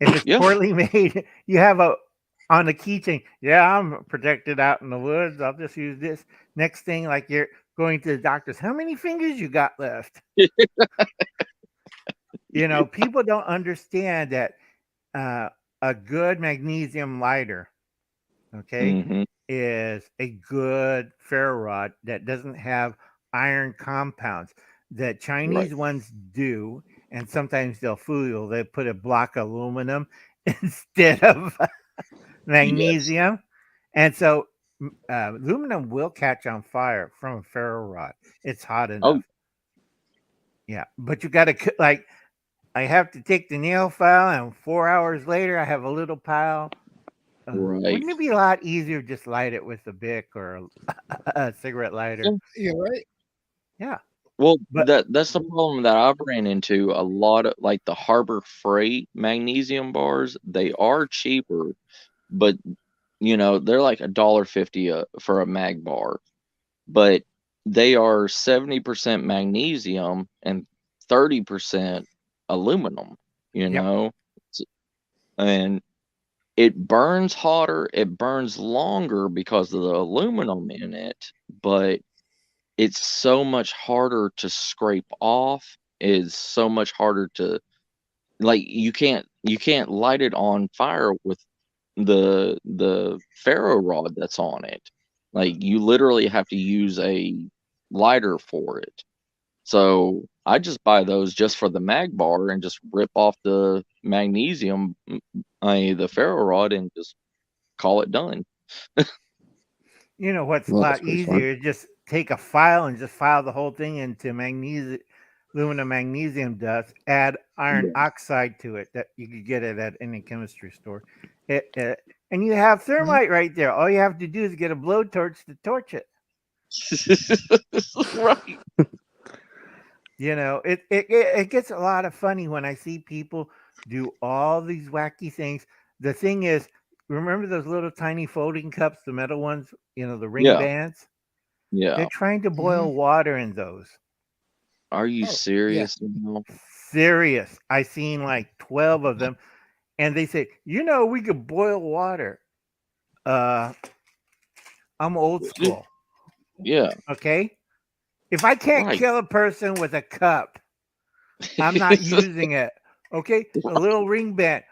If it's yeah, poorly made, you have a on the keychain. Yeah, I'm protected out in the woods. I'll just use this. Next thing, like you're going to the doctor's. How many fingers you got left? You know, people don't understand that uh, a good magnesium lighter, okay, mhm, is a good ferro rod that doesn't have iron compounds. The right, Chinese ones do, and sometimes they'll fool you. They put a block of aluminum instead of magnesium, and so aluminum will catch on fire from a ferro rod. It's hot enough. Oh. Yeah, but you got to like. I have to take the nail file, and 4 hours later, I have a little pile. Right. Wouldn't it be a lot easier to just light it with a Bic or a cigarette lighter? Yeah, right. Yeah. Well, But- that's the problem that I've ran into. A lot of like the Harbor Freight magnesium bars, they are cheaper, but they're like $1.50 for a mag bar, but they are 70% magnesium and 30% aluminum, Yep. and it burns hotter, it burns longer because of the aluminum in it, but it's so much harder to scrape off, is so much harder to, like, you can't light it on fire with the ferro rod that's on it. Like, you literally have to use a lighter for it. So I just buy those just for the mag bar and just rip off the magnesium, the ferro rod, and just call it done. You know what's a Well, that's lot pretty smart. easier? Just take a file and just file the whole thing into aluminum magnesium dust. Add iron Yeah. oxide to it. That you could get it at any chemistry store. And you have thermite right there. All you have to do is get a blowtorch to torch it. Right. It gets a lot of funny when I see people do all these wacky things. The thing is, remember those little tiny folding cups, the metal ones, the ring Yeah. bands? Yeah. They're trying to boil water in those. Are you Oh, yeah. serious now? Serious. I seen like 12 of them, and they say, we could boil water. I'm old school. Yeah. Okay. If I can't Right. kill a person with a cup, I'm not using it. Okay. A little ring band.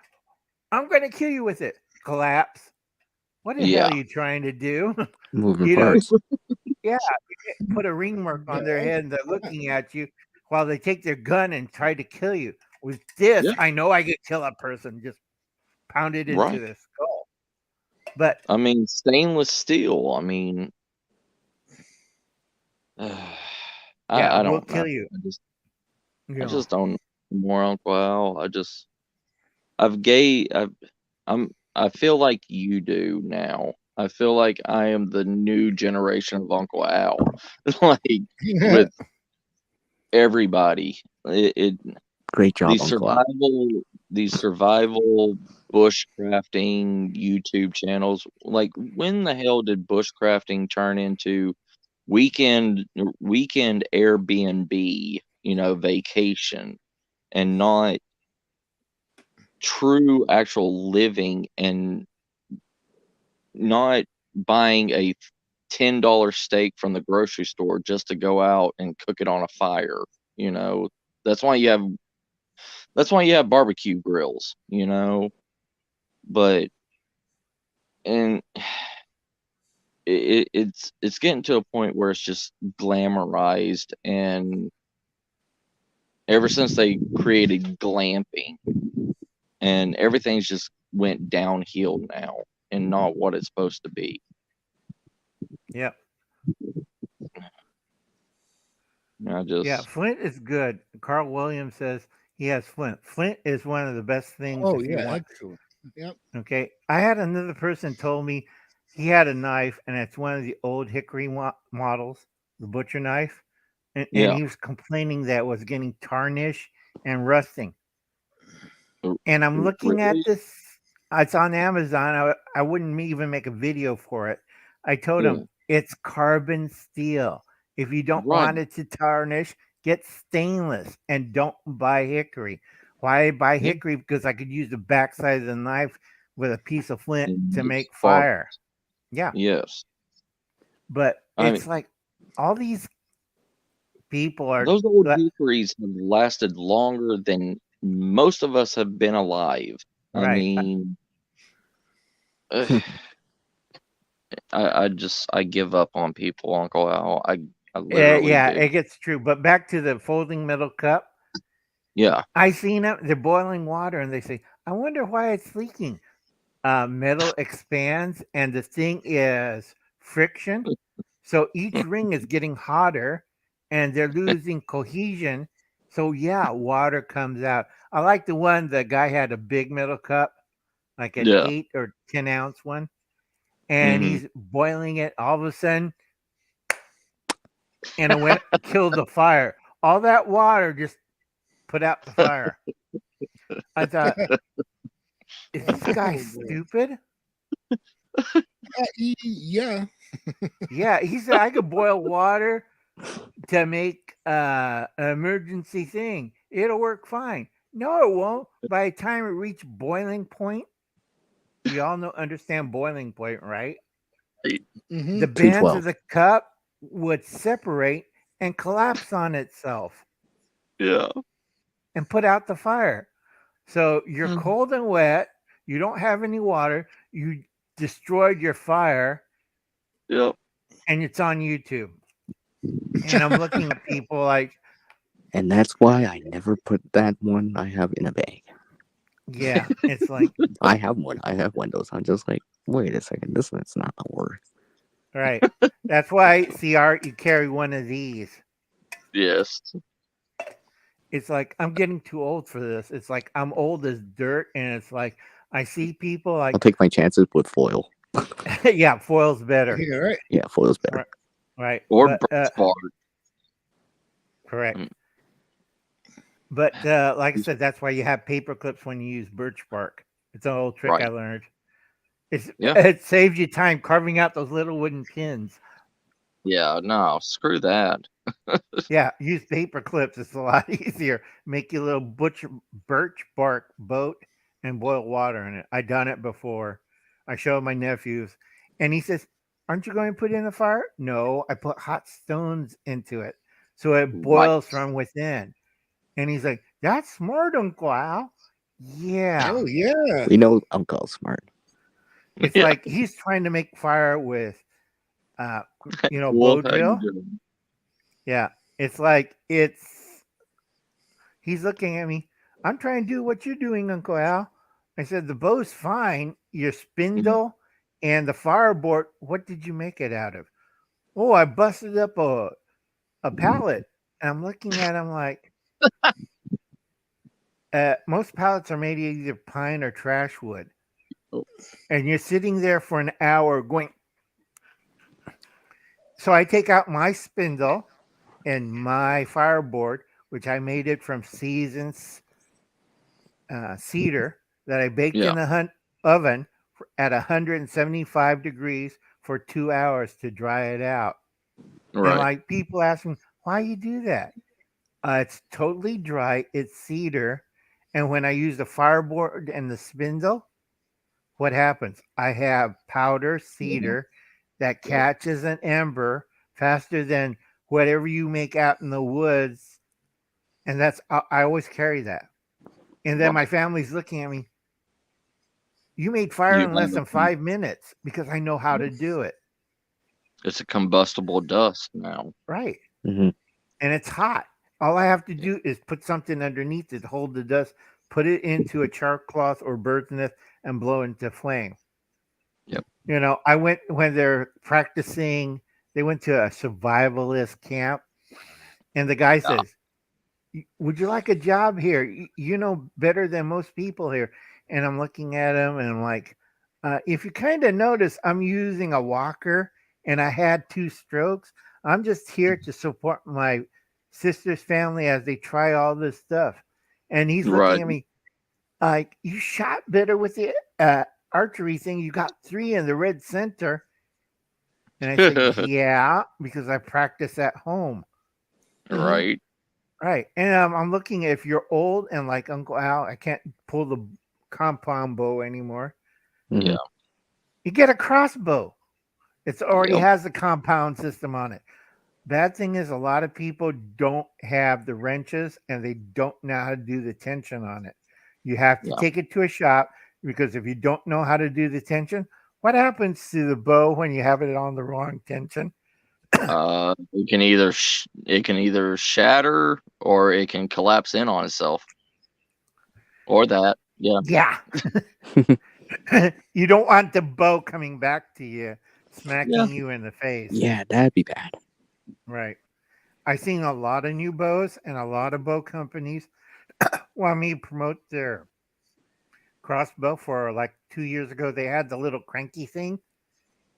I'm going to kill you with it. Collapse. What the hell Yeah. are you trying to do? Moving You know, parts. Put a ring mark on their head and they're looking at you while they take their gun and try to kill you. With this, Yeah. I know I could kill a person, just pound it into Right. the skull. But I mean, stainless steel. I mean, I we'll don't know. kill you. I just don't know more, Uncle Al. I feel like you do now. I feel like I am the new generation of Uncle Al, like with everybody. Great job, These Uncle Al. survival bushcrafting YouTube channels. Like, when the hell did bushcrafting turn into weekend Airbnb, vacation, and not true actual living, and not buying a $10 steak from the grocery store just to go out and cook it on a fire? That's why you have barbecue grills, but and it's getting to a point where it's just glamorized, and ever since they created glamping, and everything's just went downhill now and not what it's supposed to be. Yep. Yeah, Flint is good. Carl Williams says he has Flint. Flint is one of the best things. Oh, if you yeah, want. excellent. Yep. Okay. I had another person told me he had a knife, and it's one of the old hickory models, the butcher knife. And Yeah. he was complaining that it was getting tarnished and rusting. And I'm looking at Really? this. It's on Amazon. I wouldn't even make a video for it. I told him it's carbon steel. If you don't Right. want it to tarnish, get stainless and don't buy hickory. Why buy Yeah. hickory? Because I could use the backside of the knife with a piece of flint And to it's make far- fire. Yeah. Yes. But I it's like all these people are Those old like- hickories have lasted longer than most of us have been alive. I Right. mean, I give up on people, Uncle Al. I literally do. it gets true. But back to the folding metal cup. Yeah. I seen them. They're boiling water, and they say, "I wonder why it's leaking." metal expands and the thing is friction. So each ring is getting hotter and they're losing cohesion. So yeah, water comes out. I like the one the guy had a big metal cup, like an Yeah. 8 or 10 ounce one, and Mhm. he's boiling it all of a sudden, and it went killed the fire. All that water just put out the fire. I thought, is this guy Oh, boy. stupid? Yeah. Yeah, he said I could boil water to make an emergency thing. It'll work fine. No, it won't. By the time it reached boiling point, we all understand boiling point, right? Mhm. The bands 212. of the cup would separate and collapse on itself Yeah. and put out the fire. So you're Mm. cold and wet. You don't have any water. You destroyed your fire, Yep. and it's on YouTube. And I'm looking at people like, And that's why I never put that one I have in a bag. yeah, it's like, I have one. I have Windows. I'm just like, wait a second. This one's not worth. right. That's why, see, Art, you carry one of these. Yes. It's like, I'm getting too old for this. It's like, I'm old as dirt. And it's like, I see people I'll like, take my chances with foil. yeah, foil's better. Yeah, right. Yeah, foil's better. Right. Or But, birch bark. correct. Mm. But like I said, that's why you have paper clips when you use birch bark. It's an old trick Right. I learned. Yeah. It saves you time carving out those little wooden pins. Yeah. No. Screw that. Yeah, use paper clips. It's a lot easier. Make your little birch bark boat and boil water in it. I done it before. I showed my nephews, and he says, "Aren't you going to put it in the fire?" No, I put hot stones into it, so it boils from within. And he's like, "That's smart, Uncle Al." Yeah, Oh yeah. We know Uncle Smart. it's Yeah. like he's trying to make fire with, bow Wolf, how drill. you doing? Yeah, it's he's looking at me. I'm trying to do what you're doing, Uncle Al. I said, the bow's fine. Your spindle and the fireboard, what did you make it out of? Oh, I busted up a pallet. And I'm looking at him like, most pallets are made of either pine or trash wood. Oh. And you're sitting there for an hour going. So I take out my spindle and my fireboard, which I made it from seasons cedar that I baked in the oven at 175 degrees for 2 hours to dry it out. And Right. like people ask me, why you do that? It's totally dry. It's cedar. And when I use the fireboard and the spindle, what happens? I have powder cedar that catches an ember faster than whatever you make out in the woods. And I always carry that. And then my family's looking at me. You made fire You in less than have- 5 minutes because I know how to do it. It's a combustible dust now. Right. Mm-hmm. And it's hot. All I have to do is put something underneath it, hold the dust, put it into a char cloth or bird's nest, and blow into flame. Yep. I went when they're practicing, they went to a survivalist camp, and the guy says, would you like a job here? You know better than most people here. And I'm looking at him and I'm like, if you kind of notice, I'm using a walker and I had 2 strokes. I'm just here to support my sister's family as they try all this stuff. And he's looking at me like, you shot better with the archery thing. You got 3 in the red center. And I said, yeah, because I practice at home. Right. Right. And I'm looking, if you're old and like Uncle Al, I can't pull the compound bow anymore. Mm-hmm. Yeah. You get a crossbow. It's already Yep. has the compound system on it. Bad thing is a lot of people don't have the wrenches and they don't know how to do the tension on it. You have to take it to a shop, because if you don't know how to do the tension, what happens to the bow when you have it on the wrong tension? It can either shatter or it can collapse in on itself. Or that. Yeah. Yeah. You don't want the bow coming back to you, smacking Yeah. you in the face. Yeah, that'd be bad. Right. I've seen a lot of new bows, and a lot of bow companies want me to promote their crossbow. For like 2 years ago, they had the little cranky thing.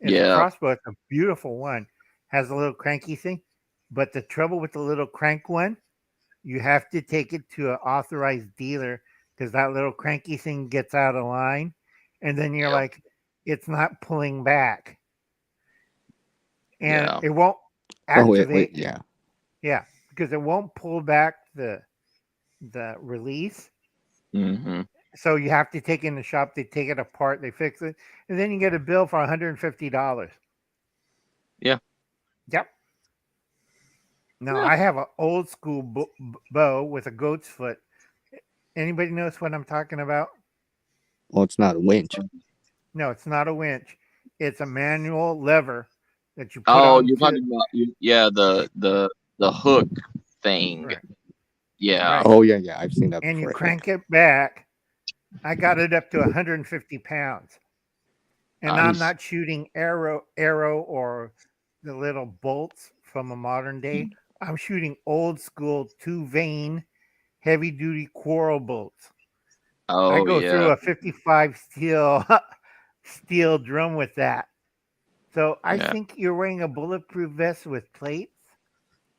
It's a Yeah. crossbow. It's a beautiful one. Has a little cranky thing. But the trouble with the little crank one, you have to take it to an authorized dealer because that little cranky thing gets out of line. And then you're Yeah. like, it's not pulling back. And Yeah. it won't Oh wait, activate. yeah. Yeah, because it won't pull back the release. Mm-hmm. So you have to take it in the shop. They take it apart. They fix it, and then you get a bill for $150. Yeah. Yep. No, Yeah. I have an old school bow with a goat's foot. Anybody knows what I'm talking about? Well, it's not a winch. No, it's not a winch. It's a manual lever that you put Oh, on. you're talking about yeah, the hook thing. Right. Yeah. Right. Oh yeah, yeah. I've seen that And you before. I think. crank it back. I got it up to 150 pounds. And I'm Nice. not shooting arrow or the little bolts from a modern day. I'm shooting old school 2 vein heavy duty quarrel bolts. I Oh go through yeah. a 55 steel drum with that. So I Yeah. think you're wearing a bulletproof vest with plates.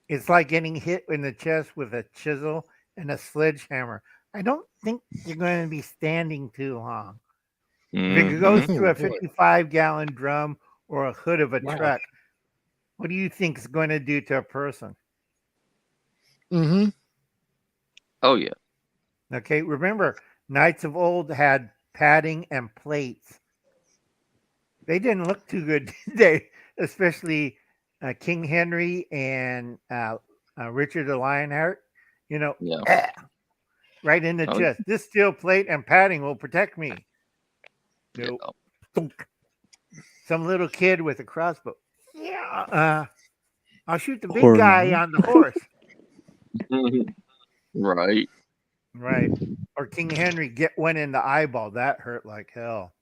It's like getting hit in the chest with a chisel and a sledgehammer. I don't think you're going to be standing too long. If it goes Mm-hmm. through Oh, a boy. 55-gallon drum or a hood of a Wow. truck, what do you think it's going to do to a person? Mm-hmm. Oh yeah. Okay, remember, knights of old had padding and plates. They didn't look too good, did they? Especially King Henry and Richard the Lionheart. You know, Yeah. right in the Oh, chest. This steel plate and padding will protect me. yeah. Nope. Thunk. Some little kid with a crossbow. Yeah. I'll shoot the big Or guy not. on the horse. Right. Right. Or King Henry get one in the eyeball. That hurt like hell.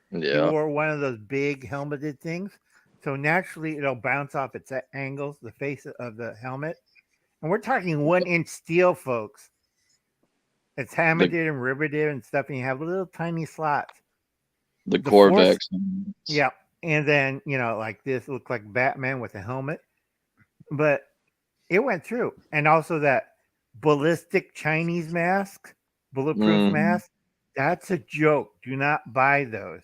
He Yeah. wore one of those big helmeted things. So naturally it'll bounce off its angles, the face of the helmet. And we're talking 1-inch steel, folks. It's hammered and riveted and stuff, and you have little tiny slots. The The force- Corvex. Yeah. And then, like this looked like Batman with a helmet. But it went through. And also that ballistic Chinese mask, bulletproof Mhm. mask, that's a joke. Do not buy those.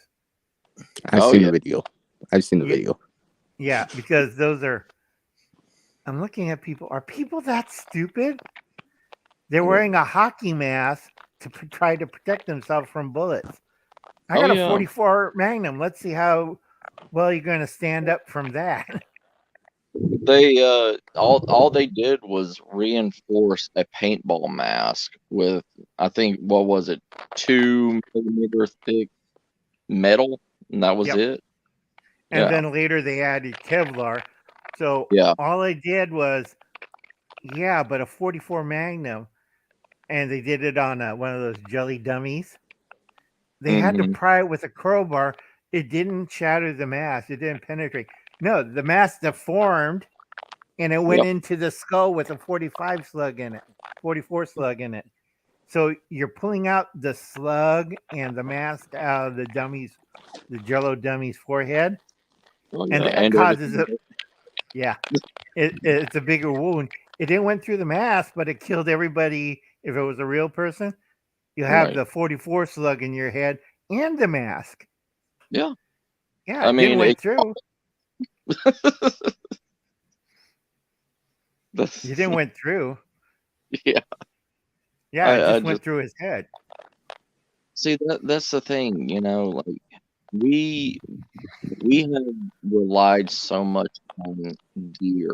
I've Oh, seen yeah. the video. I've seen the Yeah. video. Yeah, because those are. I'm looking at people. Are people that stupid? They're wearing a hockey mask to try to protect themselves from bullets. I Oh, got a yeah. 44 Magnum. Let's see how well you're going to stand up from that. They all they did was reinforce a paintball mask with, I think, what was it, 2 millimeter thick metal, and that was Yep. it. And Yeah. then later they added Kevlar. So Yeah. all I did was, but a 44 Magnum, and they did it on one of those jelly dummies. They had to Mhm. pry it with a crowbar. It didn't shatter the mask. It didn't penetrate. No, the mask deformed, and it went Yep. into the skull with a 45 slug in it, 44 slug in it. So you're pulling out the slug and the mask out of the Jello dummy's forehead, Oh, and yeah. that And causes everything. it's a bigger wound. It didn't went through the mask, but it killed everybody. If it was a real person, you have Right. the 44 slug in your head and the mask. Yeah. Yeah, I it didn't mean, went through. That's, It didn't went through. yeah. Yeah, it I just went just through his head. see that's the thing, like we have relied so much on gear,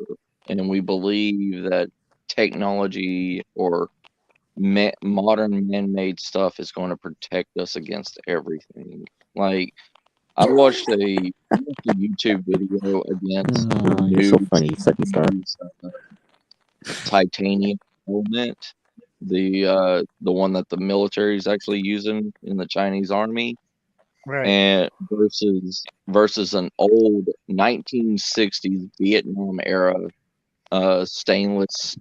and we believe that technology or modern man-made stuff is going to protect us against everything. Like I watched a YouTube video against the You're so new funny, second star. titanium helmet, the one that the military is actually using in the Chinese army. Right. and versus an old 1960s Vietnam era stainless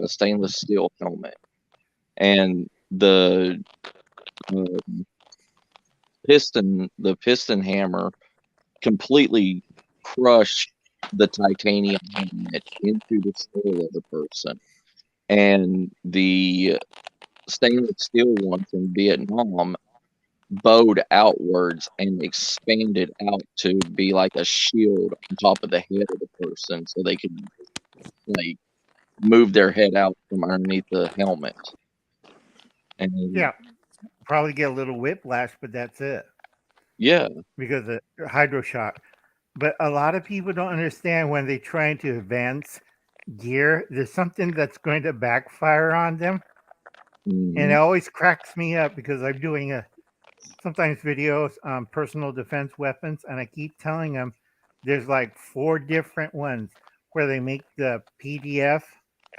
stainless steel helmet, and uh, the piston hammer completely crushed the titanium helmet into the skull of the person, and the stainless steel ones in Vietnam bowed outwards and expanded out to be like a shield on top of the head of the person, so they could like move their head out from underneath the helmet. And Yeah. Probably get a little whiplash, but that's it yeah, because of hydroshock. But a lot of people don't understand when they're trying to advance gear, there's something that's going to backfire on them. And it mhm, always cracks me up because I'm doing sometimes videos on personal defense weapons, and I keep telling them there's like 4 different ones where they make the PDF,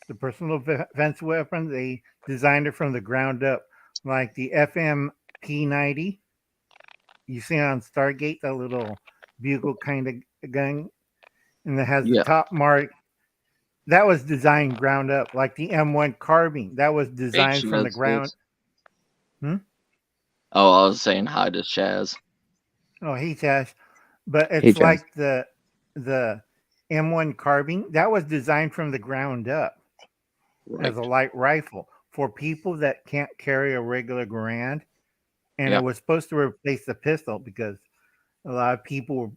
the personal defense weapon. They designed it from the ground up, like the FMP90. You see on Stargate, that little bugle kind of gun, and it has the yeah, top mark. That was designed ground up, like the M1 carbine. That was hey designed from the Chaz, ground. oh, I was saying hi to Chaz. Oh, hey Tash, but Hey, it's Chaz. like the M1 carbine that was designed from the ground up Right. as a light rifle for people that can't carry a regular Garand, and Yeah. it was supposed to replace the pistol because a lot of people,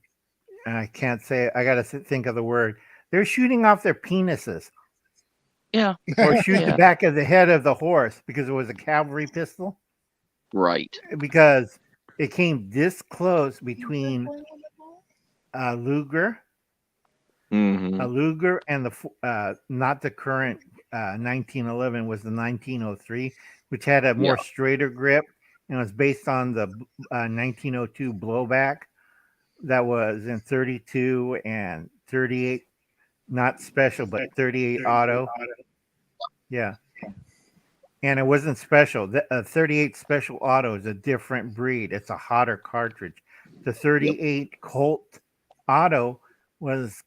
and I can't say it, I got to think of the word. They're shooting off their penises Yeah. or shoot the Yeah. back of the head of the horse because it was a cavalry pistol. Right. Because it came this close between Luger, Mm-hmm. Luger, and not the current 1911 was the 1903, which had a more Yeah. straighter grip and was based on the 1902 blowback that was in 32 and 38, not special, but 38 auto. Yeah. And it wasn't special. The 38 Special Auto is a different breed. It's a hotter cartridge. The 38 Colt Auto was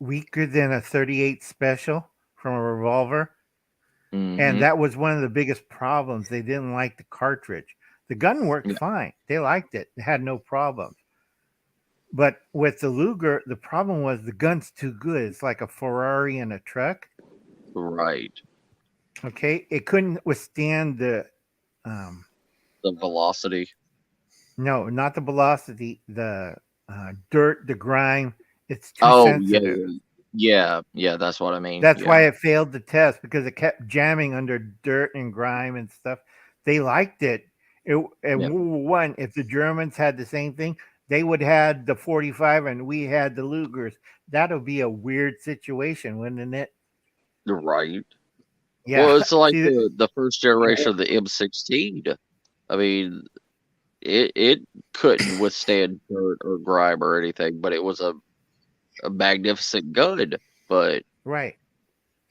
weaker than a 38 Special from a revolver. Mm-hmm. And that was one of the biggest problems. They didn't like the cartridge. The gun worked Yeah. fine. They liked it. They had no problems. But with the Luger, the problem was the gun's too good. It's like a Ferrari in a truck. Right. Okay. It couldn't withstand um, The velocity. no, not the velocity, the dirt, the grime. It's too Oh, yeah, sensitive. yeah. Yeah. Yeah. That's what I mean. That's Yeah. why it failed the test because it kept jamming under dirt and grime and stuff. They liked it. In Yeah. World War One, if the Germans had the same thing, they would have the 45 and we had the Lugers. That would be a weird situation, wouldn't it? Right. Yeah. Well, it's like See, the first generation of the M16. I mean, it couldn't withstand dirt or grime or anything, but it was a magnificent gun. But right.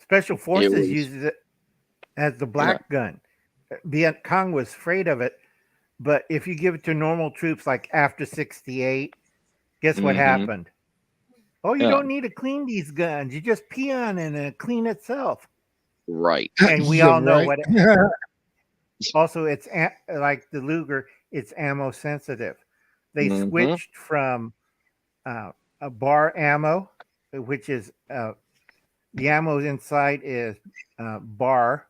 Special it Forces was uses it as the yeah. black gun. Viet Cong was afraid of it. But if you give it to normal troops like after 68, guess what Mm-hmm. happened? Oh, you Yeah. don't need to clean these guns. You just pee on it and it clean itself. Right. And we Yeah, all know right. what. Also, it's like the Luger, it's ammo sensitive. They Mm-hmm. switched from a bar ammo, which is the ammo inside is bar,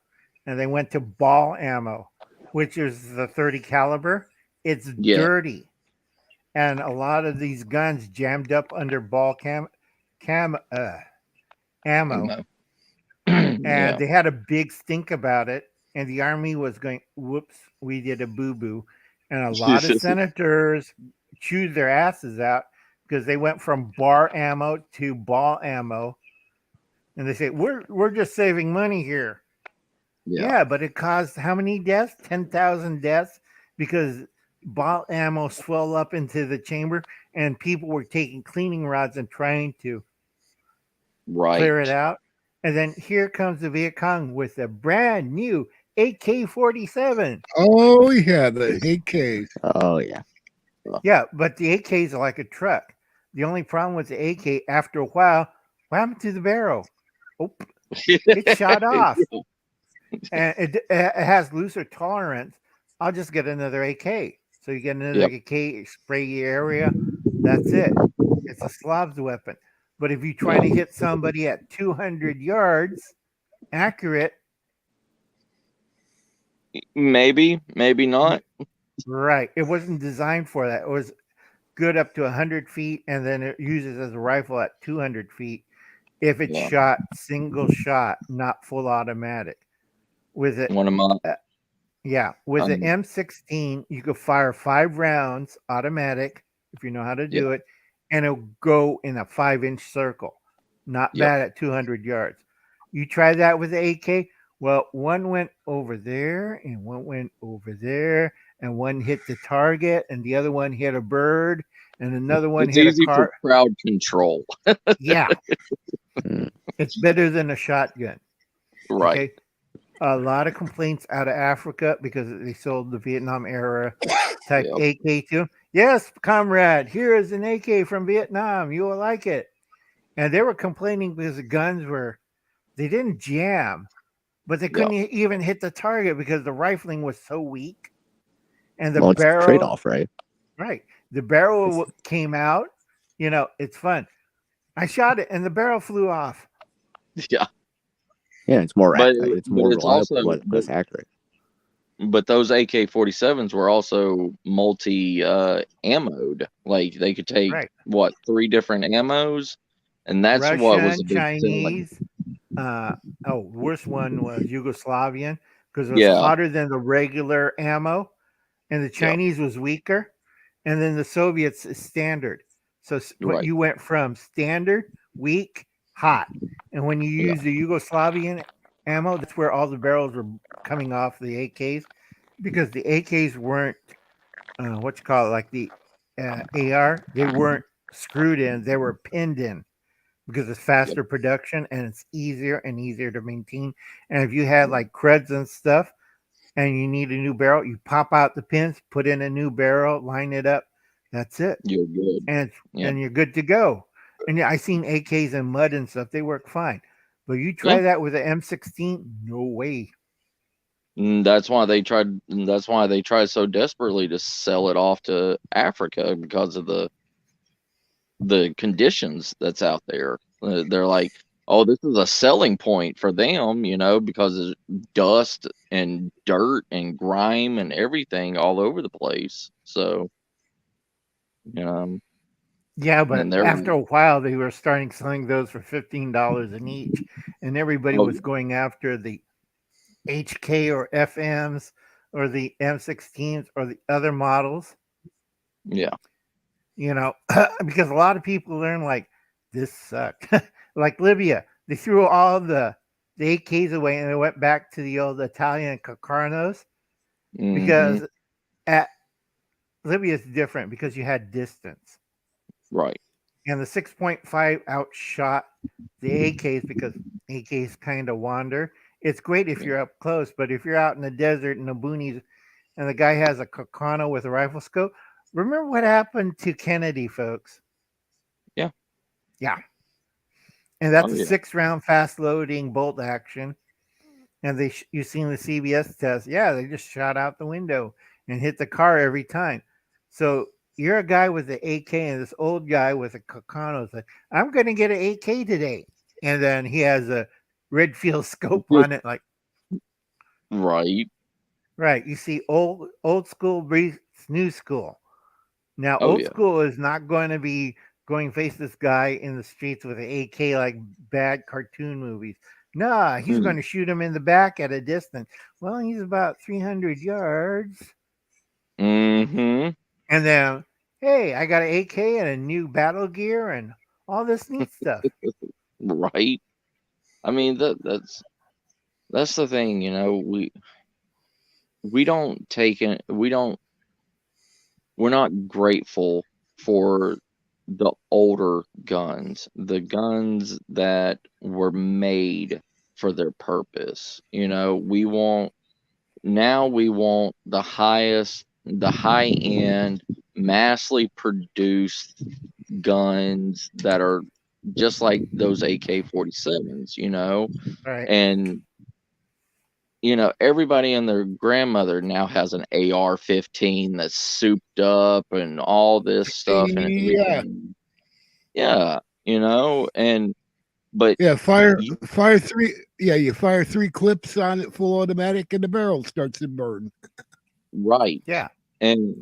and they went to ball ammo, which is the 30 caliber. It's Yeah. dirty. And a lot of these guns jammed up under ball ammo, Ammo. and Yeah. they had a big stink about it. And the army was going, "Whoops, we did a boo boo," and a lot of senators chewed their asses out because they went from bar ammo to ball ammo, and they say we're just saving money here. Yeah. Yeah, but it caused how many deaths? 10,000 deaths because ball ammo swelled up into the chamber and people were taking cleaning rods and trying to clear it Right. out. And then here comes the Viet Cong with a brand new AK-47. Oh yeah, the AKs. Oh yeah. Yeah, but the AKs are like a truck. The only problem with the AK, after a while, what happened to the barrel? Oh, it shot off, and it has looser tolerance. I'll just get another AK. So you get another Yep. AK, spray your area. That's it. It's a Slav's weapon. But if you're trying Yeah. to hit somebody at 200 yards, accurate, Maybe, maybe not. right? It wasn't designed for that. It was good up to 100 feet, and then it uses as a rifle at 200 feet if it's Yeah. shot single shot, not full automatic. With it, One of my yeah, with the um, M16, you could fire 5 rounds automatic if you know how to yeah, do it, and it'll go in a 5-inch circle. Not Yep. bad at 200 yards. You try that with the AK. Well, one went over there, and one went over there, and one hit the target, and the other one hit a bird, and another one it's hit a easy for car. crowd control. Yeah, Mm. it's better than a shotgun. Right. Okay. A lot of complaints out of Africa because they sold the Vietnam era type Yep. AK to them. Yes, comrade, here is an AK from Vietnam. You will like it. And they were complaining because the guns they didn't jam, but they couldn't even hit the target because the rifling was so weak. And the Well, it's a barrel, trade-off, right? right? The barrel came out. You know, it's fun. I shot it and the barrel flew off. Yeah. Yeah, it's more But it's more it's reliable, also but less accurate. but those AK-47s were also multi ammoed. Like they could take Right. what 3 different ammos, and that's what was a Russian, big selling. Chinese. Worst one was Yugoslavian because it was Yeah. hotter than the regular ammo, and the Chinese was weaker, and then the Soviets is standard. So Right. you went from standard, weak, hot, and when you Yeah. use the Yugoslavian ammo, that's where all the barrels were coming off the AKs because the AKs weren't what you call it, like the AR. They weren't screwed in; they were pinned in because it's faster production and it's easier and easier to maintain. And if you had like creds and stuff and you need a new barrel, you pop out the pins, put in a new barrel, line it up. That's it. You're good. And Yeah. and you're good to go. And yeah, I seen AKs in mud and stuff. They work fine. But you try Yeah. that with an M16, no way. That's why they tried so desperately to sell it off to Africa because of the conditions that's out there. They're like, oh, this is a selling point for them, because of dust and dirt and grime and everything all over the place. So, Yeah, but and they're after a while, they were starting selling those for $15 an each, and everybody Oh, was going after the HK or FMs or the M16s or the other models, yeah, because a lot of people learn like this sucked. Like Libya, they threw all the AKs away and they went back to the old Italian Carcanos mhm, because at Libya is different because you had distance. right, And the 6.5 outshot the AKs because AKs kind of wander. It's great if Yeah. you're up close, but if you're out in the desert in the boonies and the guy has a Carcano with a rifle scope, remember what happened to Kennedy, folks? Yeah. Yeah. And that's Oh, a yeah. 6-round fast loading bolt action. And you've seen the CBS test. Yeah, they just shot out the window and hit the car every time. So you're a guy with the AK and this old guy with a Carcano is like, I'm going to get an AK today. And then he has a Redfield scope on it. Like, Right. right. You see, old school breeds new school. Now, Oh, old yeah. school is not going to be going face this guy in the streets with an AK like bad cartoon movies. Nah, he's Mhm. going to shoot him in the back at a distance. Well, he's about 300 yards. Mm-hmm. And then, hey, I got an AK and a new battle gear and all this neat stuff. Right. I mean, that's the thing, we don't take it, we're not grateful for the older guns, the guns that were made for their purpose. We want the highest the high end, massively produced guns that are just like those AK-47s, you know, Right. and you know, everybody and their grandmother now has an AR-15 that's souped up and all this stuff and Yeah. everything. Yeah, you know, but Yeah, fire you, fire three. Yeah, you fire 3 clips on it, full automatic, and the barrel starts to burn. right, Yeah. and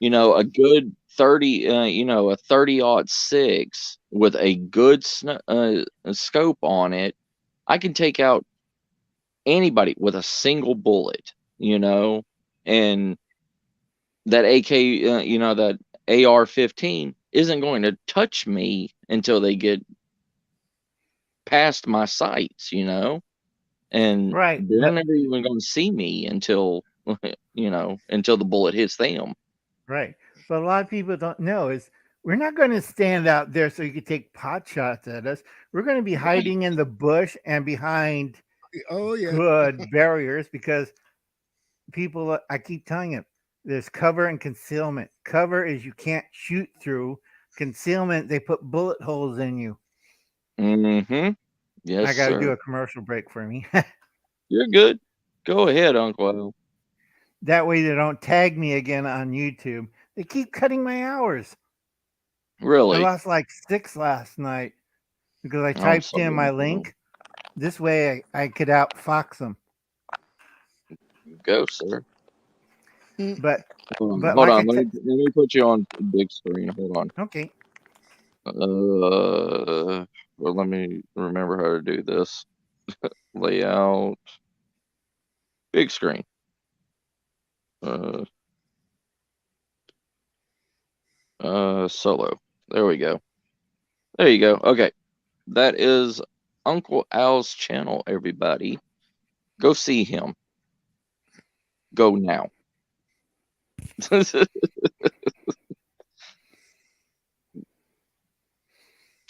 you know, a good 30, you know, a 30-06 with a good scope on it, I can take out anybody with a single bullet, you know, and that AK, you know, that AR-15 isn't going to touch me until they get past my sights, you know, and Right. they're But never even going to see me until, you know, until the bullet hits them. right. But a lot of people don't know is we're not going to stand out there so you can take pot shots at us. We're going to be Right. hiding in the bush and behind Oh yeah. good barriers because people, I keep telling you, there's cover and concealment. Cover is you can't shoot through. Concealment, they put bullet holes in you. Mm-hmm. Yes, I got to do sir. a commercial break for me. You're good. Go ahead, Uncle Al. That way they don't tag me again on YouTube. They keep cutting my hours. I Really? lost like 6 last night because I I'm typed sorry. in my Uncle Al. link. This way I could outfox them. Go, sir. But Hold but on. like I Let said, me put you on big screen. Hold on. okay. Well, let me remember how to do this. Layout, big screen. Solo. There we go. There you go. Okay, that is Uncle Al's channel. Everybody, go see him. Go now.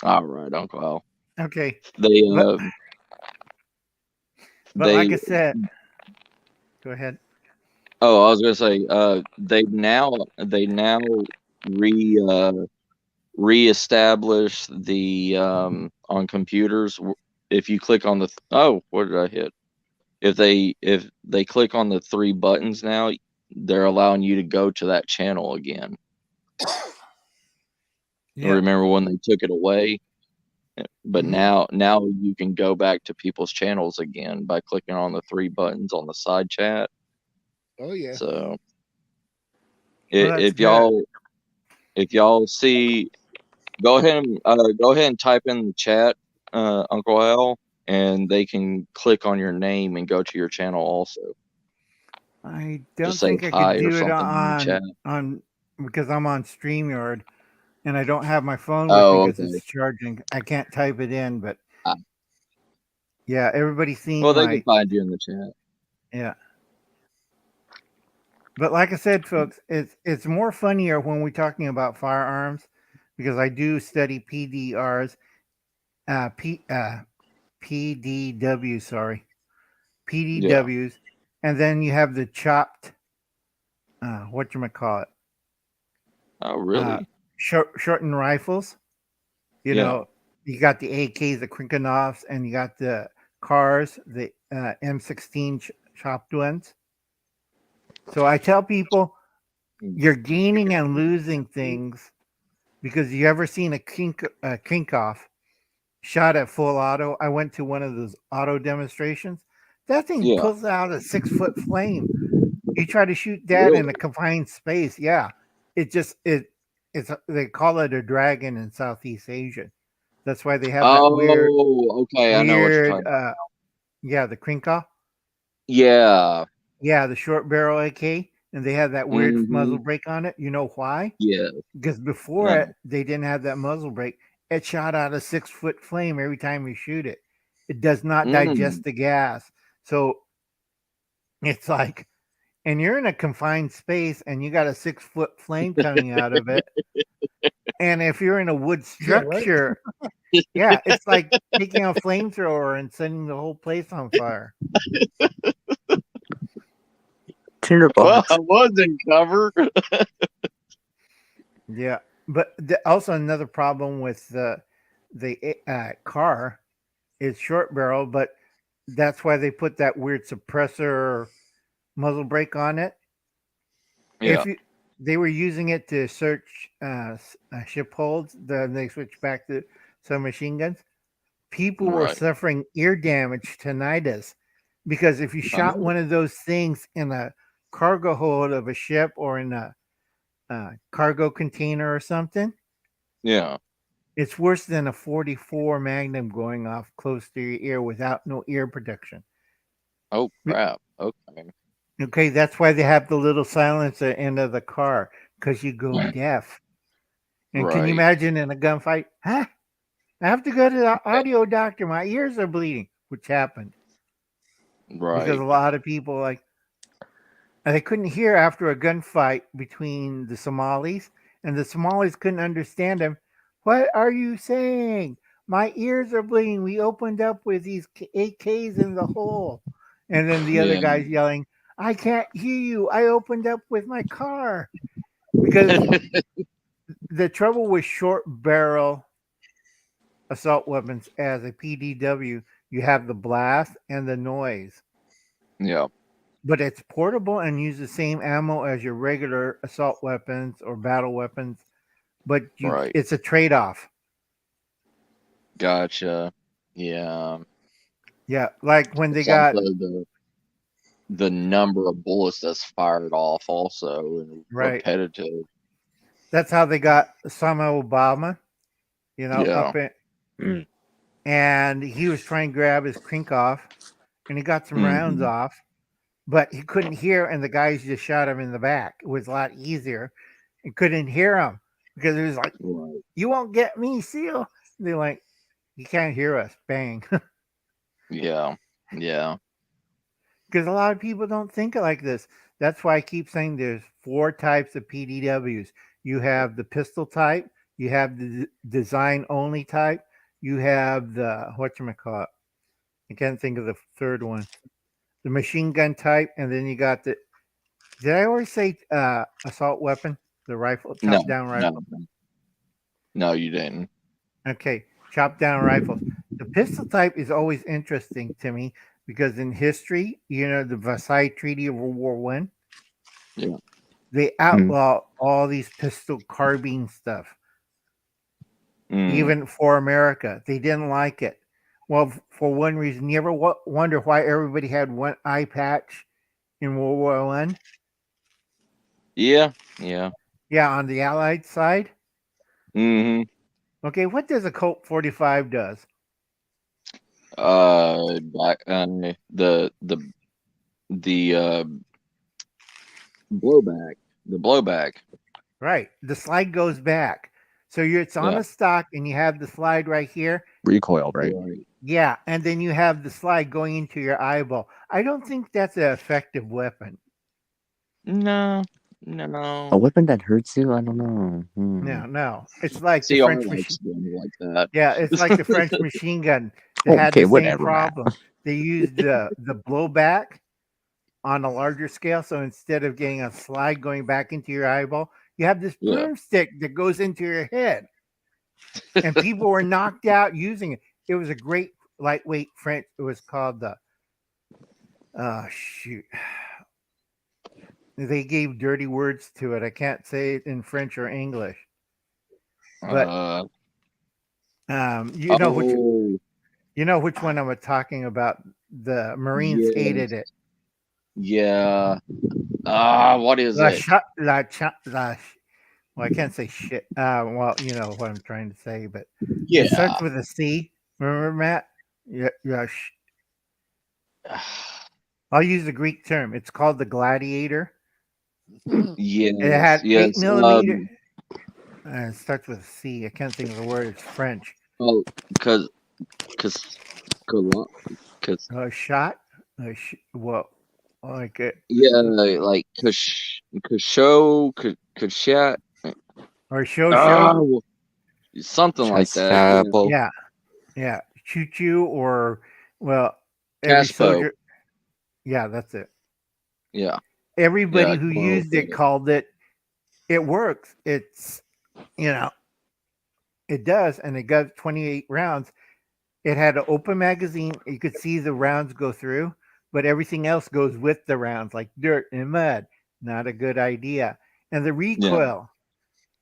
All right, Uncle Al. Okay. They But like they I said, go ahead. oh, I was gonna say they now reestablish the on computers. If you click on the oh, what did I hit? If they click on the 3 buttons now, they're allowing you to go to that channel again. Yeah. Remember when they took it away? But Mhm. now you can go back to people's channels again by clicking on the 3 buttons on the side chat. Oh yeah. So Well, that's if good. y'all see, go ahead and type in the chat, Uncle Al, and they can click on your name and go to your channel also. I don't Just say think I could hi or do it something in the chat. on because I'm on StreamYard and I don't have my phone with me Oh, because okay. it's charging. I can't type it in, but Ah, yeah, everybody's seeing well, they can my find you in the chat. yeah. But like I said, folks, it's more funnier when we're talking about firearms because I do study PDRs, PDW, sorry, Yeah. PDWs, and then you have the chopped, whatchamacallit, Oh, uh, really? shortened rifles. You Yeah. know, you got the AKs, the Krinkonovs, and you got the cars, the M16 chopped ones. So I tell people you're gaining and losing things because you ever seen a Krinkov shot at full auto? I went to one of those auto demonstrations. That thing Yeah. pulls out a 6-foot flame. You try to shoot that in Really? a confined space, yeah. They call it a dragon in Southeast Asia. That's why they have that Oh, okay. I know what you're weird talking about. yeah, the Krinkov. Yeah. Yeah, the short barrel AK, and they have that weird Mm-hmm. muzzle brake on it. You know why? Yeah. Because before it, they didn't have that muzzle brake. It shot out a 6-foot flame every time you shoot it. It does not Mm. digest the gas. So it's like, and you're in a confined space and you got a 6-foot flame coming out of it. And if you're in a wood Yeah, right. structure, yeah, it's like taking a flamethrower and setting the whole place on fire. Well, Tinderbox. I was in cover. Yeah, but also another problem with the car is short barrel, but that's why they put that weird suppressor muzzle brake on it. Yeah, If you, they were using it to search ship holds, then they switched back to some machine guns. People were right. suffering ear damage, tinnitus, because if you shot Oh, one of those things in a cargo hold of a ship or in a cargo container or something, yeah. it's worse than a 44 Magnum going off close to your ear without no ear protection. Oh crap. Okay. Okay, that's why they have the little silencer end of the car because you go deaf. And can you Right. imagine in a gunfight? Huh? I have to go to the audio doctor. My ears are bleeding, which happened because Right. a lot of people they couldn't hear after a gunfight between the Somalis, and the Somalis couldn't understand him. What are you saying? My ears are bleeding. We opened up with these AKs in the hole, and then the other Yeah. guys yelling, "I can't hear you. I opened up with my car." Because the trouble with short barrel assault weapons as a PDW, you have the blast and the noise, Yeah. but it's portable and use the same ammo as your regular assault weapons or battle weapons. But Right. it's a trade off. Gotcha. Yeah. Yeah, like when they It's got also the number of bullets that's fired off also and right. repetitive. That's how they got Osama Obama. Yeah. Up in, Mm. and he was trying to grab his crink off, and he got some rounds Mhm. off, but he couldn't hear, and the guys just shot him in the back. It was a lot easier. He couldn't hear him because it was like, Right. "You won't get me, Seal." They're like, "You can't hear us." Bang. Yeah. Yeah. Because a lot of people don't think like this. That's why I keep saying there's 4 types of PDWs. You have the pistol type, you have the design only type, you have the whatchamacallit. I can't think of the third one. The machine gun type, and then you got the did I always say assault weapon? The rifle, No. chop down rifle. No. No, you didn't. Okay, chop down rifles. The pistol type is always interesting to me because in history, the Versailles Treaty of World War One, Yeah. they outlaw all these pistol carbine stuff, Mm. even for America. They didn't like it. Well, for one reason, you ever wonder why everybody had one eye patch in World War One? Yeah. Yeah. Yeah, on the Allied side. Mm-hmm. Okay, what does a Colt 45 does? Back the blowback. The blowback. Right, the slide goes back, so it's on Yeah. a stock, and you have the slide right here. Recoil, right? Right. Yeah, and then you have the slide going into your eyeball. I don't think that's an effective weapon. No. A No. weapon that hurts you? I don't know. No, it's like the CR French likes machine. guns like that. Yeah, it's like the French machine gun that had Okay, the same whatever, Matt. problem. They used the blowback on a larger scale, so instead of getting a slide going back into your eyeball, you have this Yeah. broomstick that goes into your head, and people were knocked out using it. It was a great lightweight French. It was called the shoot. They gave dirty words to it. I can't say it in French or English, but you know which Oh, which one I'm talking about. The Marines yes. hated it. Yeah. What is La it? shot, la cha, la. Well, I can't say shit. Well, you know what I'm trying to say, but Yeah. it starts with a C. Remember, Matt? Yeah. I'll use the Greek term. It's called the Gladiator. Yes. It had 8 Yes. millimeter. It starts with a C. I can't think of the word. It's French. Oh, cause, Shot. Well, like it. yeah, like Kasho, Kashat, Or show. oh, something like that. Chaschapo. Yeah. Choo choo or well, every Caspo. soldier. Yeah, that's it. Yeah. everybody Yeah, who Carl used said it called it. It works. It's you know it does, and it got 28 rounds. It had an open magazine. You could see the rounds go through, but everything else goes with the rounds, like dirt and mud. Not a good idea. And the Yeah. recoil,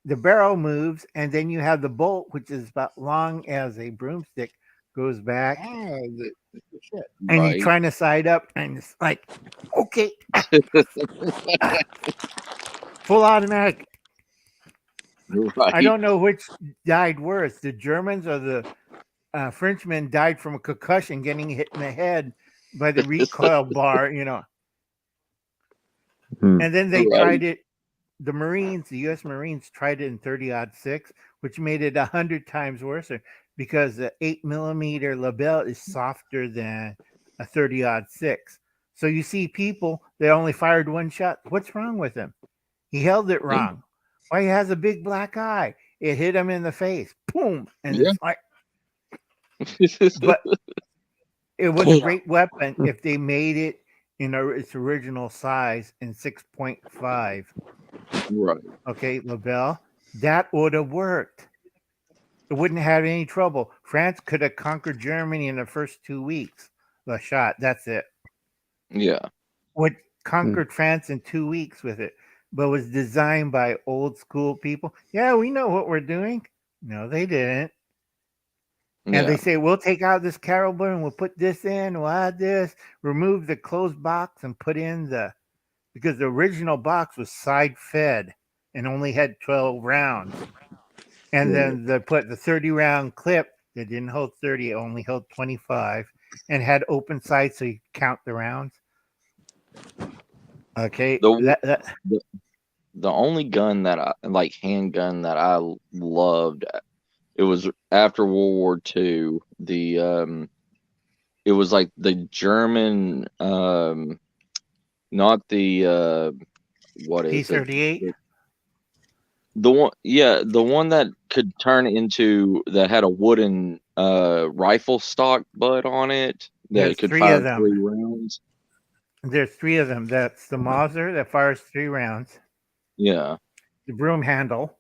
the barrel moves, and then you have the bolt, which is about long as a broomstick, goes back, Shit. and you're Right. trying to side up, and it's like, okay, full automatic. Right. I don't know which died worse, the Germans or the Frenchmen died from a concussion getting hit in the head by the recoil bar, Hmm. And then they Right. tried it. The Marines, the U.S. Marines, tried it in 30-06, which made it 100 times worse because the 8mm Lebel is softer than a 30-06. So you see people, they only fired one shot. What's wrong with him? He held it Yeah. wrong. Why, he has a big black eye. It hit him in the face. Boom. And Yeah. it's like, but it was a Damn. great weapon if they made it in its original size in 6.5. Right. Okay, Lebel, that would have worked. It wouldn't have any trouble. France could have conquered Germany in the first 2 weeks. The shot, that's it. Yeah. What conquered France in 2 weeks with it, but was designed by old school people. Yeah, we know what we're doing. No, they didn't. And Yeah. they say, we'll take out this caliber and we'll put this in, we'll add this, remove the closed box and put in because the original box was side fed and only had 12 rounds. And Right. then they put the 30-round clip that didn't hold 30, it only held 25 and had open sights so you could count the rounds. Okay. The the only gun that I like, handgun that I loved, it was after World War II. It was like the German, not the what is it? P38. The one, yeah, the one that could turn into, that had a wooden rifle stock butt on it There's that could 3 fire of them. 3 rounds. There's 3 of them. That's the Mauser that fires 3 rounds, Yeah. the broom handle,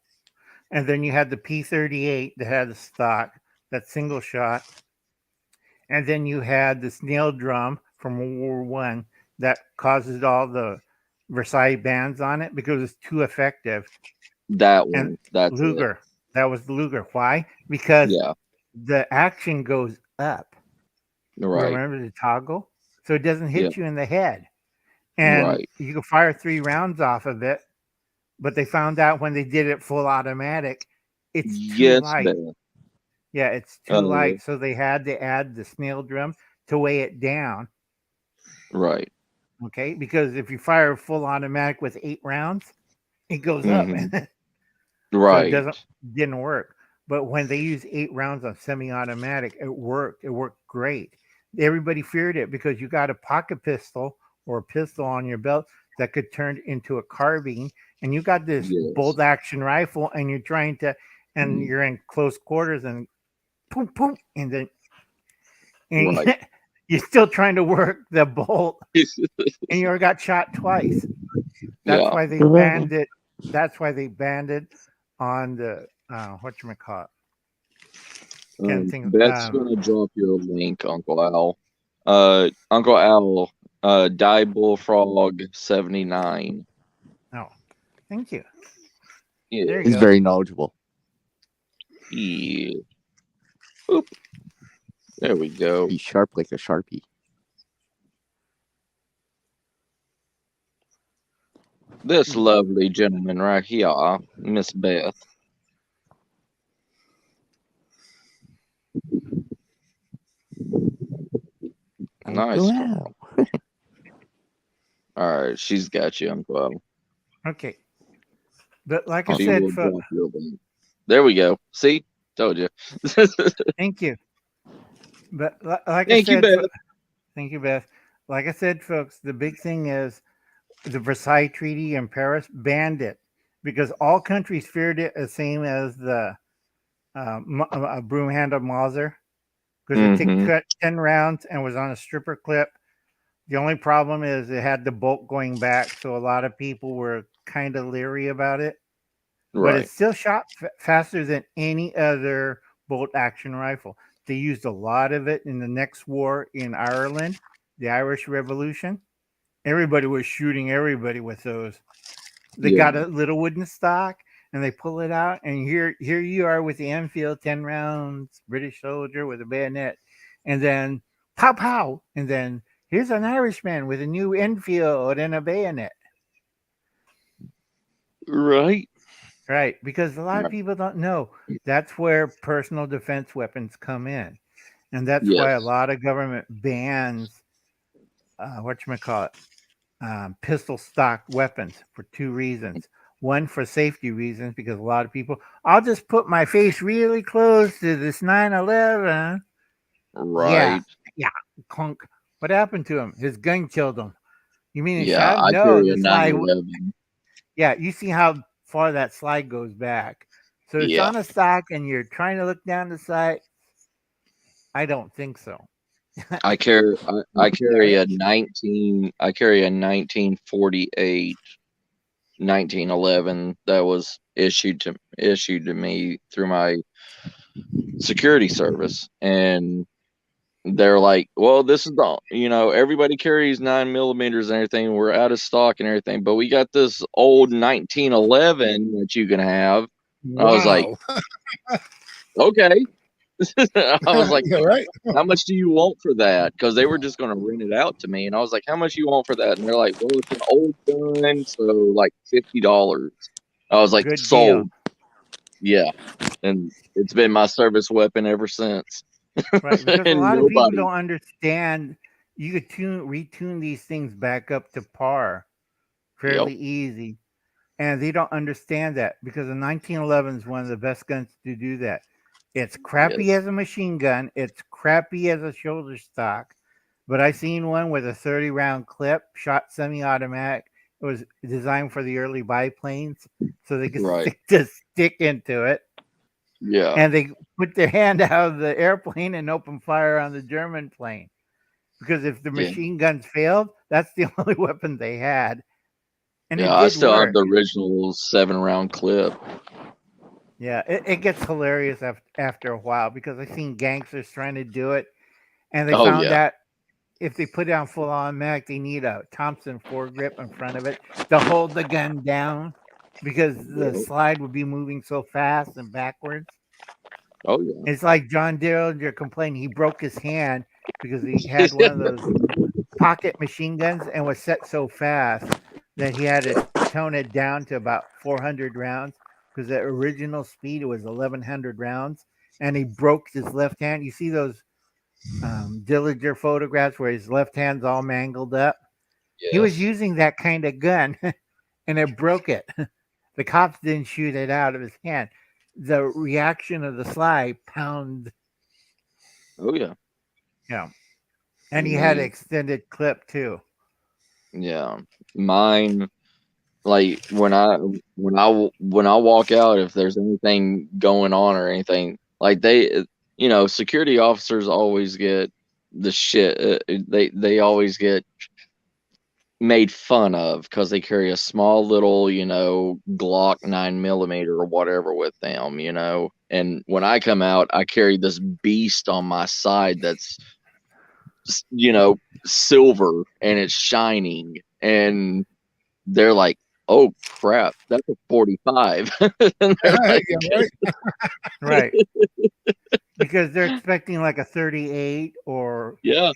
and then you had the P38 that had the stock, that single shot, and then you had the snail drum from World War One that causes all the Versailles bands on it because it's too effective. That And one. That's it. Luger, that was the Luger. Why? Because Yeah. the action goes up. Right. Remember the toggle? So it doesn't Yeah. hit you in the head. And Right. you can fire 3 rounds off of it. But they found out when they did it full automatic, it's too Yes, light. Beth. Yeah, it's too light. So they had to add the snail drum to weigh it down. Right. Okay. Because if you fire full automatic with 8 rounds, it goes up. Mhm. So it Right. didn't work. But when they used 8 rounds on semi-automatic, it worked. It worked great. Everybody feared it because you got a pocket pistol or a pistol on your belt that could turn into a carbine, and you got this Yes. bolt action rifle, and you're trying to, and Mhm. you're in close quarters, and boom, boom, and then and Right. you're still trying to work the bolt, and you already got shot twice. That's Yeah. why they banned it. That's why they banned it on the whatchamacallit. Can't think Beth's gonna drop your link, Uncle Al. Uncle Al, Die Bullfrog 79. Oh, thank you. Yeah. There you He's go. very knowledgeable. Yeah. Boop. There we go. He's sharp like a Sharpie. This lovely gentleman right here, Miss Beth. Nice. Uncle Al. All right, she's got you, Uncle Al. Okay. But like I She said, will drop your link. There we go. See? Told you. thank you. But like I Thank you, said, Beth. thank you, Beth. Like I said, folks, the big thing is the Versailles Treaty in Paris banned it because all countries feared it, the same as the broom handle Mauser, because it Mhm. took 10 rounds and was on a stripper clip. The only problem is it had the bolt going back, so a lot of people were kind of leery about it. But it Right. still shot faster than any other bolt action rifle. They used a lot of it in the next war in Ireland, the Irish Revolution. Everybody was shooting everybody with those. They Yeah. got a little wooden stock and they pull it out, and here you are with the Enfield 10 rounds, British soldier with a bayonet, and then pow pow, and then here's an Irishman with a new Enfield and a bayonet. Right. Right, because a lot of Right. people don't know that's where personal defense weapons come in, and that's why a Yes. lot of government bans whatchamacallit, pistol stock weapons for two reasons. One, for safety reasons, because a lot of people, I'll just put my face really close to this 911. Yeah, Right. yeah, clunk. What happened to him? His gun killed him. You mean it Yeah. shot him? I No, carry a the slide. 911. Yeah, you see how far that slide goes back. So it's Yeah. on a stock and you're trying to look down the sight. I don't think so. I carry a 1948 1911 that was issued to me through my security service, and they're like, well, this is the, everybody carries 9mm and everything, we're out of stock and everything, but we got this old 1911 that you can have. I was like, Wow. okay. I was like, Yeah, right. how much do you want for that? Because they were just going to rent it out to me, and I was like, how much you want for that? And they're like, well, it's an old gun, so like $50. I was like, Good deal. sold. Yeah, and it's been my service weapon ever since. Right, because a And lot of people nobody. don't understand you could retune these things back up to par Yep. fairly easy. And they don't understand that because the 1911 is one of the best guns to do that. It's crappy Yes. as a machine gun, it's crappy as a shoulder stock. But I seen one with a 30 round clip, shot semi automatic. It was designed for the early biplanes so they could Right. stick into it. Yeah. And they put their hand out of the airplane and open fire on the German plane. Because if the Yeah. machine guns failed, that's the only weapon they had. And Yeah. it I did still have work. the original 7-round clip. Yeah, it gets hilarious after a while because I've seen gangsters trying to do it, and they Oh found yeah. out if they put down full automatic, they need a Thompson foregrip in front of it to hold the gun down because the Yep. slide would be moving so fast and backwards. Oh yeah. It's like John Dillinger complained he broke his hand because he had one of those pocket machine guns and was set so fast that he had to tone it down to about 400 rounds because the original speed was 1100 rounds, and he broke his left hand. You see those Dillinger photographs where his left hand's all mangled up? He was Yes. using that kind of gun and it broke it. The cops didn't shoot it out of his hand. The reaction of the slide pound, Oh yeah. yeah. And he had an Me. extended clip too. Yeah. Mine. Like when I walk out, if there's anything going on or anything, like security officers always get the shit. They always get made fun of because they carry a small little Glock 9mm or whatever with them, And when I come out, I carry this beast on my side that's silver and it's shining, and they're like, oh crap, that's a 45. And they're like, Yeah, right. Right. Because they're expecting like a 38 or yeah,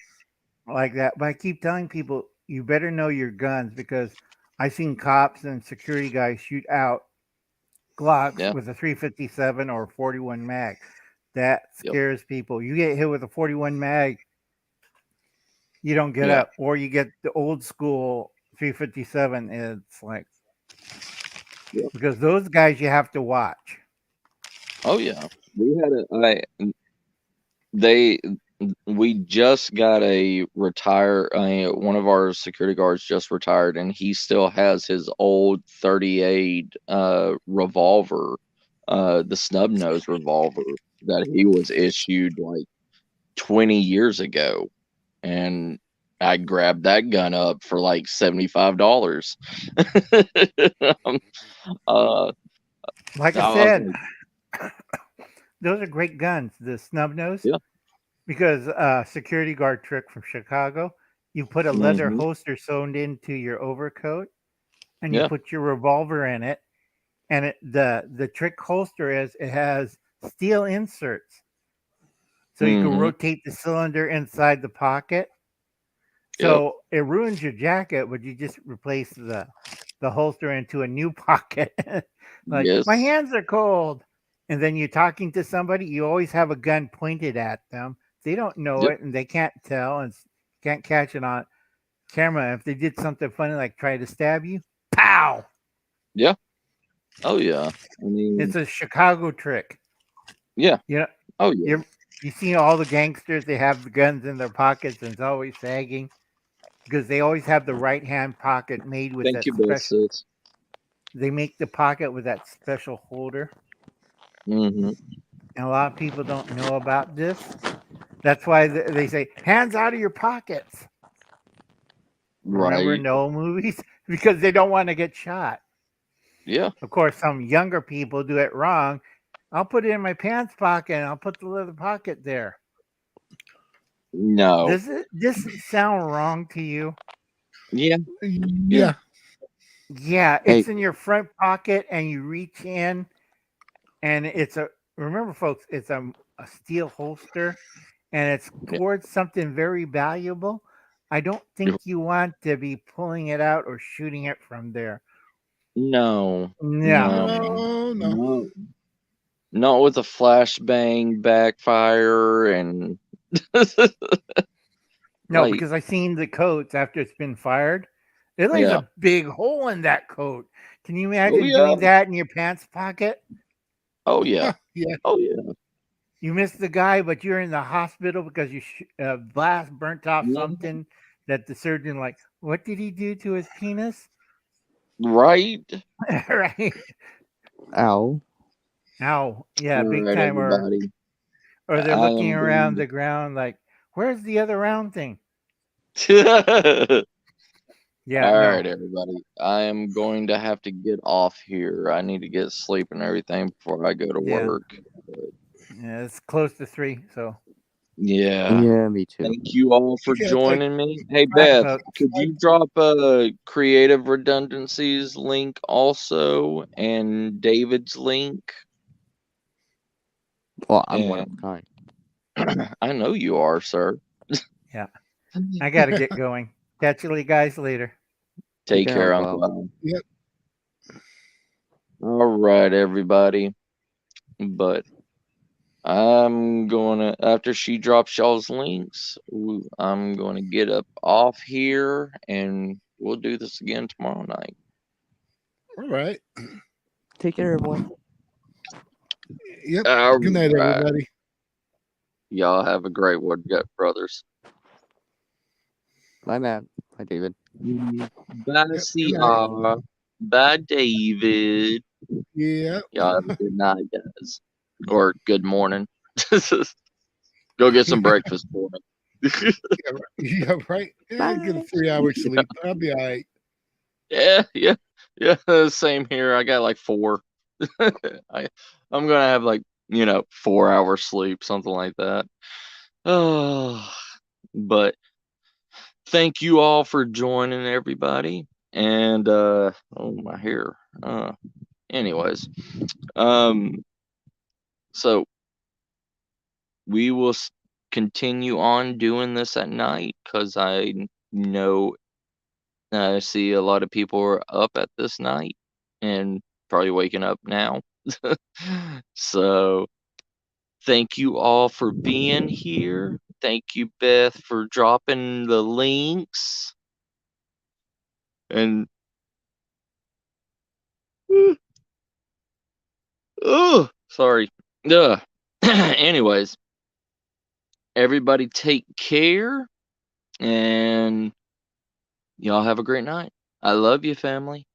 like that. But I keep telling people, you better know your guns because I've seen cops and security guys shoot out Glocks yeah, with a 357 or 41 mag. That yep, scares people. You get hit with a 41 mag, you don't get yeah, up, or you get the old school 357. It's like yeah. because those guys you have to watch. Oh yeah, we just got a one of our security guards just retired, and he still has his old 38 revolver, the snub nose revolver that he was issued like 20 years ago. And I grabbed that gun up for like $75. uh, Like I I was said, like, those are great guns. The snub nose, yeah, because security guard trick from Chicago. You put a leather hmm holster sewn into your overcoat, and you yeah, put your revolver in it. And the trick holster is it has steel inserts, so you can hmm rotate the cylinder inside the pocket. yep, So it ruins your jacket, but you just replace the holster into a new pocket. Like, my yes, hands are cold. And then you're talking to somebody, you always have a gun pointed at them. They don't know yep, it and they can't tell and can't catch it on camera. If they did something funny like try to stab you, pow! yeah, oh yeah. I It's mean, a Chicago trick. yeah, You know, oh yeah. you see all the gangsters, they have the guns in their pockets and it's always sagging because they always have the right hand pocket made with Thank that you, best special. sis. They make the pocket with that special holder, Hmm and a lot of people don't know about this. That's why they say hands out of your pockets. Remember Right. no movies because they don't want to get shot. Yeah. Of course, some younger people do it wrong. I'll put it in my pants pocket and I'll put the leather pocket there. No. Does this sound wrong to you? Yeah. Yeah. Yeah. Yeah, Hey, it's in your front pocket and you reach in and it's a remember folks, it's a steel holster and it's Yeah. towards something very valuable. I don't think you want to be pulling it out or shooting it from there. No. No. No. No, no. No. Not with a flashbang backfire and No, like, because I seen the coats after it's been fired. It leaves yeah. a big hole in that coat. Can you Oh imagine yeah. doing that in your pants pocket? Oh yeah. Yeah. Oh yeah. You missed the guy, but you're in the hospital because you blast burnt off Mhm. something that the surgeon like. What did he do to his penis? Right. Right? ow. Ow! Yeah, All big right, time. everybody. Or they're I looking am going around the ground like, "Where's the other round thing?" to. Yeah, All no. right, everybody. I am going to have to get off here. I need to get sleep and everything before I go to Yeah, work. yeah, it's close to 3. So, Yeah. Yeah, me too. Thank you all for Yeah, it's like joining me. Hey, all right, Beth, folks. could you drop Creative Redundancies link also and David's link? Well, I'm one of a And kind. I know you are, sir. Yeah, I got to get going. Catch you guys later. Take care, care, Uncle Uncle Al. Yep. All right, everybody. But I'm gonna after she drops y'all's links, I'm gonna get up off here and we'll do this again tomorrow night. All right. Take care, everyone. Yep. All Good night, right. everybody. Y'all have a great one, brothers. Bye, Matt. Bye, David. Bye, Yep. Good night. CR. Bye, David. Yep. Y'all have a good night, guys. Or good morning. Go get some breakfast for me. Yeah, right. Yeah, right. Yeah, get a Bye. 3 hour sleep. I'll be all right. Yeah. Same here. I got like 4. I'm gonna have like 4 hours sleep, something like that. Oh, but thank you all for joining, everybody. And oh, my hair. Anyways, so we will continue on doing this at night because I know I see a lot of people are up at this night and probably waking up now. So thank you all for being here. Thank you, Beth, for dropping the links. And oh, sorry. Anyways, everybody take care and y'all have a great night. I love you, family.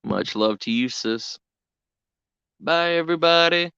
Much love to you, sis. Bye, everybody.